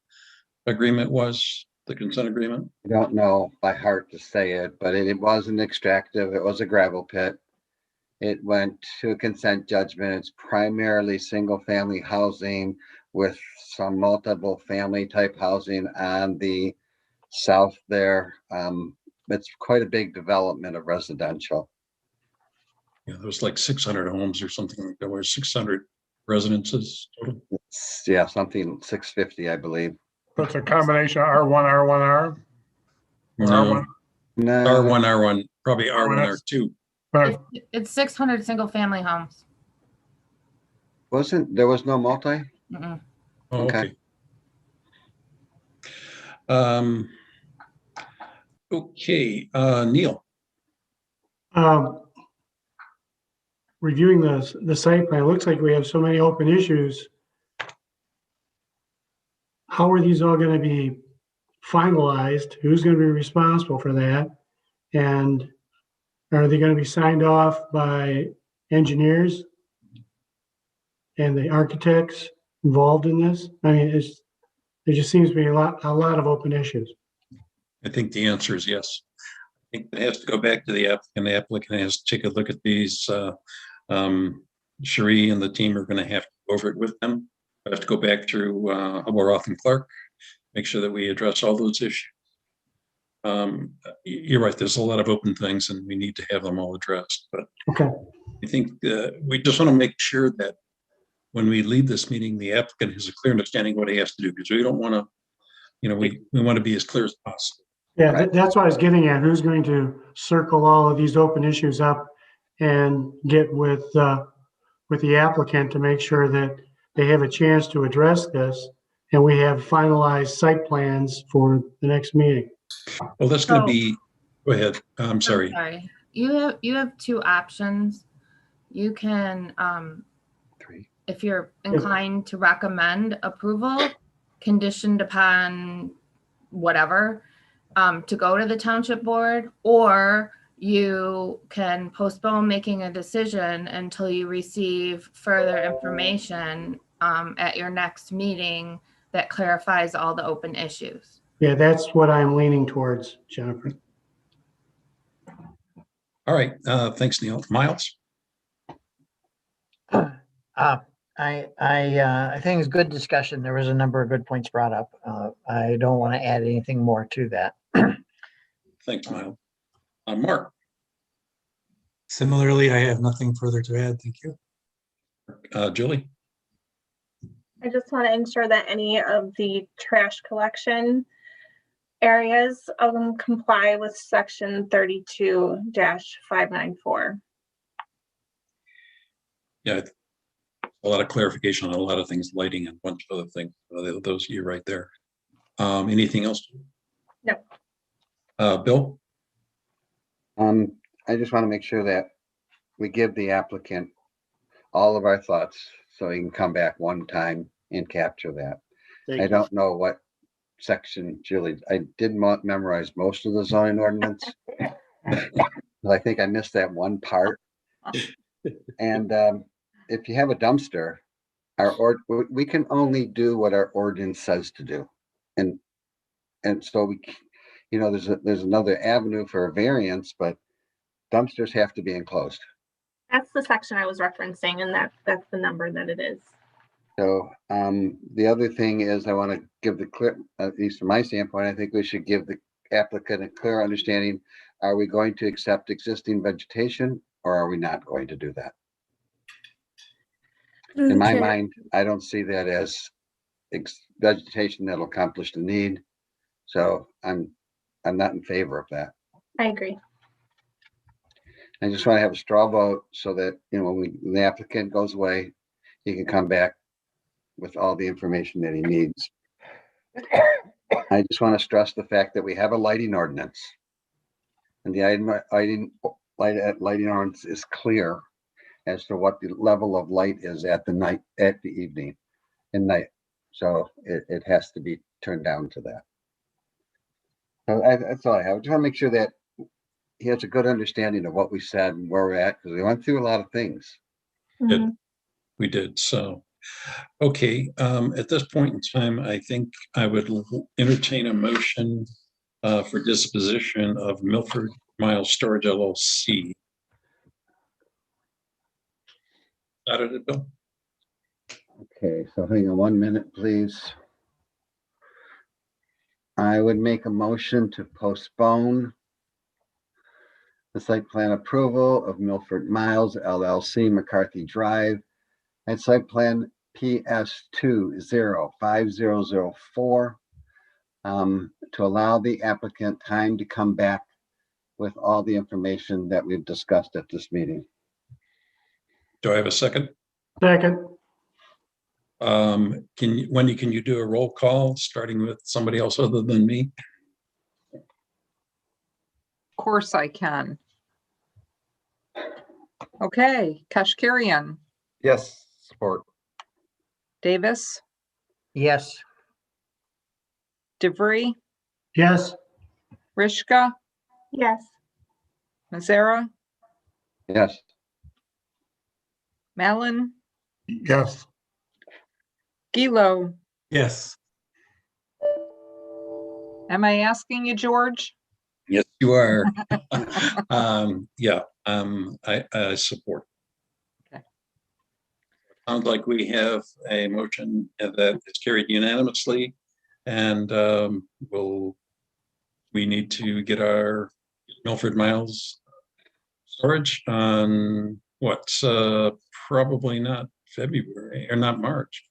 agreement was, the consent agreement? I don't know by heart to say it, but it wasn't extractive. It was a gravel pit. It went to a consent judgment. It's primarily single family housing with some multiple family type housing on the south there. It's quite a big development of residential. Yeah, there was like 600 homes or something like that, or 600 residences total. Yeah, something 650, I believe. So it's a combination of R1, R1R? No, No. R1, probably R1, R2. It's 600 single family homes. There was no multi? Mm-mm. Oh, okay. Okay, Neil. Reviewing the site plan, it looks like we have so many open issues. How are these all going to be finalized? Who's going to be responsible for that? And are they going to be signed off by engineers and the architects involved in this? I mean, there just seems to be a lot of open issues. I think the answer is yes. I think it has to go back to the applicant. The applicant has to take a look at these. Cherie and the team are going to have to go over it with them. I have to go back through Hubbell and Clark, make sure that we address all those issues. You're right. There's a lot of open things, and we need to have them all addressed. But okay, I think we just want to make sure that when we leave this meeting, the applicant has a clear understanding what he has to do, because we don't want to, we want to be as clear as possible. Yeah, right. That's what I was getting at. Who's going to circle all of these open issues up and get with the applicant to make sure that they have a chance to address this, and we have finalized site plans for the next meeting. Well, that's going to be. Go ahead. I'm sorry. Sorry. You have two options. You can, if you're inclined to recommend approval, conditioned upon whatever, to go to the township board, or you can postpone making a decision until you receive further information at your next meeting that clarifies all the open issues. Yeah, that's what I'm leaning towards, Jennifer. All right. Thanks, Neil. Miles? I think it's good discussion. There was a number of good points brought up. I don't want to add anything more to that. Thanks, Miles. Mark? Similarly, I have nothing further to add. Thank you. Julie? I just want to ensure that any of the trash collection areas comply with section 32-594. Yeah, a lot of clarification on a lot of things, lighting and a bunch of other things. Those you right there. Anything else? No. Bill? I just want to make sure that we give the applicant all of our thoughts so he can come back one time and capture that. I don't know what section, Julie, I did memorize most of the zoning ordinance. I think I missed that one part. And if you have a dumpster, we can only do what our ordinance says to do. And so we, there's another avenue for a variance, but dumpsters have to be enclosed. That's the section I was referencing, and that's the number that it is. So the other thing is I want to give the clear, at least from my standpoint, I think we should give the applicant a clear understanding. Are we going to accept existing vegetation or are we not going to do that? In my mind, I don't see that as vegetation that'll accomplish the need. So I'm not in favor of that. I agree. I just want to have a straw vote so that, when the applicant goes away, he can come back with all the information that he needs. I just want to stress the fact that we have a lighting ordinance. And the lighting ordinance is clear as to what the level of light is at the evening and night. So it has to be turned down to that. So that's all I have. I just want to make sure that he has a good understanding of what we said and where we're at, because we went through a lot of things. We did. So, okay. At this point in time, I think I would entertain a motion for disposition of Milford Miles Storage LLC. Started it, Bill? Okay, so hang on 1 minute, please. I would make a motion to postpone the site plan approval of Milford Miles LLC, McCarthy Drive, and site plan PS 205004 to allow the applicant time to come back with all the information that we've discussed at this meeting. Do I have a second? Second. Wendy, can you do a roll call starting with somebody else other than me? Of course I can. Okay, Kashkarian, Yes, support. Davis, Yes. DeVry, Yes. Rishka, Yes. Mazzara, Yes. Mallon, Yes. Gilo. Yes. Am I asking you, George? Yes, you are. Yeah, I support. Okay. Sounds like we have a motion that is carried unanimously, and we need to get our Milford Miles storage on what's probably not February or not March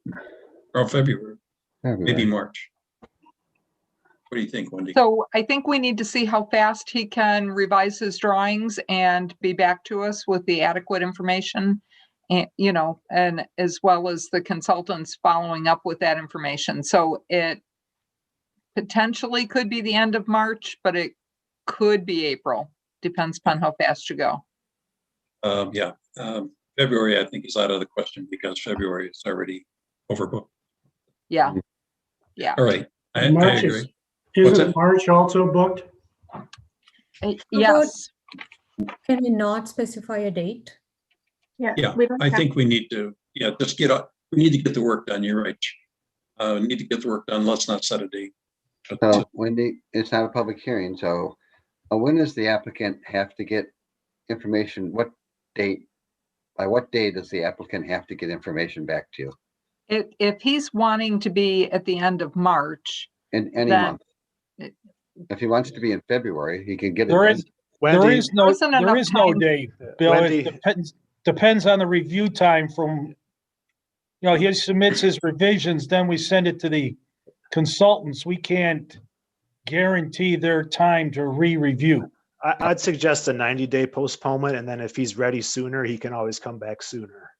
or February, maybe March. What do you think, Wendy? So I think we need to see how fast he can revise his drawings and be back to us with the adequate information. And, and as well as the consultants following up with that information. So it potentially could be the end of March, but it could be April. Depends upon how fast you go. Yeah, February, I think, is out of the question because February is already overbooked. Yeah. Yeah. All right. I March agree. Isn't March also booked? Yes. Can we not specify a date? Yeah. Yeah, I think we need to, just we need to get the work done. You're right. We need to get the work done. Let's not set a date. So Wendy, it's not a public hearing. So when does the applicant have to get information? What date? By what day does the applicant have to get information back to you? If he's wanting to be at the end of March. In any then month. If he wants to be in February, he can get it. There then. is Isn't no enough time. date, Bill. Wendy. It depends on the review time from, he submits his revisions, then we send it to the consultants. We can't guarantee their time to re-review. I'd suggest a 90-day postponement, and then if he's ready sooner, he can always come back sooner.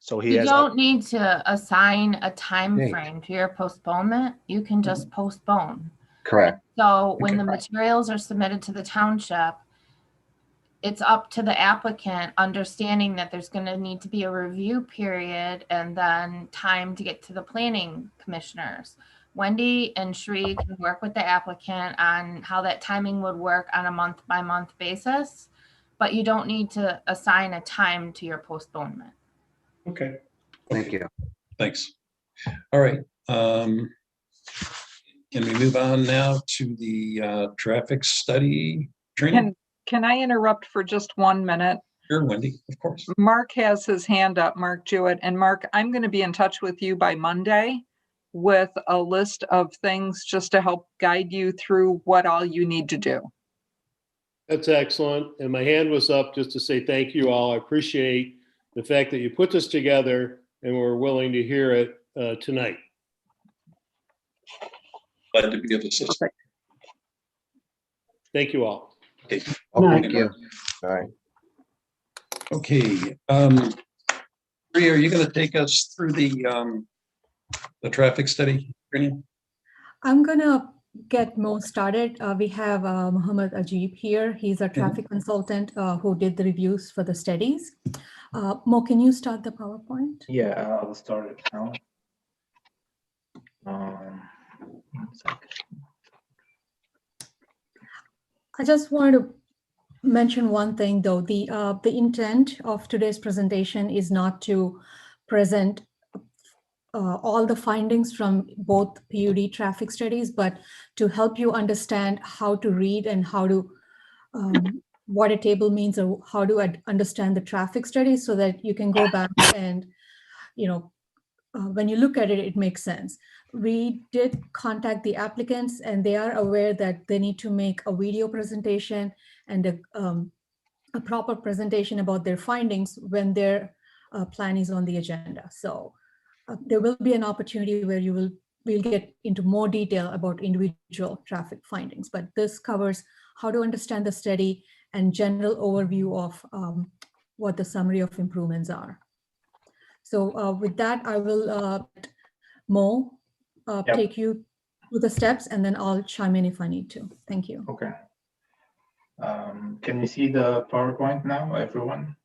So he You has. don't need to assign a time Right. frame to your postponement. You can just postpone. Correct. So when Okay. the materials are submitted to the township, it's up to the applicant understanding that there's going to need to be a review period and then time to get to the planning commissioners. Wendy and Sri can work with the applicant on how that timing would work on a month-by-month basis, but you don't need to assign a time to your postponement. Okay. Thank you. Thanks. All right. Can we move on now to the traffic study training? Can I interrupt for just 1 minute? Sure, Wendy, of course. Mark has his hand up, Mark Jewett. And Mark, I'm going to be in touch with you by Monday with a list of things just to help guide you through what all you need to do. That's excellent. And my hand was up just to say thank you all. I appreciate the fact that you put this together and were willing to hear it tonight. Glad to be of assistance. Thank you all. Okay. Night. Thank you. All right. Okay. Bree, are you going to take us through the traffic study training? I'm gonna get Mo started. We have Muhammad Ajib here. He's a traffic consultant who did the reviews for the studies. Mo, can you start the PowerPoint? Yeah, I'll start it now. 1 second. I just wanted to mention one thing though. The intent of today's presentation is not to present all the findings from both PUD traffic studies, but to help you understand how to read and how to what a table means or how to understand the traffic studies so that you can go back and, when you look at it, it makes sense. We did contact the applicants and they are aware that they need to make a video presentation and a proper presentation about their findings when their plan is on the agenda. So there will be an opportunity where we'll get into more detail about individual traffic findings, but this covers how to understand the study and general overview of what the summary of improvements are. So with that, I will let Mo take you through the steps and then I'll chime in if I need to. Thank you. Okay. Can you see the PowerPoint now, everyone?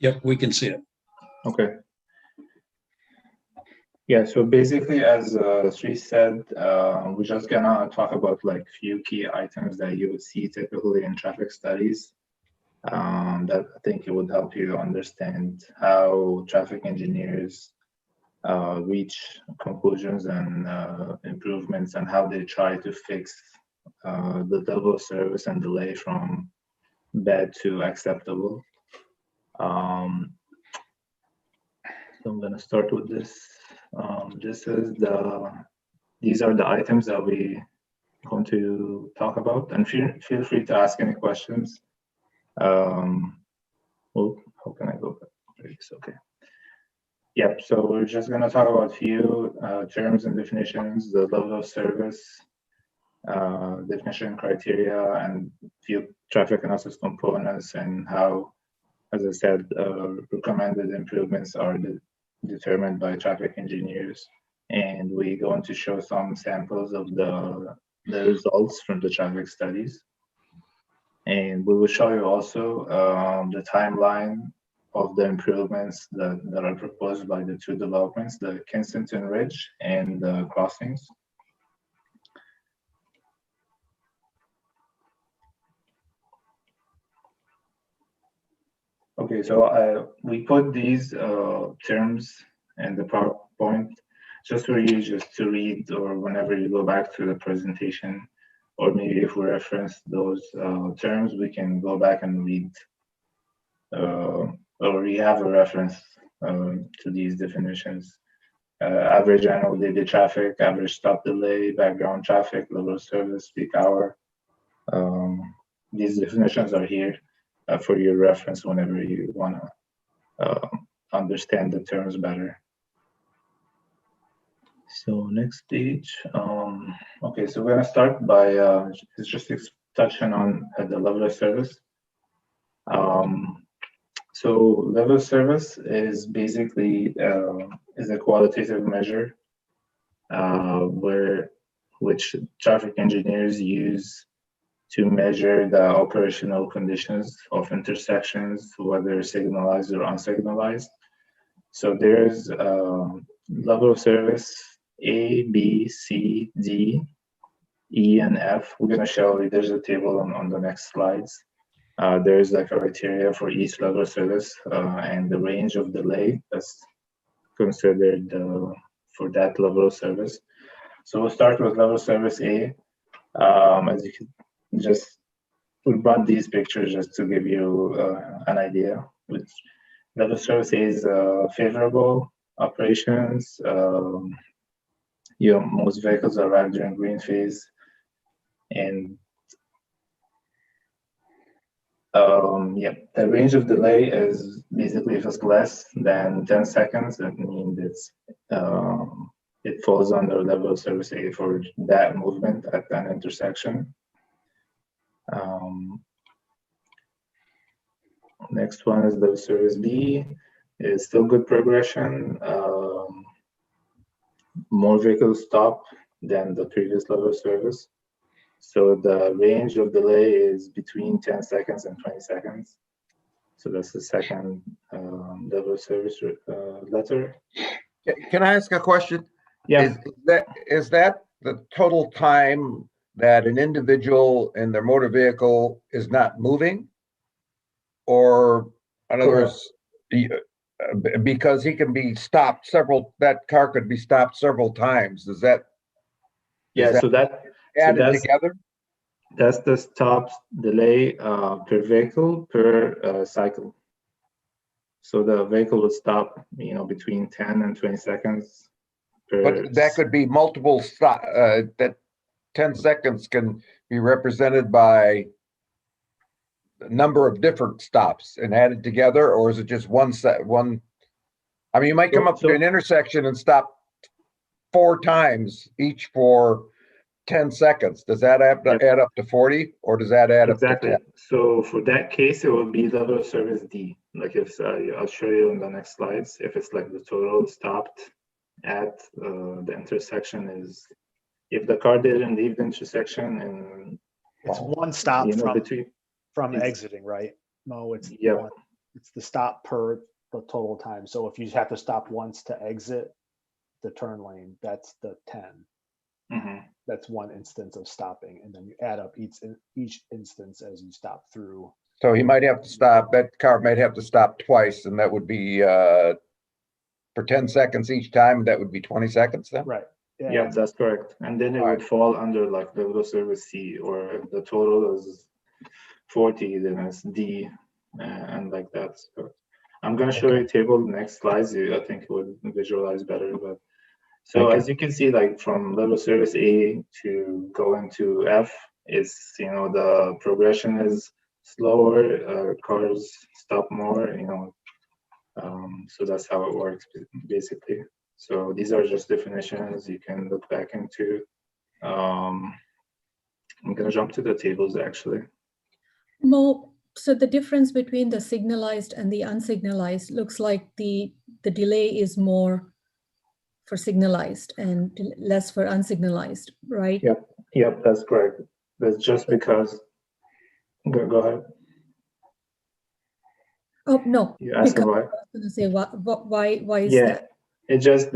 Yep, we can see it. Okay. Yeah, so basically, as Sri said, we're just gonna talk about like few key items that you would see typically in traffic studies. That I think it would help you understand how traffic engineers reach conclusions and improvements and how they try to fix the level of service and delay from bad to acceptable. So I'm going to start with this. These are the items that we going to talk about, and feel free to ask any questions. Well, how can I go back? It's okay. Yep. So we're just going to talk about a few terms and definitions, the level of service, definition criteria, and few traffic analysis components, and how, as I said, recommended improvements are determined by traffic engineers. And we're going to show some samples of the results from the traffic studies. And we will show you also the timeline of the improvements that are proposed by the two developments, the Kensington Ridge and the crossings. Okay, so we put these terms in the PowerPoint just for you just to read, or whenever you go back to the presentation, or maybe if we reference those terms, we can go back and read, or we have a reference to these definitions. Average annual daily traffic, average stop delay, background traffic, level of service, peak hour. These definitions are here for your reference whenever you want to understand the terms better. So next page. Okay, so we're gonna start by just touching on the level of service. So level of service is basically is a qualitative measure which traffic engineers use to measure the operational conditions of intersections, whether signalized or unsignalized. So there's level of service A, B, C, D, E, and F. We're going to show you, there's a table on the next slides. There's like a criteria for each level of service and the range of delay that's considered for that level of service. So we'll start with level of service A. As you can just, we brought these pictures just to give you an idea. Which level of service A is favorable operations. Most vehicles arrive during green phase, and the range of delay is basically if it's less than 10 seconds, that means it falls under level of service A for that movement at an intersection. Next one is level of service B. Is still good progression. More vehicles stop than the previous level of service. So the range of delay is between 10 seconds and 20 seconds. So that's the second level of service letter. Can I ask a question? Yeah. Is that the total time that an individual in their motor vehicle is not moving? Or in other words, because he can be stopped that car could be stopped several times. Is that? Yeah, so that's together? That's the stop delay per vehicle per cycle. So the vehicle would stop, between 10 and 20 seconds. But that could be multiple stop. That 10 seconds can be represented by a number of different stops and added together, or is it just one? I mean, you might come up to an intersection and stop 4 times, each for 10 seconds. Does that have to add up to 40, or does that add up to 10? So for that case, it would be level of service D. Like if I'll show you in the next slides, if it's like the total stopped at the intersection is, if the car didn't leave the intersection and it's one stop from exiting, right? No, it's it's the stop per the total time. So if you have to stop once to exit the turn lane, that's the 10. Mm-hmm. That's one instance of stopping, and then you add up each instance as you stop through. So he might have to stop, that car might have to stop twice, and that would be for 10 seconds each time, that would be 20 seconds then? Right. Yeah, that's correct. And then it would fall under like level of service C, or if the total is 40, then it's D, and like that. So I'm going to show you a table next slides. I think it would visualize better. But so as you can see, like from level of service A to go into F, is the progression is slower. Cars stop more. So that's how it works basically. So these are just definitions you can look back into. I'm going to jump to the tables actually. Mo, so the difference between the signalized and the unsignalized looks like the delay is more for signalized and less for unsignalized, right? Yep, that's correct. That's just because, go ahead. Oh, no. You asked why? I was going to say, why is that? It's just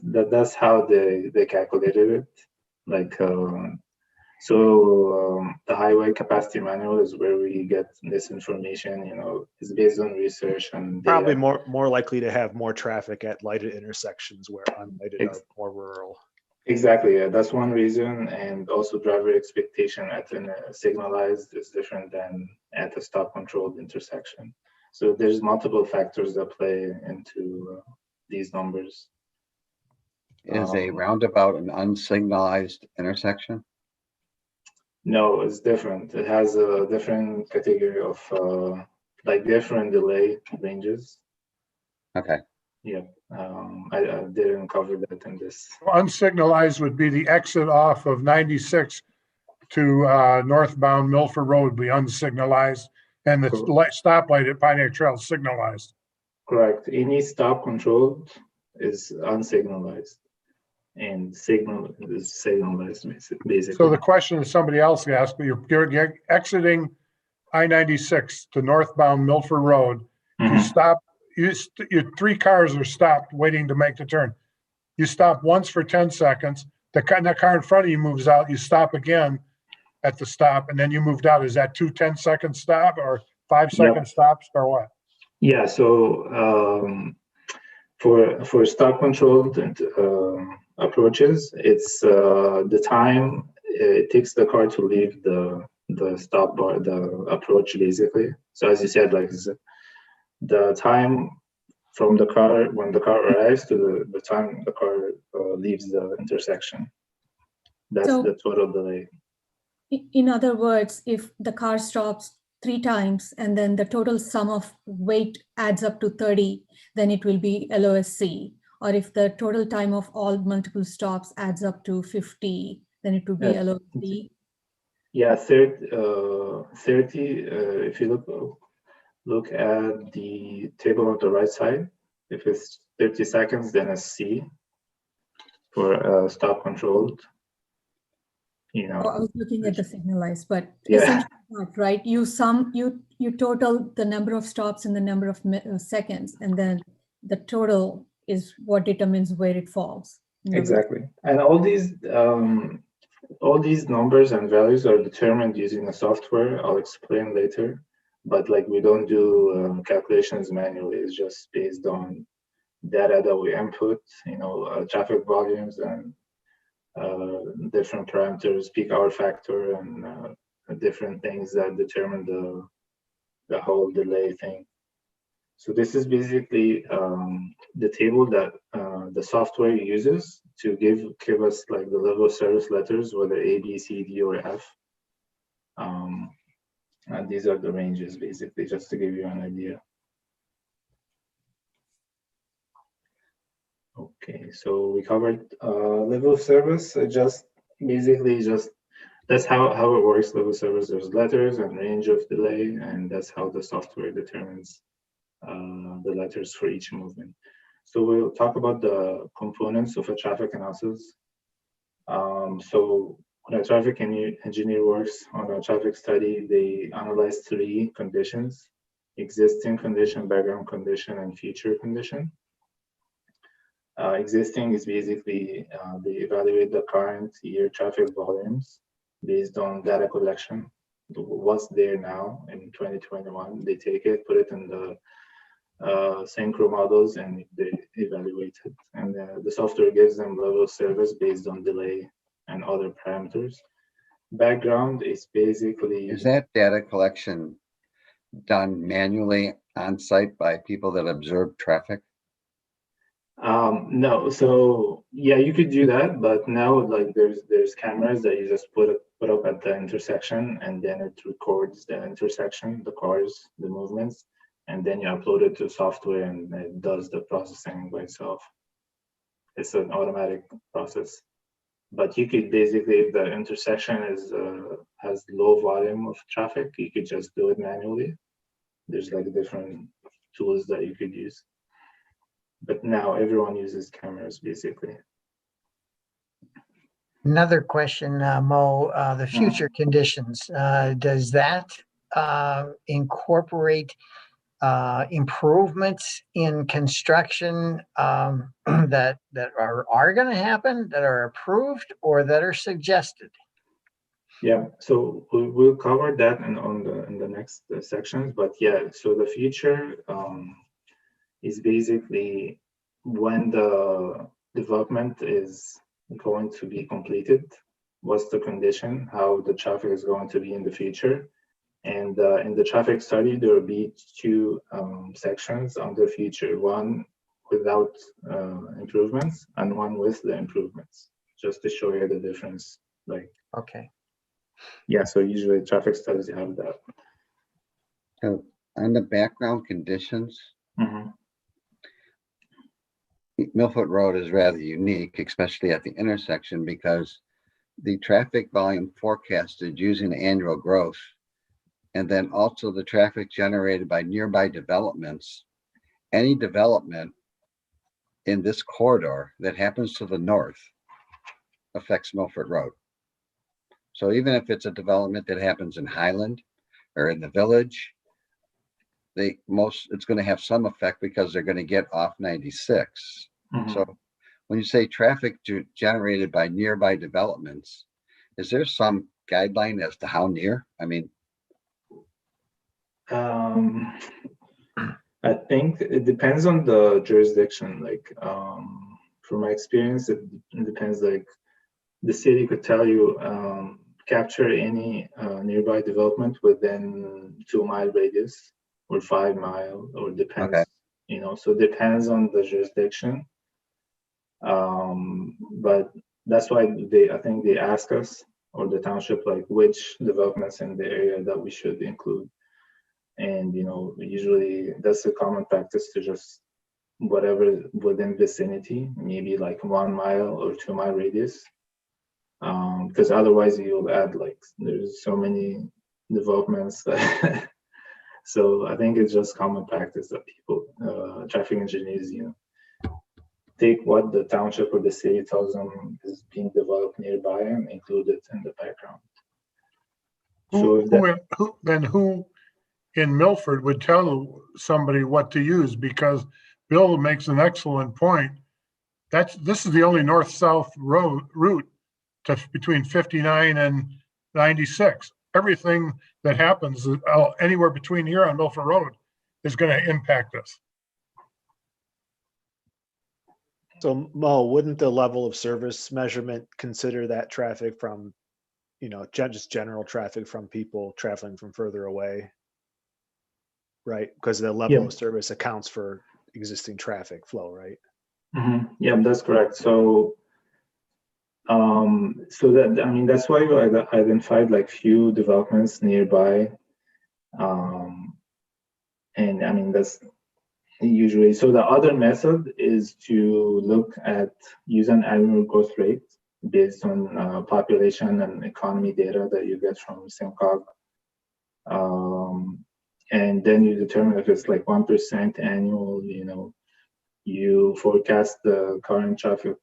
that's how they calculated it. Like, the highway capacity manual is where we get this information. It's based on research and data. Probably more likely to have more traffic at lighted intersections where unlighted are more rural. Exactly, yeah, that's one reason. And also driver expectation at a signalized is different than at a stop controlled intersection. So there's multiple factors that play into these numbers. Is a roundabout an unsignalized intersection? No, it's different. It has a different category of like different delay ranges. Okay. Yeah, I didn't cover that in this. Unsignalized would be the exit off of 96 to northbound Milford Road be unsignalized, and the stoplight at Pioneer Trail is signalized. Correct. Any stop controlled is unsignalized, and signal is signalized basically. So the question that somebody else asked me, you're exiting I-96 to northbound Milford Road. You stop, your 3 cars are stopped waiting to make the turn. You stop once for 10 seconds. The car in front of you moves out. You stop again at the stop, and then you moved out. Is that 2 10-second stop or 5-second stops or what? Yeah. So for stop controlled approaches, it's the time it takes the car to leave the stop bar, the approach basically. So as you said, like the time from the car when the car arrives to the time the car leaves the intersection. That's the total delay. In other words, if the car stops 3 times and then the total sum of weight adds up to 30, then it will be LOSC. Or if the total time of all multiple stops adds up to 50, then it would be LOSC. Yeah, 30. If you look at the table on the right side, if it's 30 seconds, then a C for stop controlled. You know, I was looking at the signalized, but yeah, essentially not, right? You total the number of stops and the number of seconds, and then the total is what determines where it falls. exactly. And all these numbers and values are determined using a software. I'll explain later, but like we don't do calculations manually. It's just based on data that we input, you know, traffic volumes and different parameters, peak hour factor, and different things that determine the whole delay thing. So this is basically the table that the software uses to give us like the level of service letters, whether A, B, C, D, or F. And these are the ranges, basically, just to give you an idea. Okay, so we covered level of service. Just that's how it works. Level of service, there's letters and range of delay, and that's how the software determines the letters for each movement. So we'll talk about the components of a traffic analysis. So when a traffic engineer works on a traffic study, they analyze 3 conditions: existing condition, background condition, and future condition. Existing is basically they evaluate the current year traffic volumes based on data collection. What's there now in 2021? They take it, put it in the synchro models, and they evaluate it. And the software gives them level of service based on delay and other parameters. Background is basically... Is that data collection done manually on site by people that observe traffic? No, so yeah, you could do that, but now like there's cameras that you just put up at the intersection, and then it records the intersection, the cars, the movements, and then you upload it to software, and it does the processing by itself. It's an automatic process, but you could basically, if the intersection has low volume of traffic, you could just do it manually. There's like different tools that you could use. But now everyone uses cameras, basically. Another question, Mo, the future conditions, does that incorporate improvements in construction that are going to happen, that are approved, or that are suggested? Yeah, so we'll cover that in the next sections. But yeah, so the future is basically when the development is going to be completed, what's the condition, how the traffic is going to be in the future. And in the traffic study, there will be 2 sections on the future, one without improvements and one with the improvements, just to show you the difference. Like, okay. Yeah, so usually traffic studies have that. So on the background conditions, Milford Road is rather unique, especially at the intersection, because the traffic volume forecasted using the annual growth, and then also the traffic generated by nearby developments, any development in this corridor that happens to the north affects Milford Road. So even if it's a development that happens in Highland or in the village, it's going to have some effect because they're going to get off 96. So when you say traffic generated by nearby developments, is there some guideline as to how near? I mean, I think it depends on the jurisdiction. Like, from my experience, it depends. Like, the city could tell you, capture any nearby development within 2-mile radius or 5 mile, or depends, you know, so it depends on the jurisdiction. But that's why I think they ask us, or the township, like which developments in the area that we should include. And, you know, usually that's a common practice to just whatever within vicinity, maybe like 1 mile or 2-mile radius. Because otherwise you'll add, like, there's so many developments. So I think it's just common practice that people, traffic engineers, you know, take what the township or the city tells them is being developed nearby and include it in the background. Who in Milford would tell somebody what to use? Because Bill makes an excellent point. This is the only north-south route between 59 and 96. Everything that happens anywhere between here on Milford Road is going to impact us. So Mo, wouldn't the level of service measurement consider that traffic from, you know, just general traffic from people traveling from further away? Right, because the level of service accounts for existing traffic flow, right? Yeah, that's correct. So, that, I mean, that's why you identified like few developments nearby, and I mean that's usually. So the other method is to look at using annual growth rate based on population and economy data that you get from SIMCOG. And then you determine if it's like 1% annual, you know, you forecast the current traffic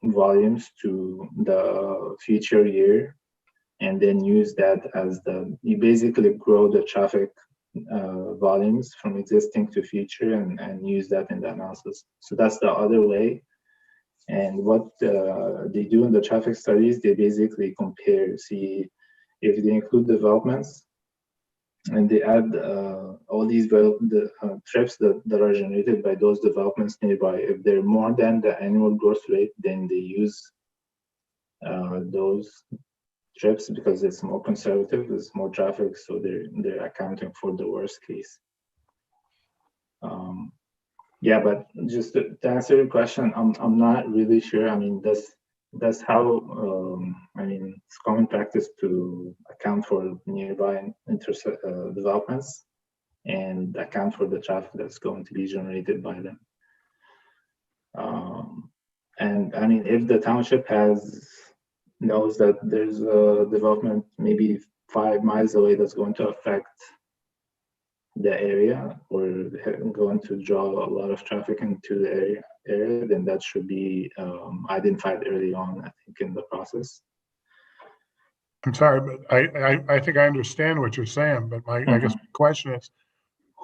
volumes to the future year, and then use that as you basically grow the traffic volumes from existing to future, and use that in the analysis. So that's the other way. And what they do in the traffic studies, they basically compare, see if they include developments, and they add all these trips that are generated by those developments nearby. If they're more than the annual growth rate, then they use those trips because it's more conservative, it's more traffic, so they're accounting for the worst case. Yeah, but just to answer your question, I'm not really sure. I mean, that's how, I mean, it's common practice to account for nearby developments and account for the traffic that's going to be generated by them. And I mean, if the township knows that there's a development maybe 5 miles away that's going to affect the area or going to draw a lot of traffic into the area, then that should be identified early on, I think, in the process. I'm sorry, but I think I understand what you're saying, but I guess my question is,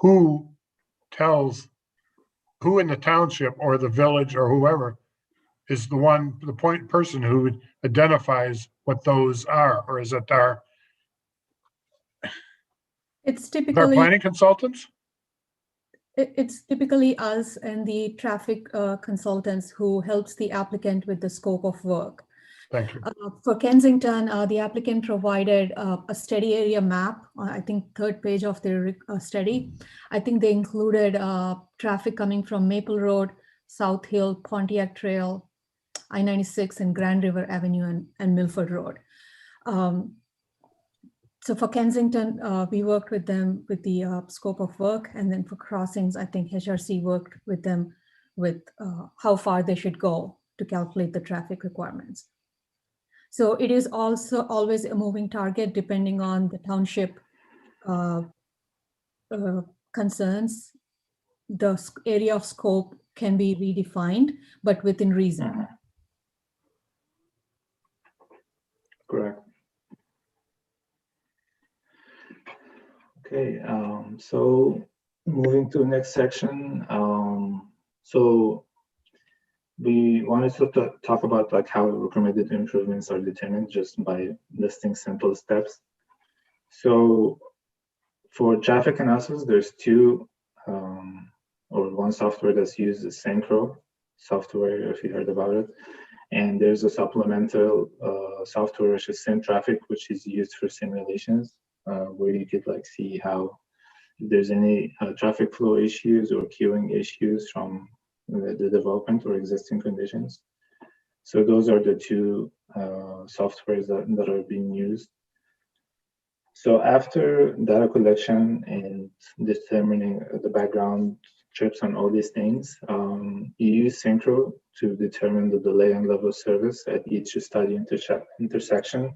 who in the township or the village or whoever is the point person who identifies what those are, or is it our planning consultants? It's typically us and the traffic consultants who helps the applicant with the scope of work. Thank you. For Kensington, the applicant provided a study area map, I think 3rd page of their study. I think they included traffic coming from Maple Road, South Hill, Pontiac Trail, I-96, and Grand River Avenue and Milford Road. So for Kensington, we worked with them with the scope of work, and then for crossings, I think HRC worked with them with how far they should go to calculate the traffic requirements. So it is also always a moving target depending on the township concerns. The area of scope can be redefined, but within reason. Correct. Okay, so moving to the next section. So we wanted to talk about like how recommended improvements are determined just by listing simple steps. So for traffic analysis, there's two or one software that's used, is Synchro software, if you heard about it. And there's a supplemental software, which is SimTraffic, which is used for simulations, where you could like see how if there's any traffic flow issues or queuing issues from the development or existing conditions. So those are the two softwares that are being used. So after data collection and determining the background trips on all these things, you use Synchro to determine the delay and level of service at each study intersection.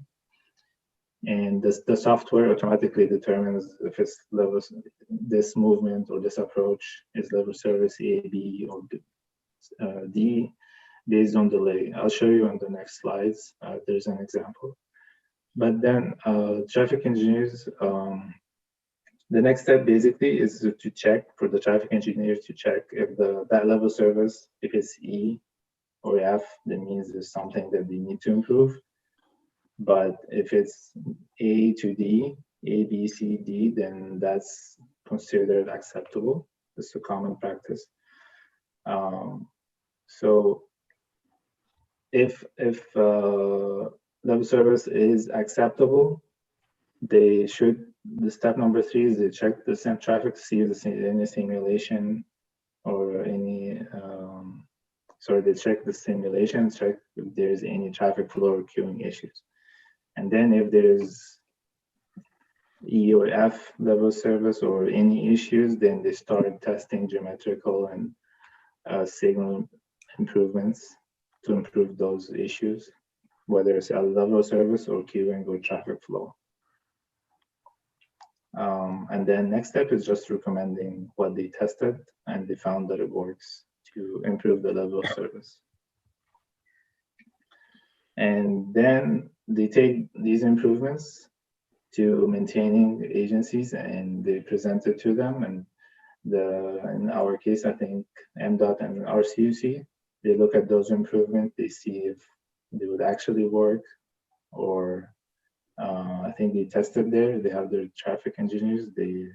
And the software automatically determines if it's levels, this movement or this approach is level service A, B, or D based on delay. I'll show you on the next slides. There's an example. But then traffic engineers, the next step basically is to check for the traffic engineer to check if that level service, if it's E or F, that means there's something that they need to improve. But if it's A to D, A, B, C, D, then that's considered acceptable. It's a common practice. So if level service is acceptable, they should, the step number 3 is they check the SimTraffic to see if there's any simulation or any, they check the simulation, check if there's any traffic flow or queuing issues. And then if there's E or F level service or any issues, then they start testing geometrical and signal improvements to improve those issues, whether it's a level of service or queuing or traffic flow. And then next step is just recommending what they tested, and they found that it works to improve the level of service. And then they take these improvements to maintaining agencies and they present it to them. And in our case, I think MDOT and RCUC, they look at those improvements, they see if they would actually work, or I think they tested there, they have their traffic engineers, they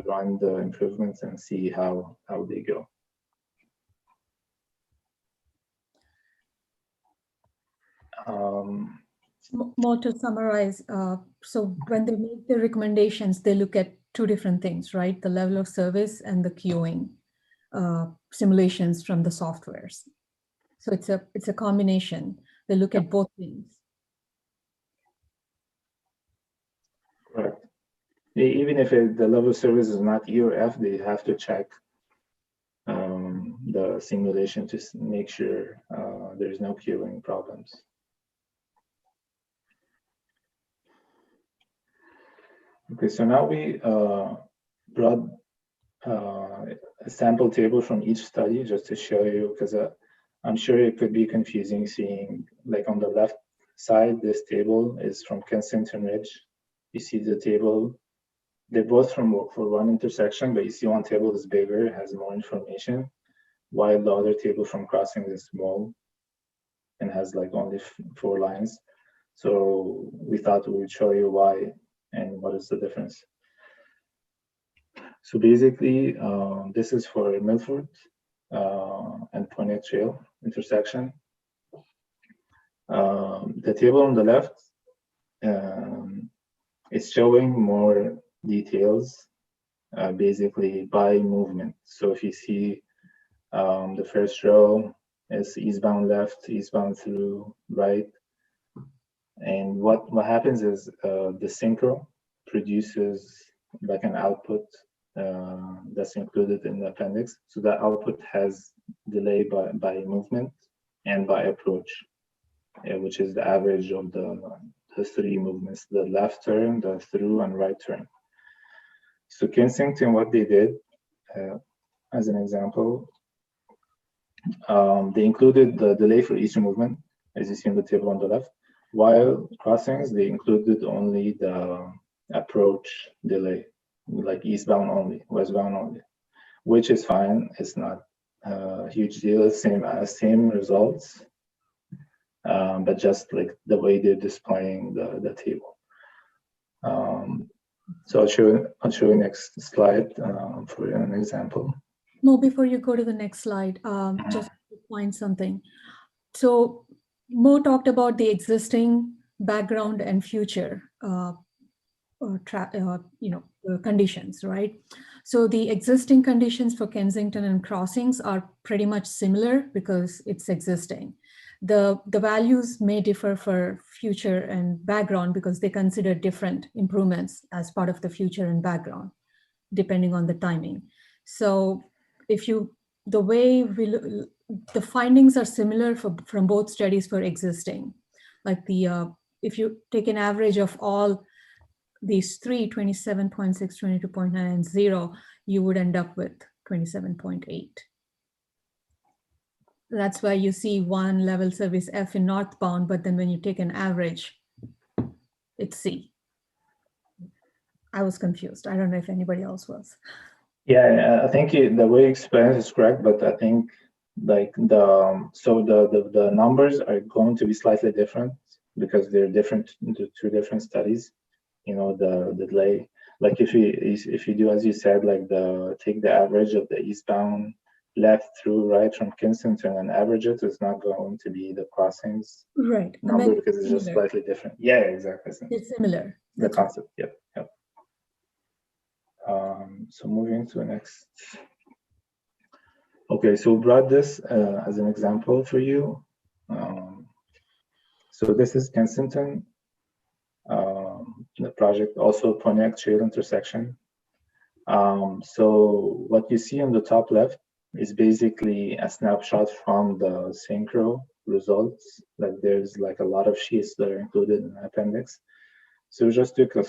run the improvements and see how they go. More to summarize, so when they make the recommendations, they look at two different things, right? The level of service and the queuing simulations from the softwares. So it's a combination. They look at both things. Correct. Even if the level of service is not E or F, they have to check the simulation to make sure there's no queuing problems. Okay, so now we brought a sample table from each study just to show you, because I'm sure it could be confusing seeing, like on the left side, this table is from Kensington Ridge. You see the table, they're both for one intersection, but you see one table is bigger, has more information, while the other table from Crossing is small and has like only 4 lines. So we thought we would show you why and what is the difference. So basically, this is for Milford and Pontiac Trail intersection. The table on the left is showing more details, basically by movement. So if you see the first row is eastbound left, eastbound through right. And what happens is the Synchro produces like an output that's included in the appendix. So the output has delay by movement and by approach, which is the average of the three movements: the left turn, the through, and right turn. So Kensington, what they did, as an example, they included the delay for each movement, as you see in the table on the left, while crossings, they included only the approach delay, like eastbound only, westbound only, which is fine. It's not a huge deal, same results, but just like the way they're displaying the table. So I'll show you next slide for an example. Mo, before you go to the next slide, just to point something. So Mo talked about the existing, background, and future conditions, right? So the existing conditions for Kensington and crossings are pretty much similar because it's existing. The values may differ for future and background because they consider different improvements as part of the future and background, depending on the timing. So the findings are similar from both studies for existing. Like if you take an average of all these three, 27.6, 22.9, and 0, you would end up with 27.8. That's why you see one level service F in northbound, but then when you take an average, it's C. I was confused. I don't know if anybody else was. Yeah, I think the way you explain it is correct, but I think like the numbers are going to be slightly different because they're different into two different studies. You know, the delay, like if you do as you said, like take the average of the eastbound left through right from Kensington and average it, it's not going to be the crossings right number because it's just slightly different. Yeah, exactly. It's similar. The concept. Yep. So moving to the next. Okay, so we brought this as an example for you. So this is Kensington, the project, also Pontiac Trail intersection. So what you see on the top left is basically a snapshot from the synchro results. Like there's like a lot of sheets that are included in the appendix. So we just took a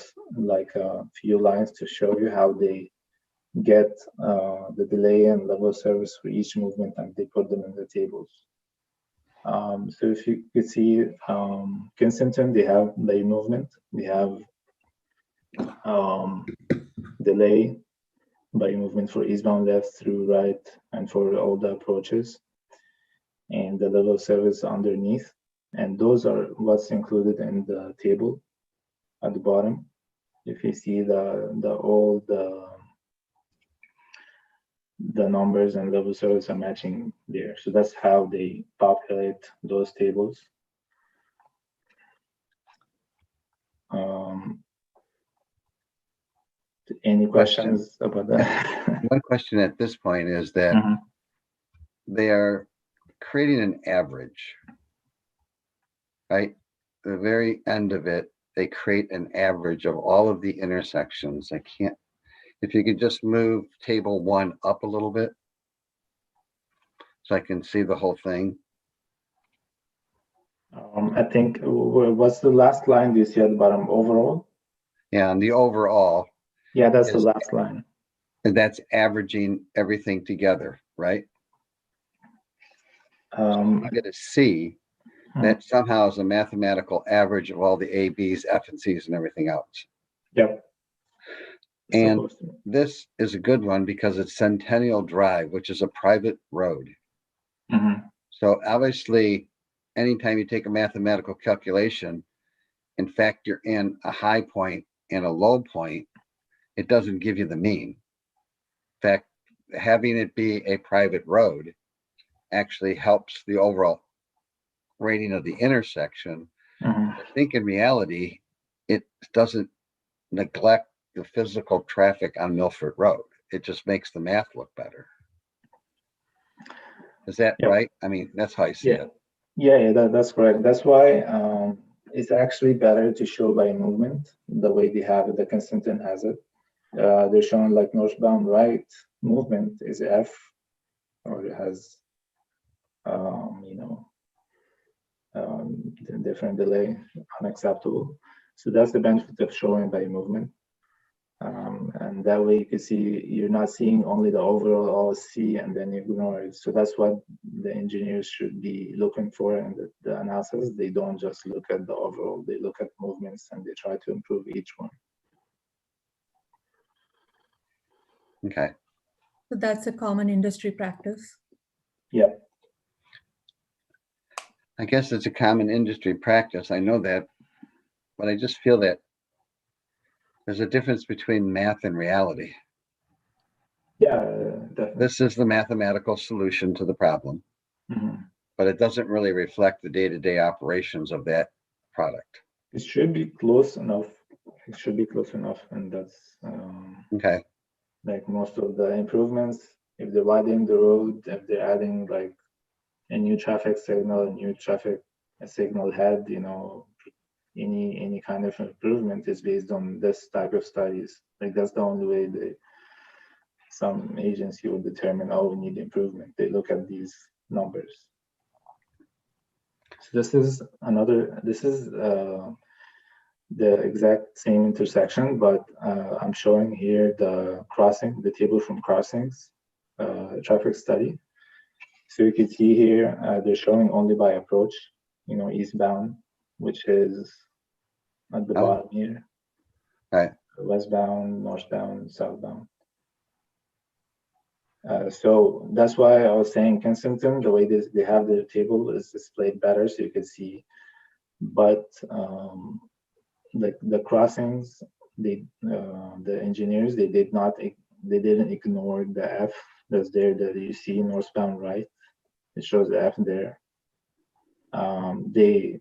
few lines to show you how they get the delay and level of service for each movement, and they put them in the tables. So if you could see Kensington, they have delay movement, they have delay by movement for eastbound left through right and for all the approaches, and the level of service underneath, and those are what's included in the table at the bottom. If you see all the numbers and level of service are matching there, so that's how they populate those tables. Any questions about that? One question at this point is that they are creating an average, right? The very end of it, they create an average of all of the intersections. I can't, if you could just move table 1 up a little bit so I can see the whole thing. I think, what's the last line do you see at the bottom? Overall? Yeah, and the overall. Yeah, that's the last line. And that's averaging everything together, right? You get a C, that somehow is a mathematical average of all the A, B's, F, and C's and everything else. Yep. And this is a good one because it's Centennial Drive, which is a private road. So obviously, anytime you take a mathematical calculation and factor in a high point and a low point, it doesn't give you the mean. In fact, having it be a private road actually helps the overall rating of the intersection. I think in reality, it doesn't neglect the physical traffic on Milford Road. It just makes the math look better. Is that right? I mean, that's how I see it. Yeah, that's correct. That's why it's actually better to show by movement the way they have it, the Kensington has it. They're showing like northbound right movement is F, or it has, different delay, unacceptable. So that's the benefit of showing by movement. And that way you can see, you're not seeing only the overall OSC and then ignore it. So that's what the engineers should be looking for in the analysis. They don't just look at the overall, they look at movements and they try to improve each one. Okay. So that's a common industry practice. Yep. I guess it's a common industry practice. I know that, but I just feel that there's a difference between math and reality. Yeah, definitely. This is the mathematical solution to the problem, but it doesn't really reflect the day-to-day operations of that product. It should be close enough. It should be close enough, and that's okay. Like most of the improvements, if they're widening the road, if they're adding like a new traffic signal, a new traffic signal head, any kind of improvement is based on this type of studies. Like that's the only way some agency will determine, oh, we need improvement. They look at these numbers. So this is the exact same intersection, but I'm showing here the table from crossings traffic study. So you can see here, they're showing only by approach, eastbound, which is at the bottom here. Right. Westbound, northbound, southbound. So that's why I was saying Kensington, the way they have their table is displayed better so you can see. But like the crossings, the engineers, they didn't ignore the F that's there that you see northbound right. It shows the F there. They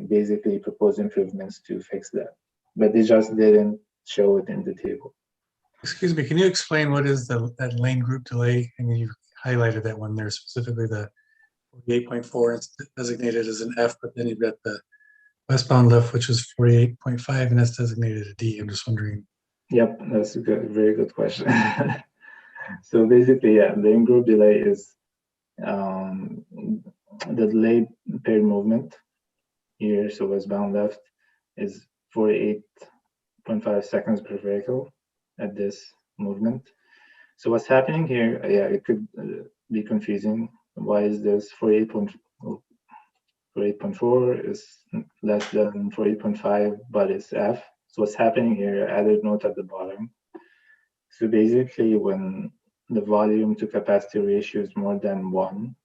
basically proposed improvements to fix that, but they just didn't show it in the table. Excuse me, can you explain what is that lane group delay? I mean, you highlighted that one there, specifically the 48.4, it's designated as an F, but then you've got the westbound left, which is 48.5, and that's designated a D. I'm just wondering. Yep, that's a very good question. So basically, yeah, lane group delay is the delay paired movement here. So westbound left is 48.5 seconds per vehicle at this movement. So what's happening here, it could be confusing. Why is this 48.4 is less than 48.5, but it's F. So what's happening here, added note at the bottom. So basically when the volume to capacity ratio is more than 1,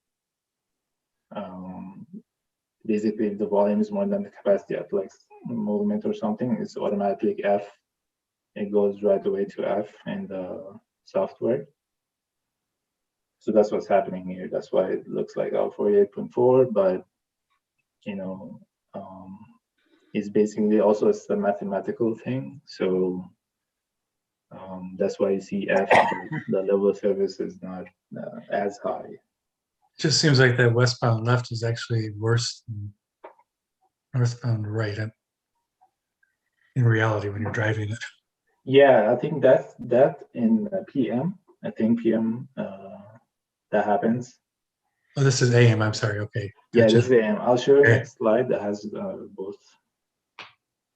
basically if the volume is more than the capacity at like movement or something, it's automatically F. It goes right away to F in the software. So that's what's happening here. That's why it looks like 48.4, but it's basically also it's a mathematical thing. So that's why you see F, the level of service is not as high. It just seems like that westbound left is actually worse than northbound right in reality when you're driving it. Yeah, I think that in PM, I think PM that happens. Oh, this is AM. I'm sorry. Okay. Yeah, Gotcha. this is AM. I'll show you Okay. next slide that has both.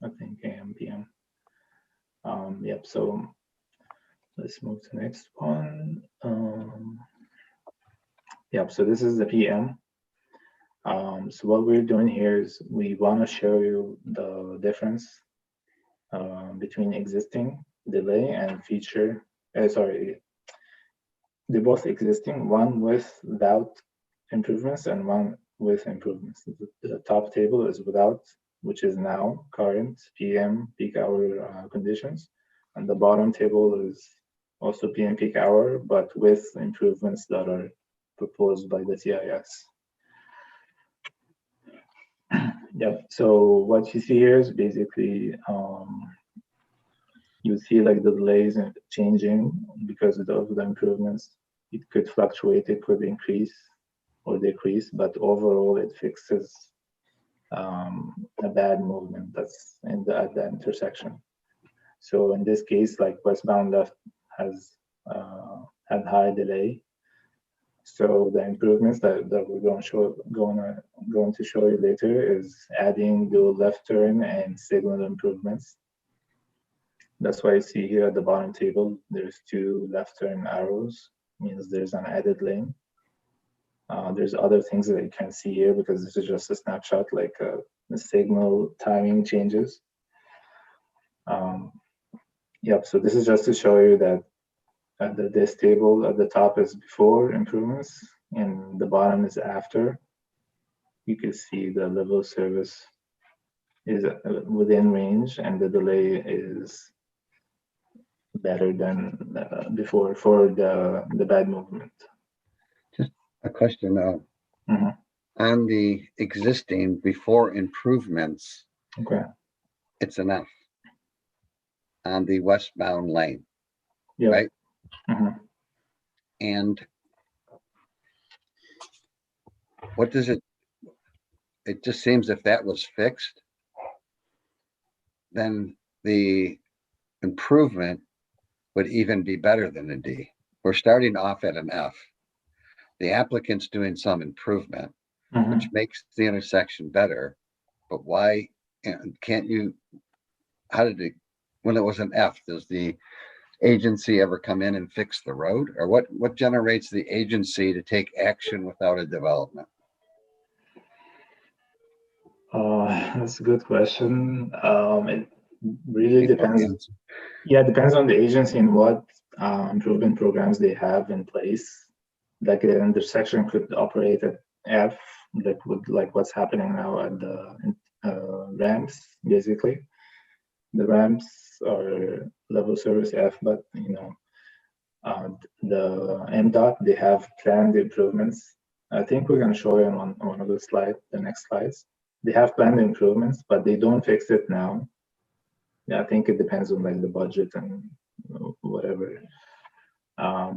I think AM, PM. Yep. So let's move to the next one. Yep. So this is the PM. So what we're doing here is we want to show you the difference between existing delay and feature. Sorry, they're both existing. One without improvements and one with improvements. The top table is without, which is now current PM peak hour conditions, and the bottom table is also PM peak hour, but with improvements that are proposed by the TIS. Yep. So what you see here is basically you see like the delays changing because of the improvements. It could fluctuate, it could increase or decrease, but overall it fixes a bad movement that's at the intersection. So in this case, like westbound left has had high delay. So the improvements that we're going to show you later is adding dual left turn and signal improvements. That's why you see here at the bottom table, there's 2 left turn arrows, means there's an added lane. There's other things that you can't see here because this is just a snapshot, like the signal timing changes. Yep, so this is just to show you that this table at the top is before improvements and the bottom is after. You can see the level of service is within range and the delay is better than before for the bad movement. Just a question on the existing before improvements. Okay. It's an F on the westbound lane, yep. Right? And what does it just seems if that was fixed, then the improvement would even be better than a D. We're starting off at an F. The applicant's doing some improvement, which makes the intersection better, but why can't you, how did it, when it was an F, does the agency ever come in and fix the road? Or what generates the agency to take action without a development? That's a good question. It really depends. Yeah, it depends on the agency and what improvement programs they have in place. Like an intersection could operate at F, like what's happening now at the ramps, basically. The ramps are level service F, but the MDOT, they have planned improvements. I think we're going to show you on one of the slides, the next slides. They have planned improvements, but they don't fix it now. Yeah, I think it depends on like the budget and whatever.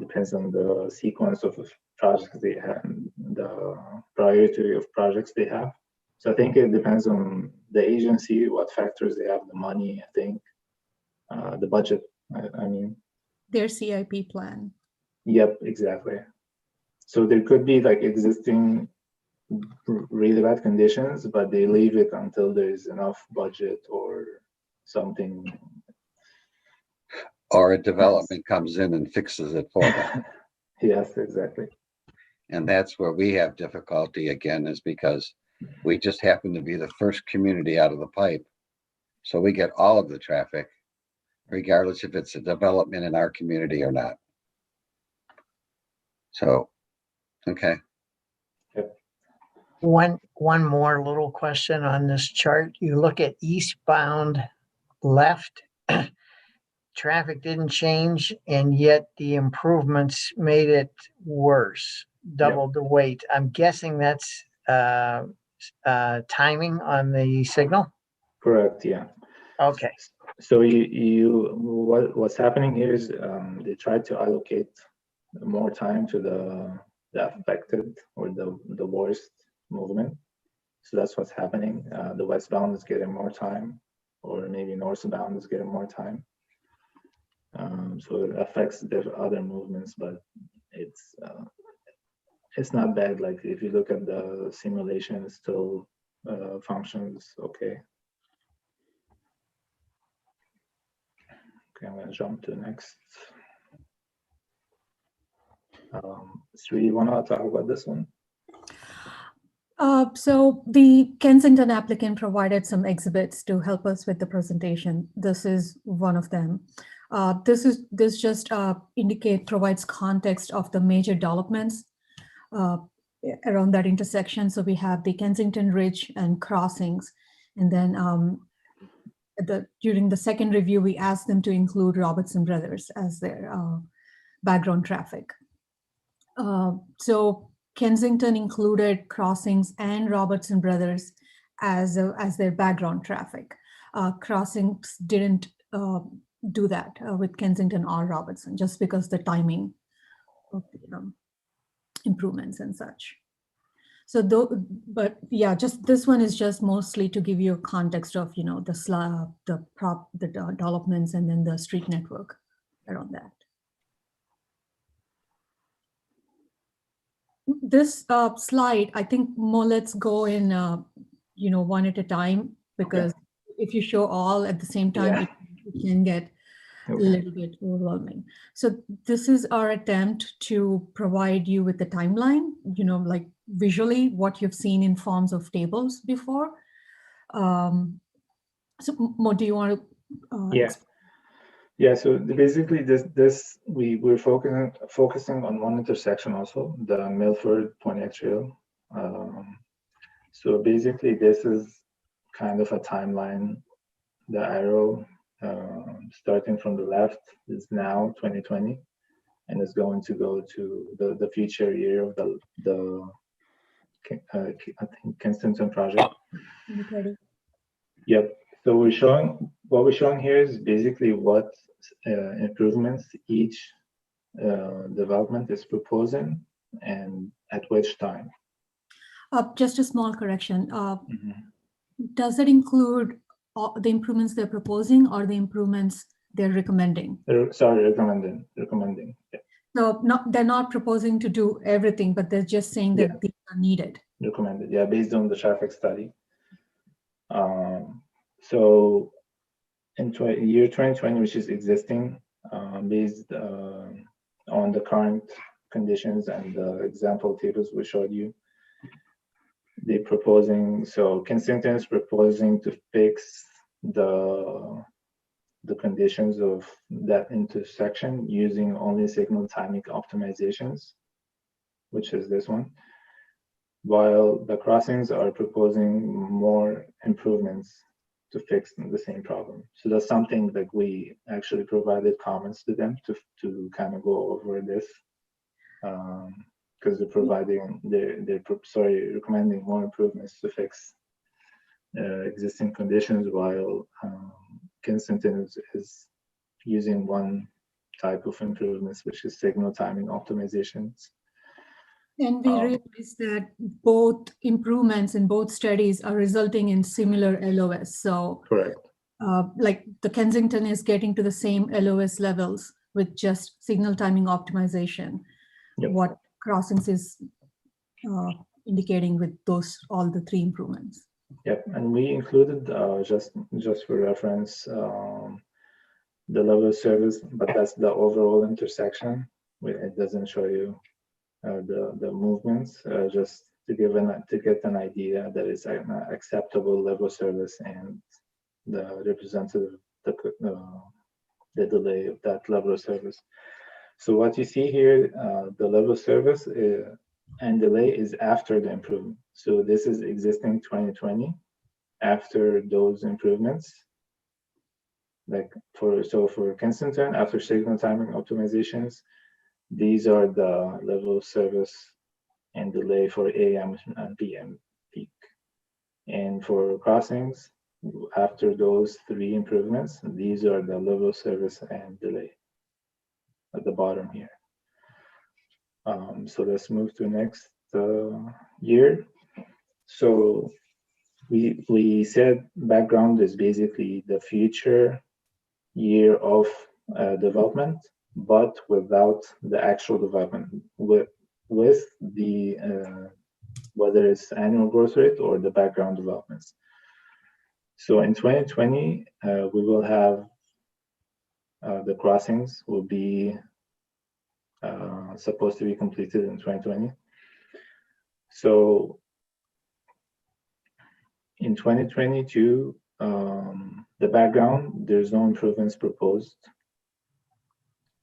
Depends on the sequence of projects they have, the priority of projects they have. So I think it depends on the agency, what factors they have, the money, I think, the budget, I mean. Their CIP plan. Yep, exactly. So there could be like existing really bad conditions, but they leave it until there is enough budget or something. Or a development comes in and fixes it for them. Yes, exactly. And that's where we have difficulty again, is because we just happen to be the first community out of the pipe. So we get all of the traffic, regardless if it's a development in our community or not. So, okay. One more little question on this chart. You look at eastbound left, traffic didn't change, and yet the improvements made it worse, doubled the weight. I'm guessing that's timing on the signal? Correct, yeah. Okay. So what's happening here is they try to allocate more time to the affected or the worst movement. So that's what's happening. The westbound is getting more time, or maybe northbound is getting more time. So it affects the other movements, but it's not bad. Like if you look at the simulation, it still functions okay. Okay, I'm gonna jump to the next. Sri, you wanna talk about this one? So the Kensington applicant provided some exhibits to help us with the presentation. This is one of them. This just provides context of the major developments around that intersection. So we have the Kensington Ridge and crossings, and then during the second review, we asked them to include Robertson Brothers as their background traffic. So Kensington included crossings and Robertson Brothers as their background traffic. Crossings didn't do that with Kensington or Robertson, just because the timing of the improvements and such. So though, but yeah, just this one is just mostly to give you a context of, you know, the developments and then the street network around that. This slide, I think more let's go in, you know, one at a time, because if you show all at the same time, it can get a little bit overwhelming. So this is our attempt to provide you with the timeline, you know, like visually what you've seen in forms of tables before. So Mo, do you want to? Yeah, so basically we're focusing on one intersection also, the Milford Pontiac Trail. So basically this is kind of a timeline. The arrow starting from the left is now 2020, and is going to go to the future year of the I think Kensington project. Yep. So what we're showing here is basically what improvements each development is proposing and at which time. Just a small correction. Does it include the improvements they're proposing or the improvements they're recommending? Recommending. Yeah. So they're not proposing to do everything, but they're just saying that these are needed. Recommended, yeah, based on the traffic study. So in year 2020, which is existing, based on the current conditions and the example tables we showed you, they're proposing, so Kensington is proposing to fix the conditions of that intersection using only signal timing optimizations, which is this one, while the crossings are proposing more improvements to fix the same problem. So that's something that we actually provided comments to them to kind of go over this, because they're recommending more improvements to fix existing conditions, while Kensington is using one type of improvements, which is signal timing optimizations. And we realize that both improvements in both studies are resulting in similar LOS. So correct. Like the Kensington is getting to the same LOS levels with just signal timing optimization. Yep. What Crossings is indicating with all the three improvements. Yep, and we included just for reference the level of service, but that's the overall intersection. It doesn't show you the movements, just to get an idea that it's an acceptable level of service and the representative the delay of that level of service. So what you see here, the level of service and delay is after the improvement. So this is existing 2020 after those improvements. Like for Kensington, after signal timing optimizations, these are the level of service and delay for AM and PM peak. And for crossings, after those three improvements, these are the level of service and delay at the bottom here. So let's move to next year. So we said background is basically the future year of development, but without the actual development, with the whether it's annual growth rate or the background developments. So in 2020, we will have the crossings will be supposed to be completed in 2020. So in 2022, the background, there's no improvements proposed.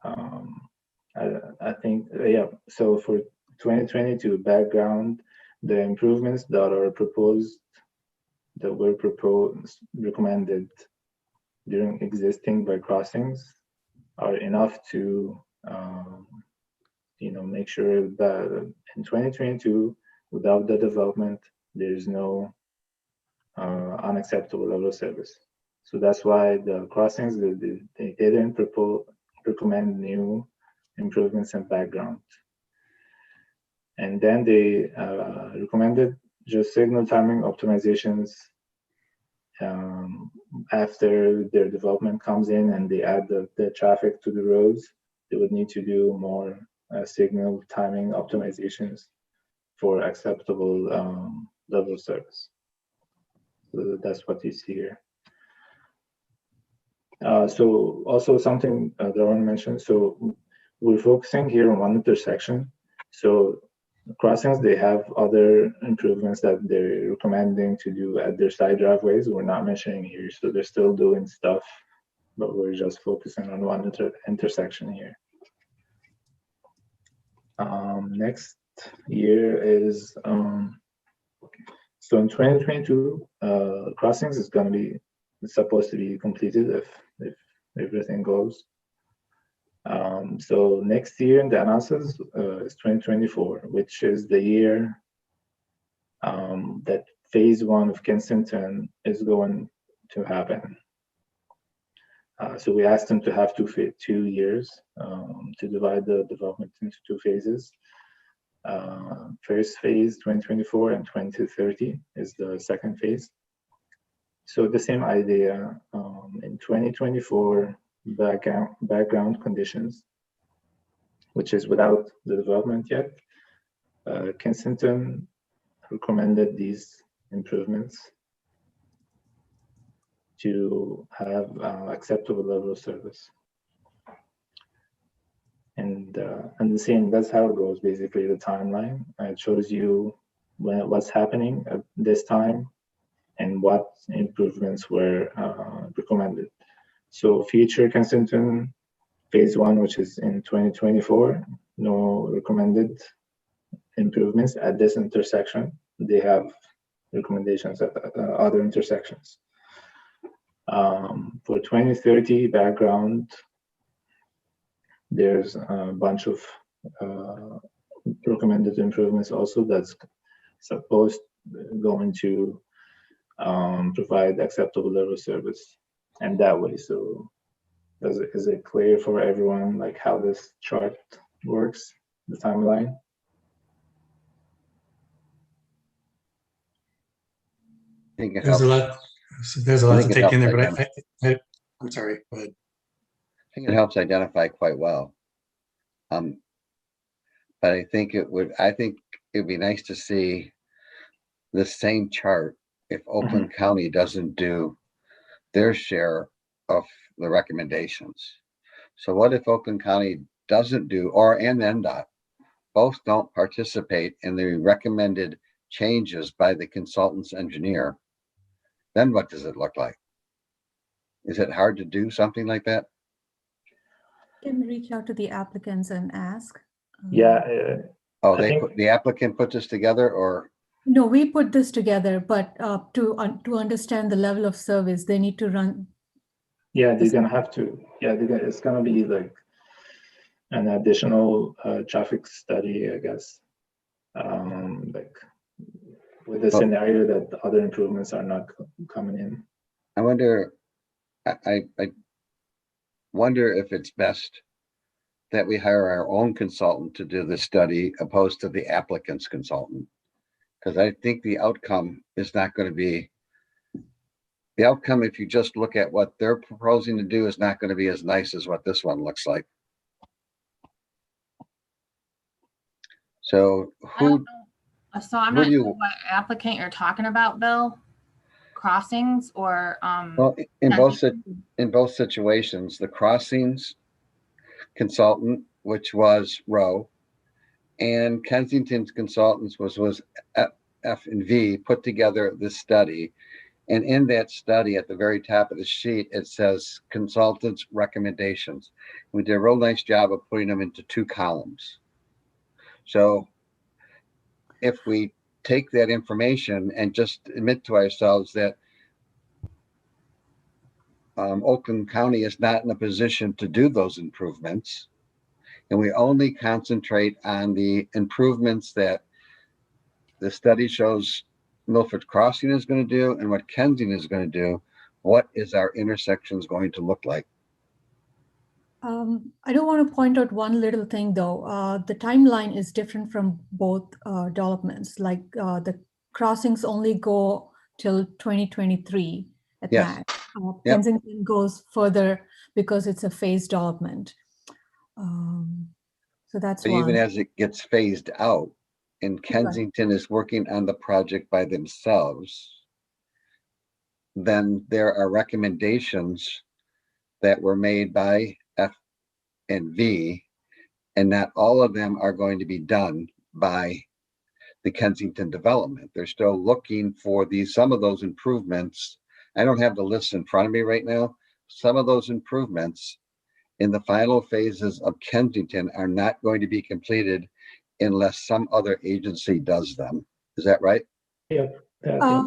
I think, yeah, so for 2022 background, the improvements that are proposed, that were recommended during existing by crossings are enough to make sure that in 2022, without the development, there is no unacceptable level of service. So that's why the crossings, they didn't recommend new improvements in background. And then they recommended just signal timing optimizations after their development comes in and they add the traffic to the roads. They would need to do more signal timing optimizations for acceptable level of service. So that's what you see here. So also something that I want to mention. So we're focusing here on one intersection. So crossings, they have other improvements that they're recommending to do at their side driveways. We're not mentioning here. So they're still doing stuff, but we're just focusing on one intersection here. Next year is, so in 2022, crossings is going to be supposed to be completed if everything goes. So next year in the analysis is 2024, which is the year that phase 1 of Kensington is going to happen. So we asked them to have 2 years to divide the development into 2 phases. First phase 2024 and 2030 is the second phase. So the same idea in 2024 background conditions, which is without the development yet. Kensington recommended these improvements to have acceptable level of service. And the same, that's how it goes, basically the timeline. It shows you what's happening at this time and what improvements were recommended. So future Kensington phase 1, which is in 2024, no recommended improvements at this intersection. They have recommendations at other intersections. For 2030 background, there's a bunch of recommended improvements also that's supposed going to provide acceptable level of service. And that way, so is it clear for everyone like how this chart works, the timeline? I think it There's helps. there's a lot to it take in there, helps but I'm sorry, go ahead. I think it helps identify quite well. But I think it'd be nice to see the same chart if Oakland County doesn't do their share of the recommendations. So what if Oakland County doesn't do, and NDOT, both don't participate in the recommended changes by the consultant's engineer? Then what does it look like? Is it hard to do something like that? Can reach out to the applicants and ask. Yeah. The applicant put this together, or? No, we put this together, but to understand the level of service, they need to run. Yeah, they're gonna have to. Yeah, it's gonna be like an additional traffic study, I guess. Like with the scenario that other improvements are not coming in. I wonder. I wonder if it's best that we hire our own consultant to do the study opposed to the applicant's consultant. Because I think the outcome is not going to be, the outcome, if you just look at what they're proposing to do, is not going to be as nice as what this one looks like. So who? So I'm not sure what applicant you're talking about, Bill. Crossings or well, in both situations, the crossings consultant, which was Rowe, and Kensington's consultants was F&V, put together this study. And in that study, at the very top of the sheet, it says consultants' recommendations. We did a real nice job of putting them into 2 columns. So if we take that information and just admit to ourselves that Oakland County is not in a position to do those improvements, and we only concentrate on the improvements that the study shows Milford Crossing is going to do and what Kensington is going to do, what is our intersections going to look like? I do want to point out one little thing though. The timeline is different from both developments. Like the crossings only go till 2023 at Yes. max. Yep. Kensington goes further because it's a phased development. So that's But one. even as it gets phased out, and Kensington is working on the project by themselves, then there are recommendations that were made by F and V, and not all of them are going to be done by the Kensington development. They're still looking for some of those improvements. I don't have the list in front of me right now. Some of those improvements in the final phases of Kensington are not going to be completed unless some other agency does them. Is that right? Yeah, I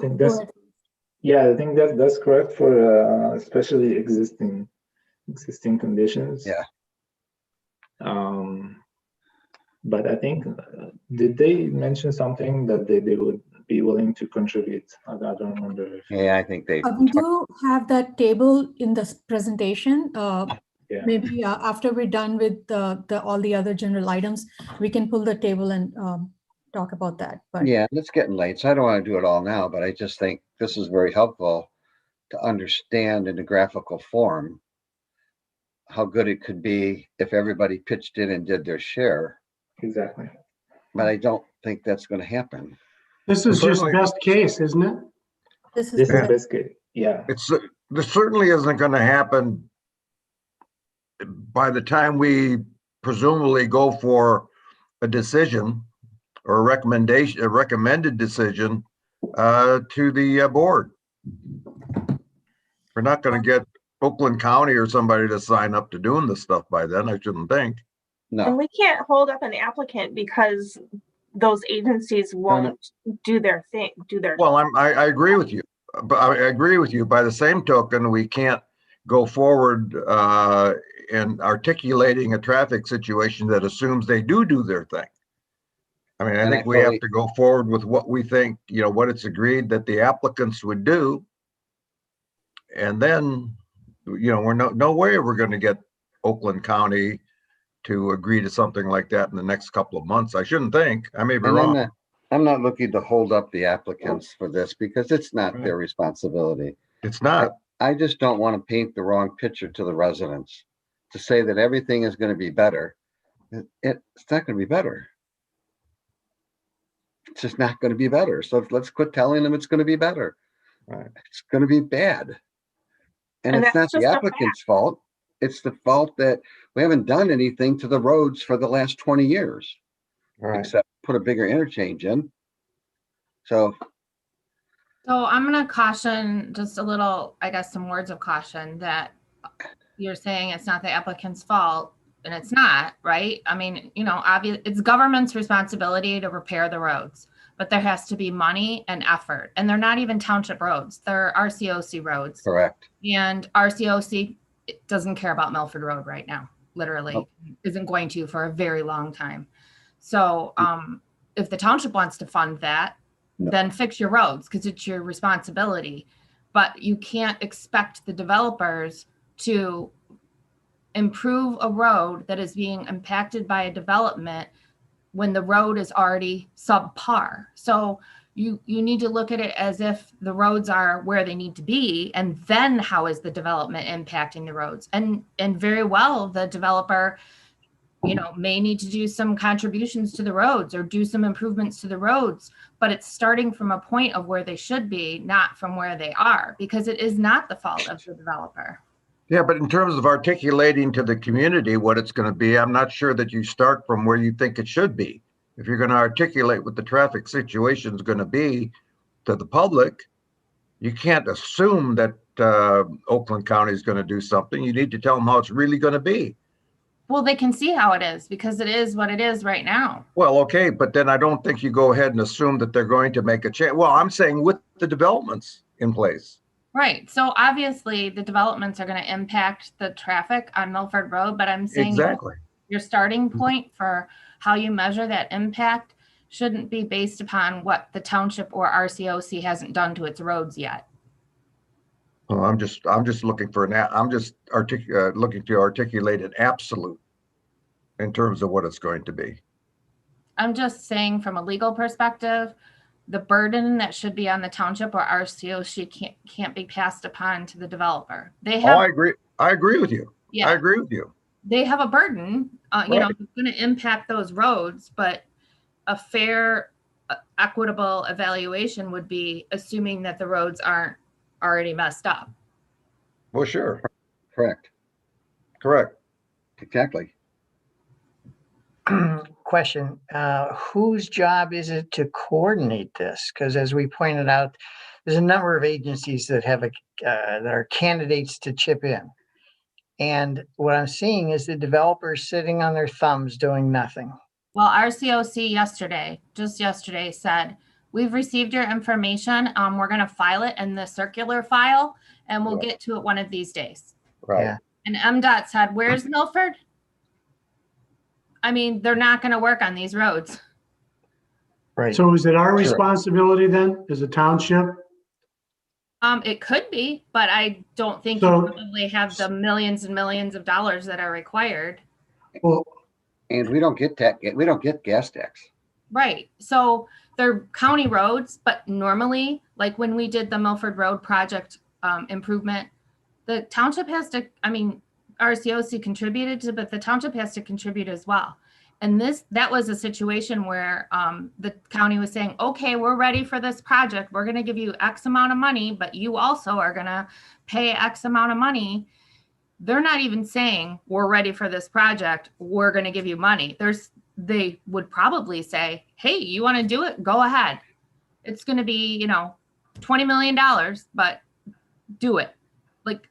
think that's I think that's correct for especially existing conditions. Yeah. But I think did they mention something that they would be willing to contribute? I don't remember. Yeah, I think they. We do have that table in this presentation. Yeah. Maybe after we're done with all the other general items, we can pull the table and talk about that. But Yeah, it's getting late, so I don't want to do it all now, but I just think this is very helpful to understand in a graphical form how good it could be if everybody pitched in and did their share. Exactly. But I don't think that's going to happen. This is just best case, isn't it? this is best case. Yeah. This certainly isn't going to happen by the time we presumably go for a decision or a recommended decision to the board. We're not going to get Oakland County or somebody to sign up to doing this stuff by then, I shouldn't think. No. And we can't hold up an applicant because those agencies won't do their thing, Well, I agree with you, but I agree with you. By the same token, we can't go forward in articulating a traffic situation that assumes they do their thing. I mean, I think we have to go forward with what we think, what it's agreed that the applicants would do. And then, we're no way we're going to get Oakland County to agree to something like that in the next couple of months. I shouldn't think. I may be wrong. I'm not looking to hold up the applicants for this because it's not their responsibility. It's not. I just don't want to paint the wrong picture to the residents to say that everything is going to be better. It's not going to be better. It's just not going to be better. So let's quit telling them it's going to be better. It's going to be bad. And it's not the applicant's fault. It's the fault that we haven't done anything to the roads for the last 20 years, except put a bigger interchange in. So I'm going to caution just a little, I guess, some words of caution that you're saying it's not the applicant's fault, and it's not, right? I mean, it's government's responsibility to repair the roads, but there has to be money and effort, and they're not even township roads. They're RCOC roads. Correct. And RCOC doesn't care about Milford Road right now, literally isn't going to for a very long time. So if the township wants to fund that, then fix your roads because it's your responsibility. But you can't expect the developers to improve a road that is being impacted by a development when the road is already subpar. So you need to look at it as if the roads are where they need to be, and then how is the development impacting the roads? And very well, the developer, may need to do some contributions to the roads or do some improvements to the roads, but it's starting from a point of where they should be, not from where they are, because it is not the fault of the developer. Yeah, but in terms of articulating to the community what it's going to be, I'm not sure that you start from where you think it should be. If you're going to articulate what the traffic situation is going to be to the public, you can't assume that Oakland County is going to do something. You need to tell them how it's really going to be. Well, they can see how it is because it is what it is right now. Well, okay, but then I don't think you go ahead and assume that they're going to make a change. Well, I'm saying with the developments in place. Right. So obviously the developments are going to impact the traffic on Milford Road, but I'm saying exactly your starting point for how you measure that impact shouldn't be based upon what the township or RCOC hasn't done to its roads yet. Well, I'm just looking for looking to articulate an absolute in terms of what it's going to be. I'm just saying from a legal perspective, the burden that should be on the township or RCOC can't be passed upon to the developer. They have. Oh, I agree. I agree with you. Yeah. I agree with you. They have a burden, you know, Right. it's going to impact those roads, but a fair, equitable evaluation would be assuming that the roads aren't already messed up. Well, sure. Correct. Correct. Exactly. Question, whose job is it to coordinate this? Because as we pointed out, there's a number of agencies that have that are candidates to chip in. And what I'm seeing is the developers sitting on their thumbs doing nothing. Well, RCOC just yesterday said, we've received your information. We're going to file it in the circular file and we'll get to it one of these days. Right. Yeah. And MDOT said, where's Milford? I mean, they're not going to work on these roads. Right. So is it our responsibility then, as a township? It could be, but I don't think So- you probably have the millions and millions of dollars that are required. Well, And we don't get gas tax. Right. So they're county roads, but normally, like when we did the Milford Road project improvement, the township has to, I mean, RCOC contributed to, but the township has to contribute as well. And that was a situation where the county was saying, okay, we're ready for this project. We're going to give you X amount of money, but you also are going to pay X amount of money. They're not even saying we're ready for this project. We're going to give you money. They would probably say, hey, you want to do it? Go ahead. It's going to be, you know, $20 million, but do it. Like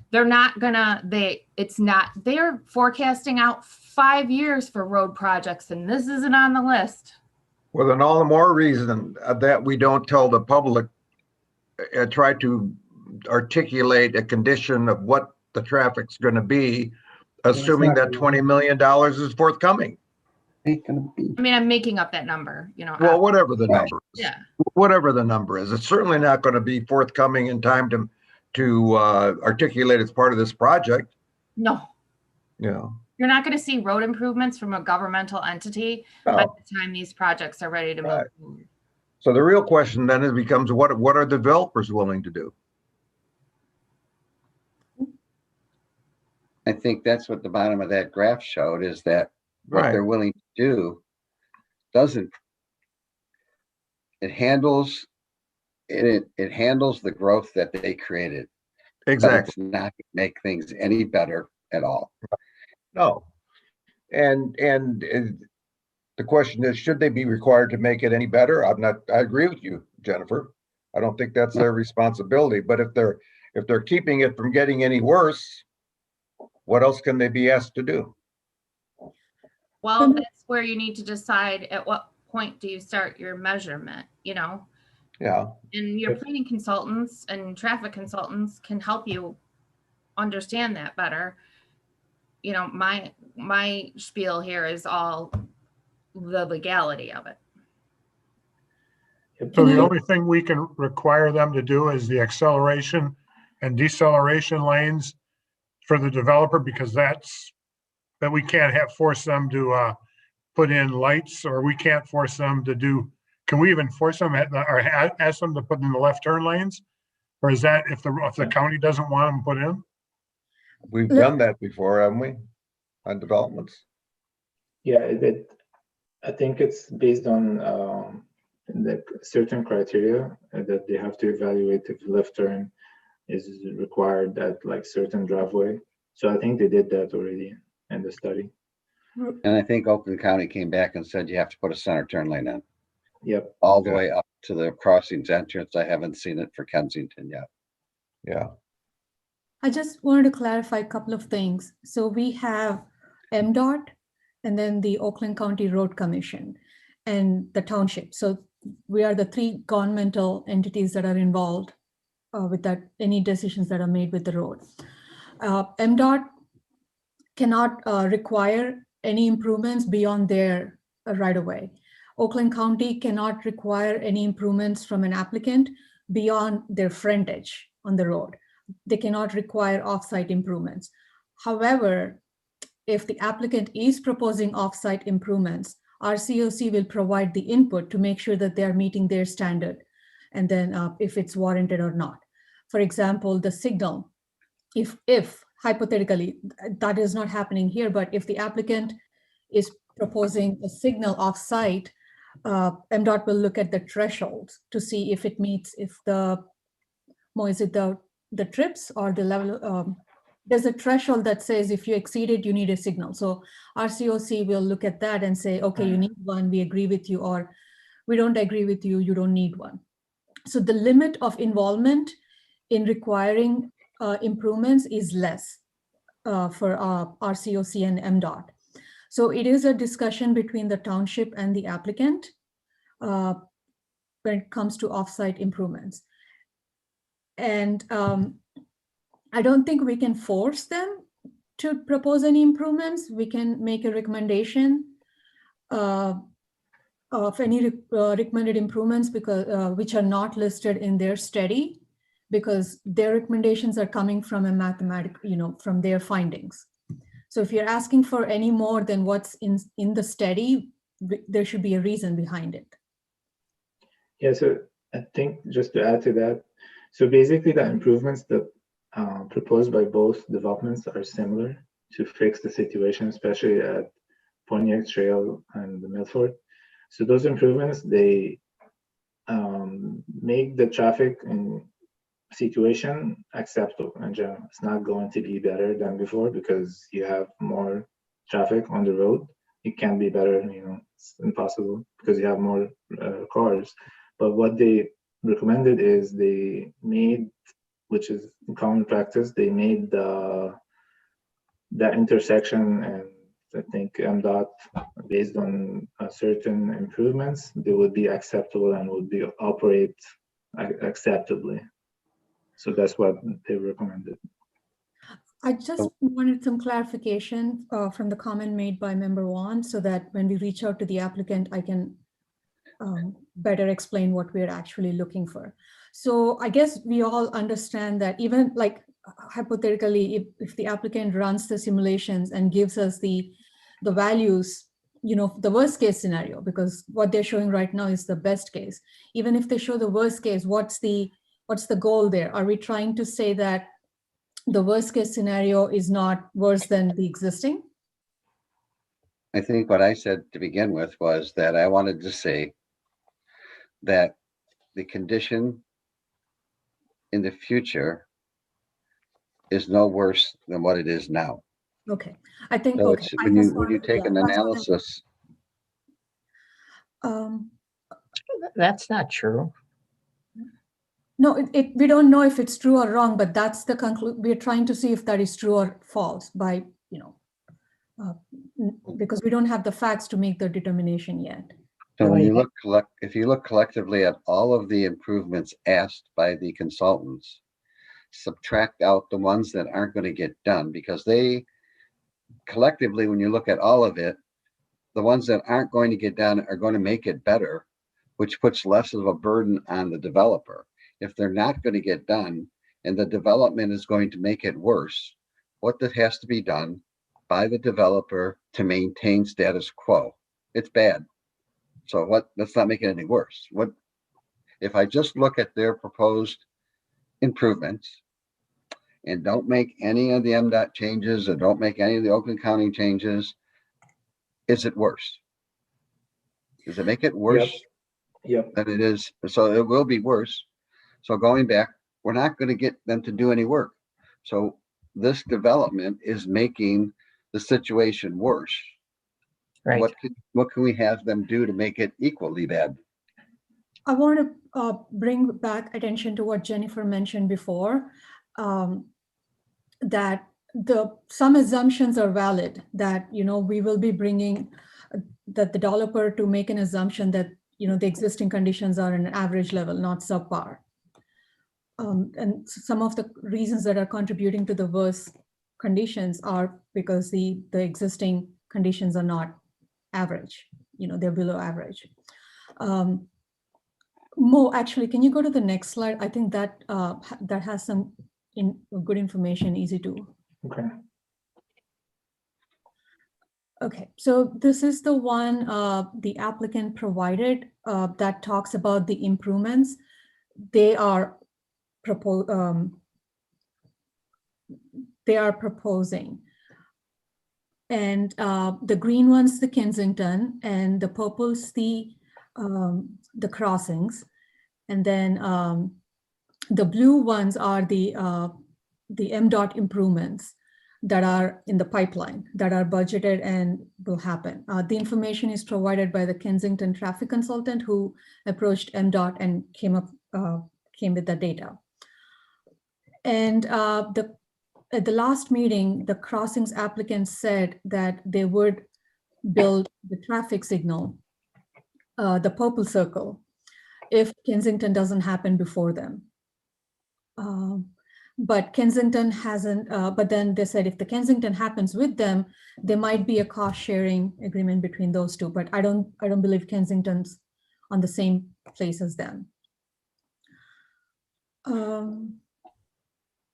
they're not gonna, they're forecasting out 5 years for road projects and this isn't on the list. Well, then all the more reason that we don't tell the public, try to articulate a condition of what the traffic's going to be, assuming that $20 million is forthcoming. I mean, I'm making up that number, you know. Well, whatever the number is. Yeah. Whatever the number is, it's certainly not going to be forthcoming in time to articulate as part of this project. No, You know, you're not going to see road improvements from a governmental entity by the time these projects are ready to move Right. forward. so the real question then becomes what are developers willing to do? I think that's what the bottom of that graph showed, is that what Right. they're willing to do it handles the growth that they created. But Exactly. it's not make things any better at all. No. And the question is, should they be required to make it any better? I agree with you, Jennifer. I don't think that's their responsibility, but if they're keeping it from getting any worse, what else can they be asked to do? Well, that's where you need to decide at what point do you start your measurement, you know? Yeah. And your planning consultants and traffic consultants can help you understand that better. You know, my spiel here is all the legality of it. So the only thing we can require them to do is the acceleration and deceleration lanes for the developer, because that we can't force them to put in lights, or we can't force them to do. Can we even force them or ask them to put in the left turn lanes? Or is that if the county doesn't want them put in? We've done that before, haven't we? On developments. Yeah, I think it's based on the certain criteria that they have to evaluate if left turn is required at like certain driveway. So I think they did that already in the study. And I think Oakland County came back and said you have to put a center turn lane in. Yep. All the way up to the crossings entrance. I haven't seen it for Kensington yet. Yeah. I just wanted to clarify a couple of things. So we have MDOT and then the Oakland County Road Commission and the township. So we are the three governmental entities that are involved with that, any decisions that are made with the road. MDOT cannot require any improvements beyond their right of way. Oakland County cannot require any improvements from an applicant beyond their frontage on the road. They cannot require off-site improvements. However, if the applicant is proposing off-site improvements, RCOC will provide the input to make sure that they are meeting their standard, and then if it's warranted or not. For example, the signal, if hypothetically, that is not happening here, but if the applicant is proposing a signal off-site, MDOT will look at the thresholds to see if it meets, if the, is it the trips or the level, there's a threshold that says if you exceed it, you need a signal. So RCOC will look at that and say, okay, you need one, we agree with you, or we don't agree with you, you don't need one. So the limit of involvement in requiring improvements is less for RCOC and MDOT. So it is a discussion between the township and the applicant when it comes to off-site improvements. And I don't think we can force them to propose any improvements. We can make a recommendation of any recommended improvements because which are not listed in their study, because their recommendations are coming from a mathematical, from their findings. So if you're asking for any more than what's in the study, there should be a reason behind it. Yeah, so I think just to add to that, so basically the improvements that proposed by both developments are similar to fix the situation, especially at Pontiac Trail and the Milford. So those improvements, they make the traffic situation acceptable in general. It's not going to be better than before because you have more traffic on the road. It can be better, it's impossible because you have more cars. But what they recommended is they made, which is common practice, they made that intersection, and I think MDOT, based on certain improvements, they would be acceptable and would be operate acceptably. So that's what they recommended. I just wanted some clarification from the comment made by Member Wan, so that when we reach out to the applicant, I can better explain what we're actually looking for. So I guess we all understand that even like hypothetically, if the applicant runs the simulations and gives us the values, the worst case scenario, because what they're showing right now is the best case. Even if they show the worst case, what's the goal there? Are we trying to say that the worst case scenario is not worse than the existing? I think what I said to begin with was that I wanted to say that the condition in the future is no worse than what it is now. Okay, I think, So okay. it's, when you take an analysis. That's not true. No, we don't know if it's true or wrong, but that's the conclusion. We're trying to see if that is true or false by, because we don't have the facts to make the determination yet. So when you look, if you look collectively at all of the improvements asked by the consultants, subtract out the ones that aren't going to get done, because they collectively, when you look at all of it, the ones that aren't going to get done are going to make it better, which puts less of a burden on the developer. If they're not going to get done and the development is going to make it worse, what that has to be done by the developer to maintain status quo? It's bad. So let's not make it any worse. If I just look at their proposed improvements and don't make any of the MDOT changes, or don't make any of the Oakland County changes, is it worse? Does it make it worse Yep. than it is? So it will be worse. So going back, we're not going to get them to do any work. So this development is making the situation worse. Right. What can we have them do to make it equally bad? I want to bring back attention to what Jennifer mentioned before, that some assumptions are valid, that, we will be bringing the developer to make an assumption that, the existing conditions are an average level, not subpar. And some of the reasons that are contributing to the worst conditions are because the existing conditions are not average, they're below average. Mo, actually, can you go to the next slide? I think that that has some good information, easy to. Okay. Okay, so this is the one the applicant provided that talks about the improvements. They are proposing. And the green one's the Kensington, and the purple's the crossings. And then the blue ones are the MDOT improvements that are in the pipeline, that are budgeted and will happen. The information is provided by the Kensington traffic consultant who approached MDOT and came with the data. And at the last meeting, the crossings applicants said that they would build the traffic signal, the purple circle, if Kensington doesn't happen before them. But Kensington hasn't, but then they said if the Kensington happens with them, there might be a cost sharing agreement between those two, but I don't believe Kensington's on the same place as them. And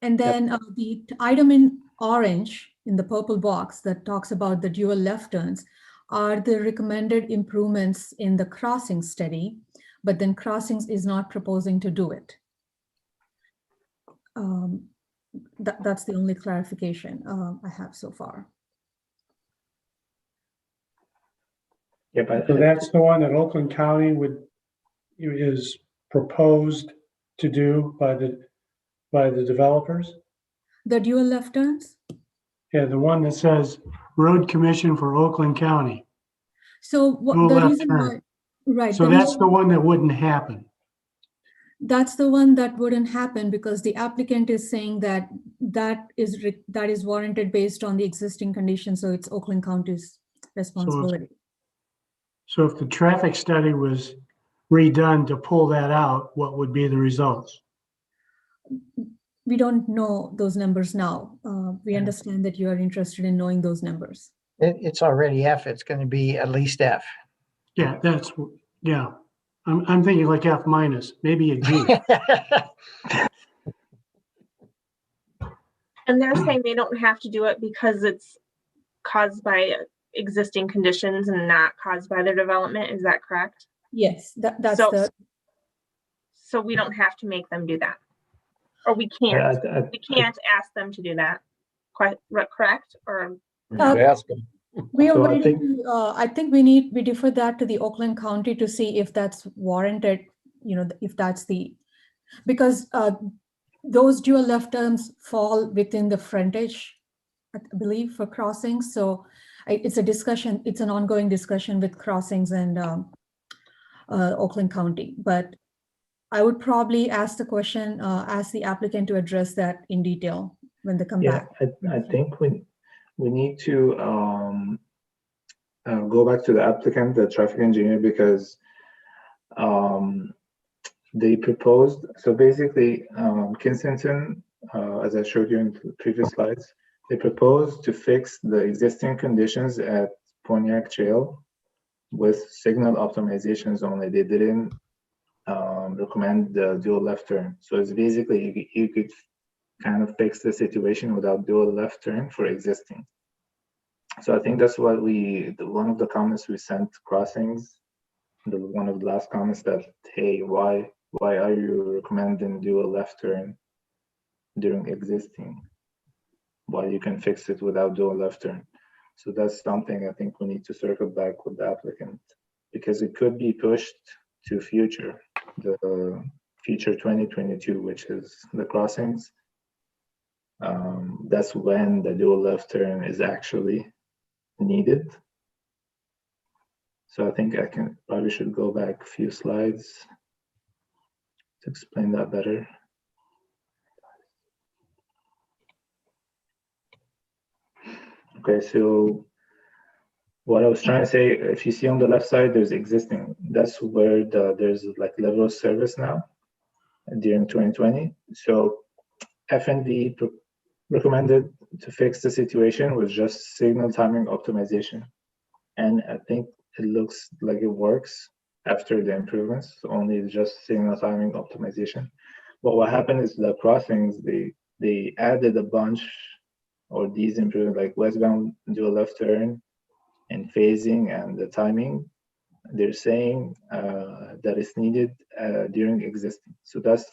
then the item in orange in the purple box that talks about the dual left turns are the recommended improvements in the crossing study, but then Crossings is not proposing to do it. That's the only clarification I have so far. Yeah, but So that's the one that Oakland County is proposed to do by the developers? The dual left turns? Yeah, the one that says Road Commission for Oakland County. So Dual the left reason why, turn. right. So that's the one that wouldn't happen. That's the one that wouldn't happen because the applicant is saying that that is warranted based on the existing conditions. So it's Oakland County's responsibility. So if the traffic study was redone to pull that out, what would be the results? We don't know those numbers now. We understand that you are interested in knowing those numbers. It's already F. It's going to be at least F. Yeah, yeah. I'm thinking like F minus, maybe a G. And they're saying they don't have to do it because it's caused by existing conditions and not caused by their development. Is that correct? Yes, that's so we don't have to make them do that, or we can't. We can't ask them to do that. Correct? Or Ask them. we are So I waiting. think- I think we defer that to the Oakland County to see if that's warranted. You know, if that's because those dual left turns fall within the frontage, I believe, for crossings. So it's a discussion. It's an ongoing discussion with Crossings and Oakland County. But I would probably ask the question, ask the applicant to address that in detail when they come back. I think we need to go back to the applicant, the traffic engineer, because they proposed, so basically Kensington, as I showed you in the previous slides, they proposed to fix the existing conditions at Pontiac Trail with signal optimizations only. They didn't recommend the dual left turn. So it's basically you could kind of fix the situation without dual left turn for existing. So I think that's what one of the comments we sent Crossings, one of the last comments that, hey, why are you recommending dual left turn during existing? While you can fix it without dual left turn. So that's something I think we need to circle back with the applicant, because it could be pushed to the future 2022, which is the crossings. That's when the dual left turn is actually needed. So I think I probably should go back a few slides to explain that better. Okay, so what I was trying to say, if you see on the left side, there's existing. That's where there's like level of service now during 2020. So FNV recommended to fix the situation with just signal timing optimization. And I think it looks like it works. after the improvements, only just signal timing optimization. But what happened is the crossings, they added a bunch, or these improvements like westbound do a left turn and phasing and the timing. They're saying that it's needed during existing. So that's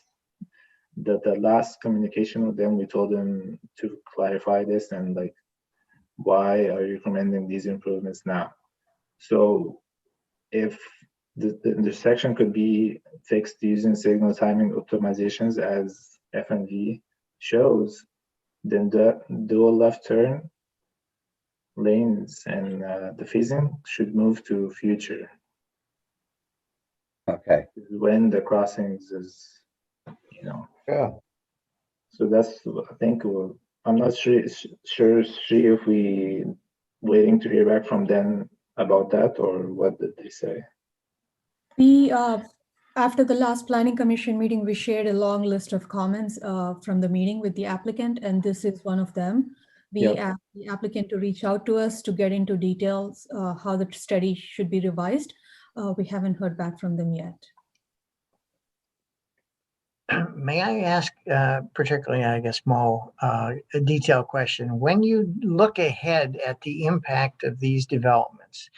the last communication with them. We told them to clarify this and like, why are you recommending these improvements now? So if the intersection could be fixed using signal timing optimizations as FNV shows, then the dual left turn lanes and the phasing should move to future. Okay. When the crossings is, you know. Yeah. So that's, I think, I'm not sure if we waiting to hear back from them about that, or what did they say? We, after the last planning commission meeting, we shared a long list of comments from the meeting with the applicant, and this is one of them. We asked the applicant to reach out to us to get into details how the study should be revised. We haven't heard back from them yet. May I ask, particularly, I guess, Mo, a detailed question? When you look ahead at the impact of these developments,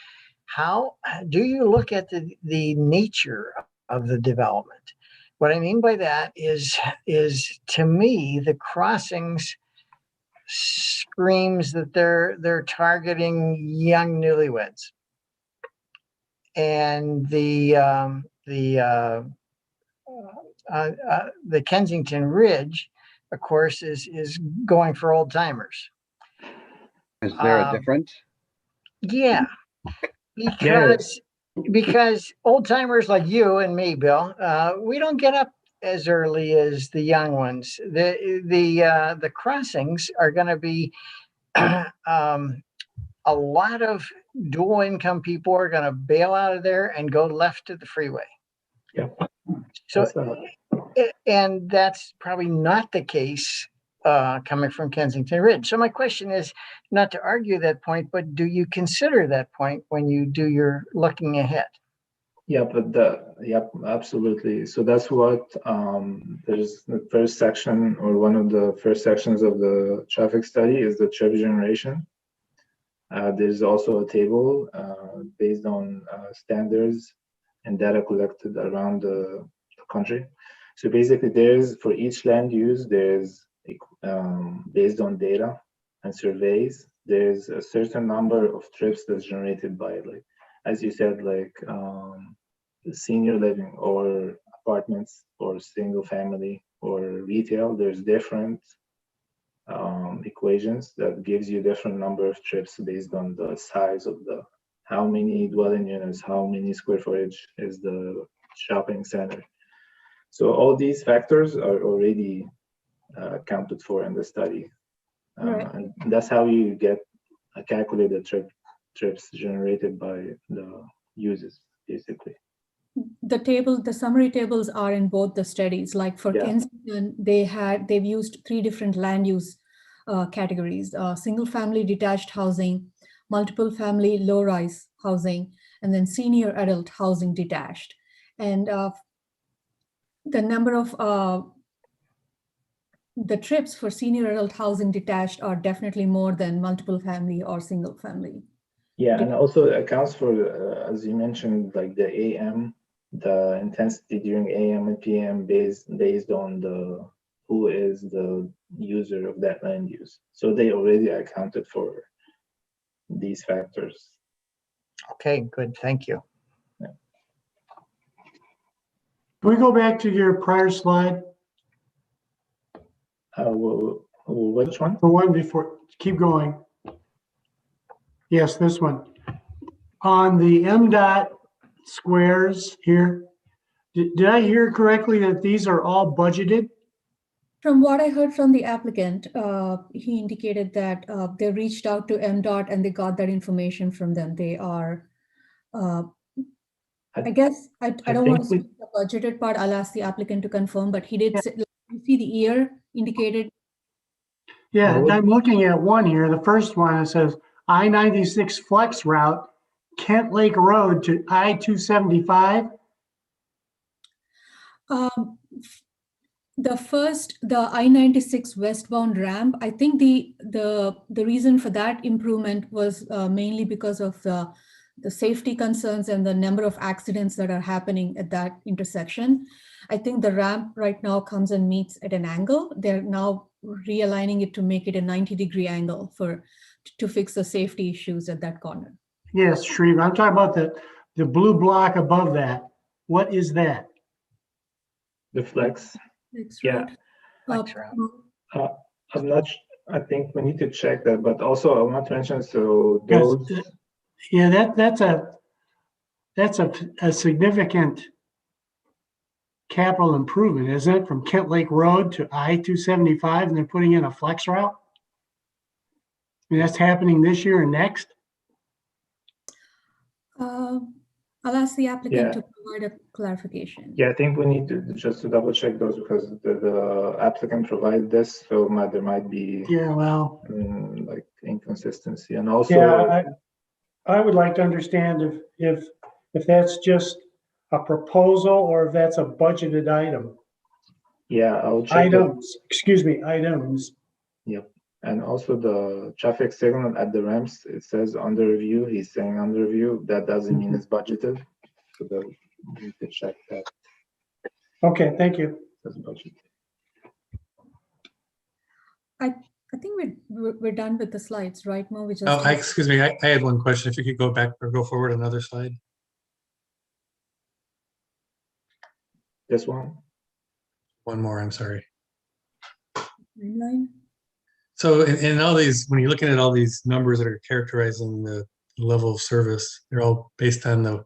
how do you look at the nature of the development? What I mean by that is to me, the crossings screams that they're targeting young newlyweds, and the Kensington Ridge, of course, is going for old timers. Is there a difference? Yeah, because old timers like you and me, Bill, we don't get up as early as the young ones. The crossings are going to be a lot of dual income people are going to bail out of there and go left to the freeway. Yeah. So, and that's probably not the case coming from Kensington Ridge. So my question is not to argue that point, but do you consider that point when you do your looking ahead? Yeah, but absolutely. So that's what there's the first section, or one of the first sections of the traffic study is the trip generation. There's also a table based on standards and data collected around the country. So basically, there's for each land use, there's based on data and surveys, there's a certain number of trips that's generated by, like, as you said, like senior living or apartments or single family or retail. There's different equations that gives you different number of trips based on the size of the, how many dwelling units, how many square footage is the shopping center. So all these factors are already accounted for in the study. And that's how you get a calculated trips generated by the users, basically. The summary tables are in both the studies. Like for Kensington, they've used 3 different land use categories: single family detached housing, multiple family low-rise housing, and then senior adult housing detached. And the number of the trips for senior adult housing detached are definitely more than multiple family or single family. Yeah, and also accounts for, as you mentioned, like the AM, the intensity during AM and PM based on the who is the user of that land use. So they already accounted for these factors. Okay, good. Thank you. Can we go back to your prior slide? Which one? The one before, keep going. Yes, this one. On the MDOT squares here, did I hear correctly that these are all budgeted? From what I heard from the applicant, he indicated that they reached out to MDOT and they got that information from them. They are, I guess, I don't want to speak the budgeted part. I'll ask the applicant to confirm, but he did say, you see the year indicated. Yeah, I'm looking at one here. The first one, it says I-96 flex route Kent Lake Road to I-275? The I-96 westbound ramp, I think the reason for that improvement was mainly because of the safety concerns and the number of accidents that are happening at that intersection. I think the ramp right now comes and meets at an angle. They're now realigning it to make it a 90-degree angle to fix the safety issues at that corner. Yes, Shreve, I'm talking about the blue block above that. What is that? The flex. Yeah. Flex route. I'm not, I think we need to check that, but also I want to mention, so those. Yeah, that's a significant capital improvement, isn't it? From Kent Lake Road to I-275, and they're putting in a flex route? I mean, that's happening this year and next? I'll ask the applicant Yeah. to provide a clarification. Yeah, I think we need to just to double check those because the applicant provided this, so there might be Yeah, well, like inconsistency, and also yeah, I would like to understand if that's just a proposal or if that's a budgeted item. yeah, I'll check Items, excuse me, items. Yep, and also the traffic signal at the ramps, it says under review. He's saying under review. That doesn't mean it's budgeted. So we need to check that. Okay, thank you. That's budgeted. I think we're done with the slides, right, Mo? We just Oh, excuse me, I had one question. If you could go back or go forward another slide. This one? One more, I'm sorry. timeline. So in all these, when you're looking at all these numbers that are characterizing the level of service, they're all based on the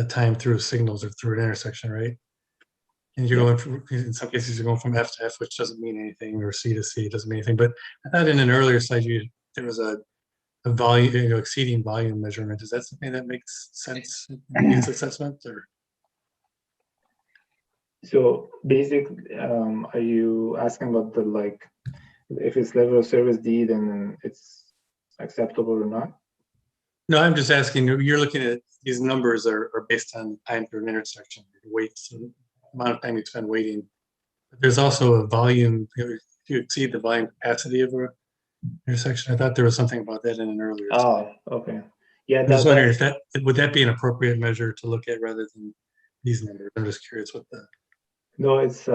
time through signals or through an intersection, right? And you're going from, in some cases, you're going from F to F, which doesn't mean anything, or C to C doesn't mean anything. But I thought in an earlier slide, there was a volume, exceeding volume measurement. Is that something that makes sense in these assessments, or? So basically, are you asking about if it's level of service D, then it's acceptable or not? No, I'm just asking, you're looking at these numbers are based on time through an intersection, weights, and amount of time you spend waiting. But there's also a volume, if you exceed the volume capacity of an intersection. I thought there was something about that in an earlier slide. Oh, okay. Yeah, I was wondering if would that be an appropriate measure to look at rather than these numbers? I'm just curious what the. No, it's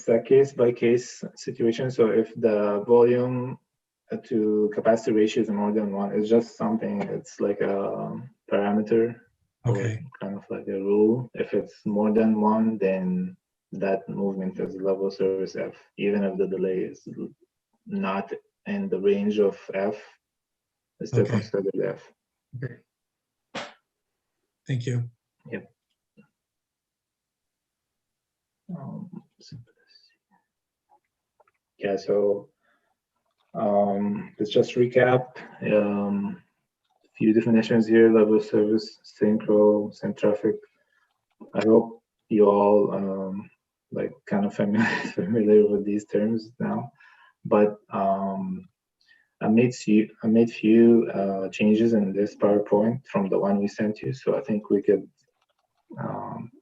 a case by case situation. So if the volume to capacity ratio is more than one, it's just something, it's like a parameter. Okay. Kind of like a rule. If it's more than one, then that movement is level of service F, even if the delay is not in the range of F, it's still considered F. Okay. Thank you. Yep. Yeah, so let's just recap. Few definitions here: level of service, synchro, same traffic. I hope you all kind of familiar with these terms now. But I made few changes in this PowerPoint from the one we sent you, so I think we could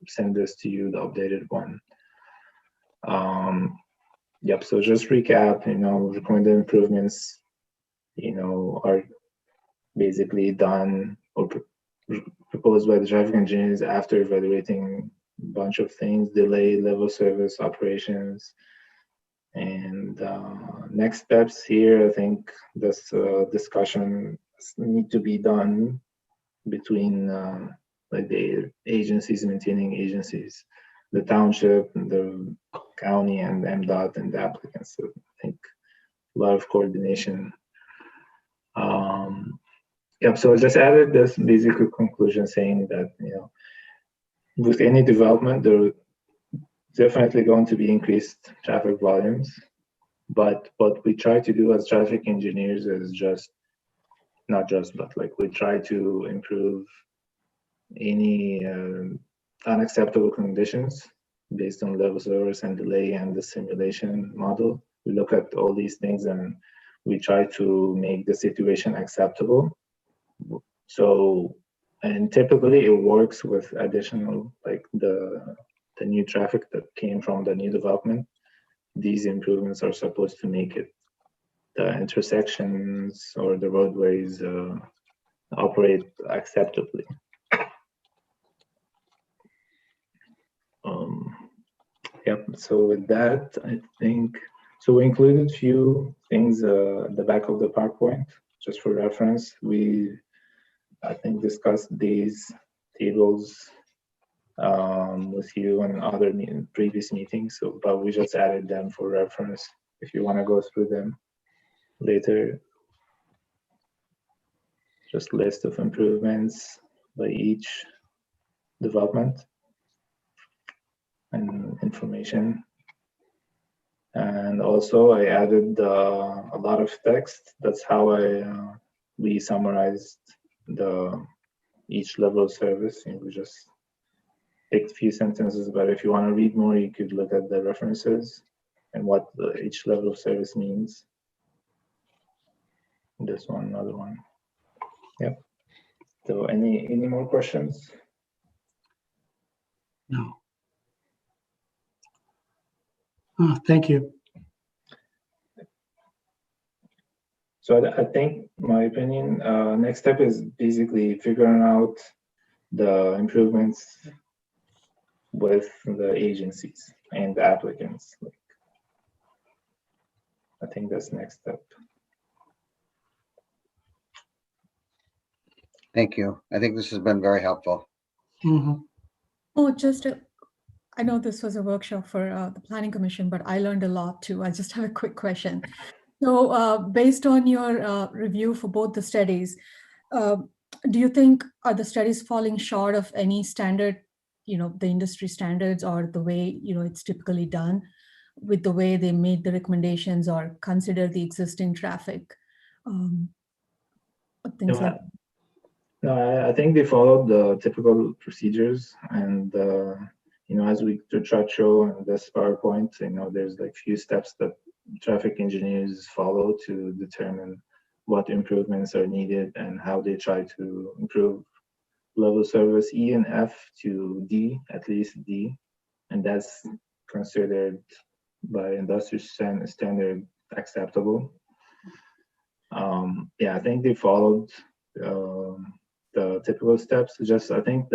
send this to you, the updated one. Yep. So just recap. Recommended improvements. Are basically done or proposed by the traffic engineers after evaluating a bunch of things: delay, level service, operations, and next steps here. I think this discussion need to be done between the agencies, maintaining agencies, the township, the county, and MDOT, and the applicants. So I think a lot of coordination. Yep. So I just added this basic conclusion saying that with any development, there are definitely going to be increased traffic volumes. But what we try to do as traffic engineers is we try to improve any unacceptable conditions based on level service and delay and the simulation model. We look at all these things and we try to make the situation acceptable. So, and typically it works with additional, like the new traffic that came from the new development. These improvements are supposed to make it the intersections or the roadways operate acceptably. Yep, so with that, I think, so we included few things at the back of the PowerPoint, just for reference. We, I think, discussed these tables with you in other previous meetings, so, but we just added them for reference if you want to go through them later. Just list of improvements by each development and information. And also I added a lot of text. That's how we summarized each level of service. And we just picked a few sentences, but if you want to read more, you could look at the references and what each level of service means. This one, another one. Yep. So any more questions? No. Thank you. So I think, my opinion, next step is basically figuring out the improvements with the agencies and the applicants. I think that's next step. Thank you. I think this has been very helpful. Mhm. Oh, I know this was a workshop for the Planning Commission, but I learned a lot too. I just have a quick question. So based on your review for both the studies, do you think are the studies falling short of any standard, the industry standards or the way, it's typically done with the way they made the recommendations or consider the existing traffic? Things like that. No, I think they followed the typical procedures, and as we try to show in this PowerPoint, there's like few steps that traffic engineers follow to determine what improvements are needed and how they try to improve level service E and F to D, at least D, and that's considered by industry standard acceptable. Yeah, I think they followed the typical steps. Just I think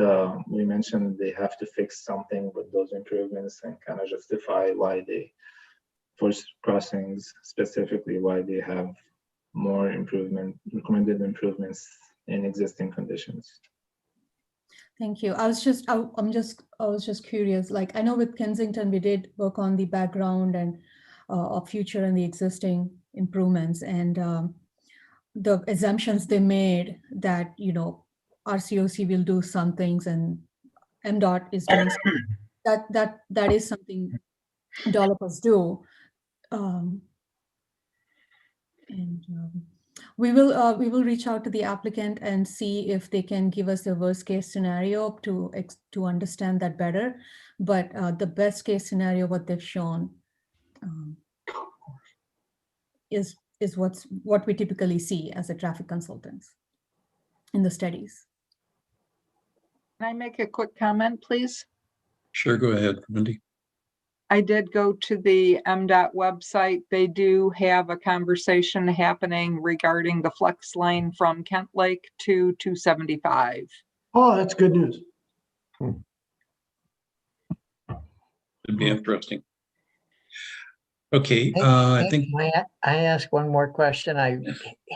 we mentioned they have to fix something with those improvements and kind of justify why they, for crossings specifically, why they have more recommended improvements in existing conditions. Thank you. I was just curious. Like I know with Kensington, we did work on the background and of future and the existing improvements, and the assumptions they made that RCOC will do some things and MDOT is doing that is something developers do, we will reach out to the applicant and see if they can give us a worst case scenario to understand that better. But the best case scenario, what they've shown, is what we typically see as a traffic consultants in the studies. Can I make a quick comment, please? Sure, go ahead, Wendy. I did go to the MDOT website. They do have a conversation happening regarding the flex lane from Kent Lake to 275. Oh, that's good news. It'd be interesting. Okay, Hey, I think. May I ask one more question? I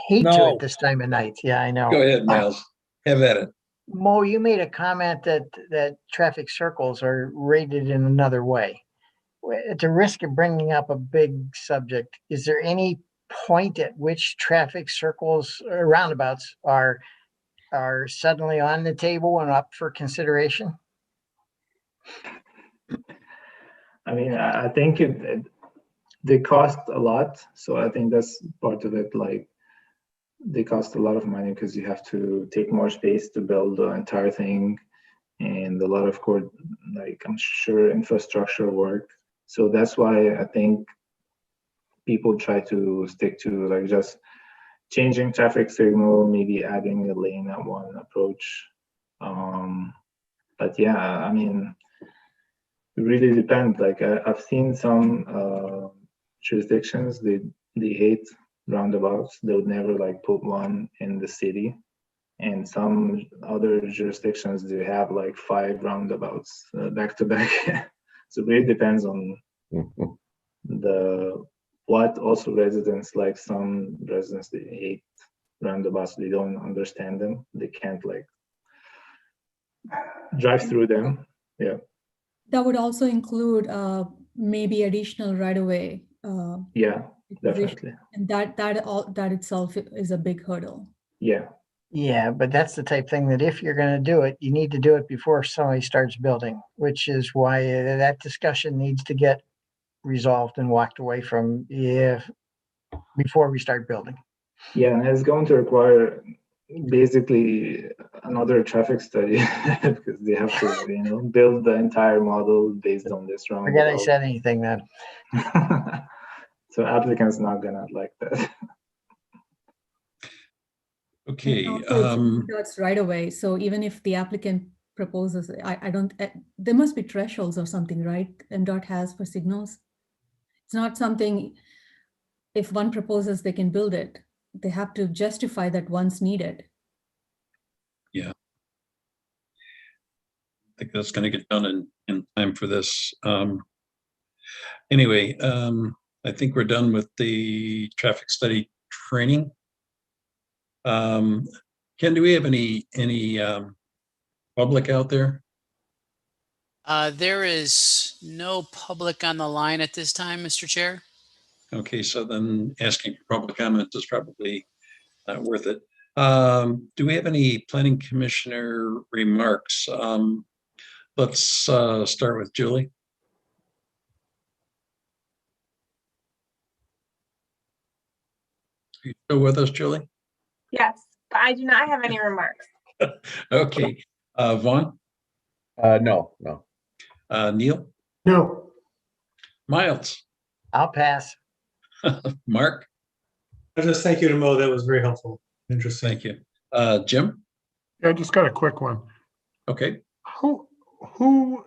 hate to at this time of night. Yeah, I know. Go ahead, Miles. Have at it. Mo, you made a comment that traffic circles are rated in another way. At the risk of bringing up a big subject, is there any point at which traffic circles or roundabouts are suddenly on the table and up for consideration? I mean, I think they cost a lot, so I think that's part of it. Like, they cost a lot of money because you have to take more space to build the entire thing, and a lot of I'm sure infrastructure work. So that's why I think people try to stick to just changing traffic signal, maybe adding a lane at one approach. But yeah, I mean, it really depends. Like I've seen some jurisdictions, they hate roundabouts. They would never like put one in the city. And some other jurisdictions, they have like 5 roundabouts back to back. So it really depends on what also residents like. Some residents, they hate roundabouts. They don't understand them. They can't like drive through them. Yeah. That would also include maybe additional right-of-way. Yeah, definitely. And that itself is a big hurdle. Yeah. Yeah, but that's the type thing that if you're going to do it, you need to do it before somebody starts building, which is why that discussion needs to get resolved and walked away from before we start building. Yeah, and it's going to require basically another traffic study because they have to, build the entire model based on this round. Forget I said anything then. So applicant's not gonna like that. Okay. That's right away. So even if the applicant proposes, I don't, there must be thresholds or something, right? MDOT has for signals. It's not something, if one proposes, they can build it. They have to justify that one's needed. Yeah. I think that's going to get done in time for this. Anyway, I think we're done with the traffic study training. Ken, do we have any public out there? There is no public on the line at this time, Mr. Chair. Okay, so then asking for public comment is probably not worth it. Do we have any planning commissioner remarks? Let's start with Julie. Are you still with us, Julie? Yes, but I do not have any remarks. Okay. Vaughn? No. Neil? No. Miles? I'll pass. Mark? I just thank you to Mo. That was very helpful. Interesting. Thank you. Jim? Yeah, I just got a quick one. Okay. Who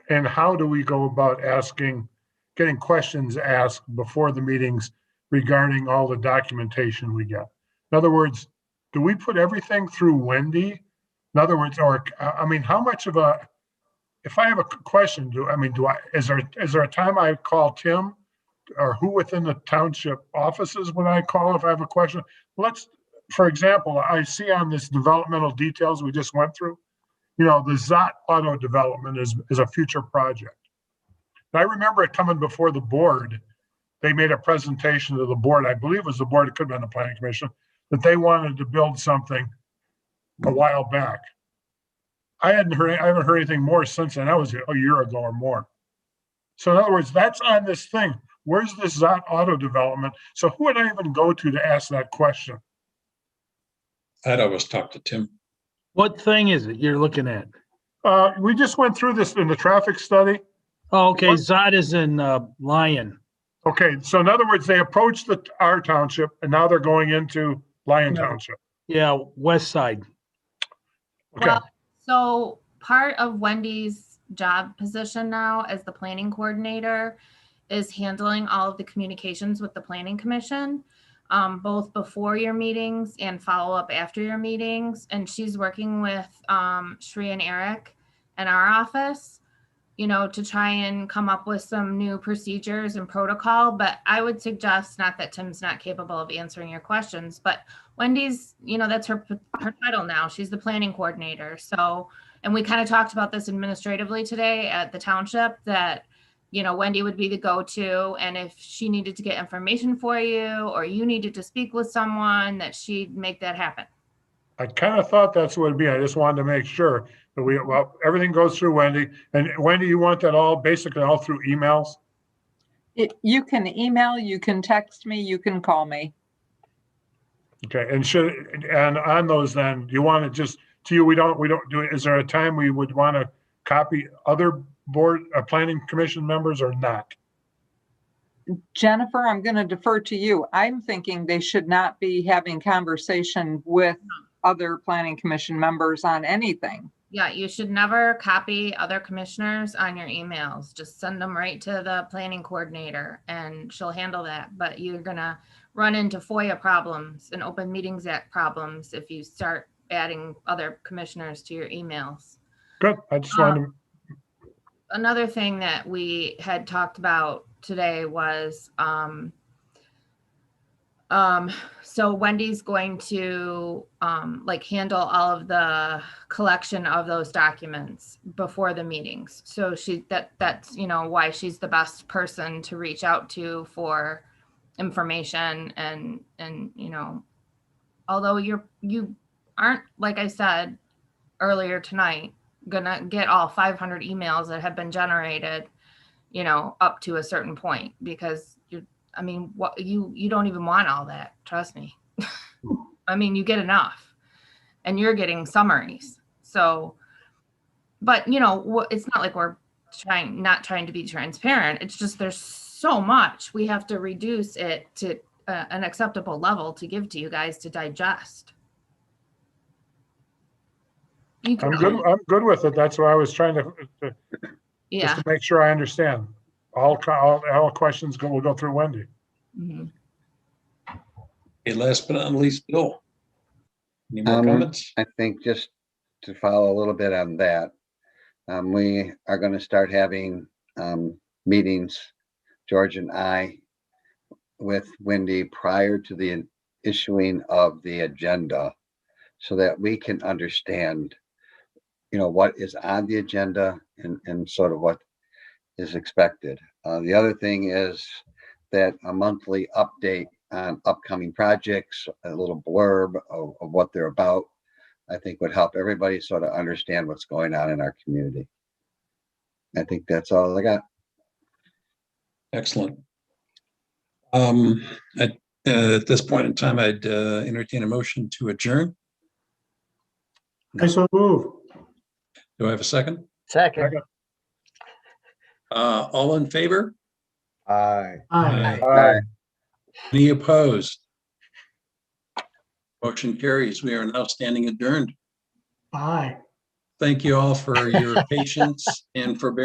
and how do we go about getting questions asked before the meetings regarding all the documentation we get? In other words, do we put everything through Wendy? In other words, or I mean, how much of if I have a question, is there a time I call Tim, or who within the township offices would I call if I have a question? For example, I see on this developmental details we just went through, the Zott Auto Development is a future project. And I remember it coming before the board. They made a presentation to the board. I believe it was the board, it could have been the planning commission, that they wanted to build something a while back. I haven't heard anything more since then. That was a year ago or more. So in other words, that's on this thing. Where's this Zott Auto Development? So who would I even go to ask that question? I'd always talk to Tim. What thing is it you're looking at? We just went through this in the traffic study. Oh, okay, Zott is in Lyon. Okay, so in other words, they approached our township and now they're going into Lyon Township. Yeah, west side. Okay. Well, so part of Wendy's job position now as the planning coordinator is handling all of the communications with the planning commission, both before your meetings and follow up after your meetings. And she's working with Shri and Eric in our office, to try and come up with some new procedures and protocol. But I would suggest, not that Tim's not capable of answering your questions, but Wendy's, that's her title now. She's the planning coordinator. So, and we kind of talked about this administratively today at the township, that Wendy would be the go-to, and if she needed to get information for you or you needed to speak with someone, that she'd make that happen. I kind of thought that's what it'd be. I just wanted to make sure that everything goes through Wendy. And Wendy, you want that basically all through emails? You can email, you can text me, you can call me. Okay, and on those then, do you want it just to you? We don't do it. Is there a time we would want to copy other board planning commission members or not? Jennifer, I'm going to defer to you. I'm thinking they should not be having conversation with other planning commission members on anything. Yeah, you should never copy other commissioners on your emails. Just send them right to the planning coordinator and she'll handle that. But you're gonna run into FOIA problems and Open Meetings Act problems if you start adding other commissioners to your emails. Good. I just wanted to, Another thing that we had talked about today was, so Wendy's going to like handle all of the collection of those documents before the meetings. So that's, you know, why she's the best person to reach out to for information and, you know, although you aren't, like I said earlier tonight, gonna get all 500 emails that have been generated, you know, up to a certain point, because I mean, what you don't even want all that, trust me. I mean, you get enough and you're getting summaries. So, but you know, it's not like we're not trying to be transparent. It's just, there's so much, we have to reduce it to an acceptable level to give to you guys to digest. I'm good with it. That's why I was trying to yeah, just to make sure I understand. All questions will go through Wendy. mm-hmm. Okay, last but not least, Bill. Any more comments? I think just to follow a little bit on that, we are going to start having meetings, George and I, with Wendy prior to the issuing of the agenda, so that we can understand, you know, what is on the agenda and sort of what is expected. The other thing is that a monthly update on upcoming projects, a little blurb of what they're about, I think would help everybody sort of understand what's going on in our community. I think that's all I got. Excellent. At this point in time, I'd entertain a motion to adjourn. I so move. Do I have a second? Second. All in favor? Aye. Aye. Any opposed? Motion carries. We are now standing adjourned. Aye. Thank you all for your patience and for bearing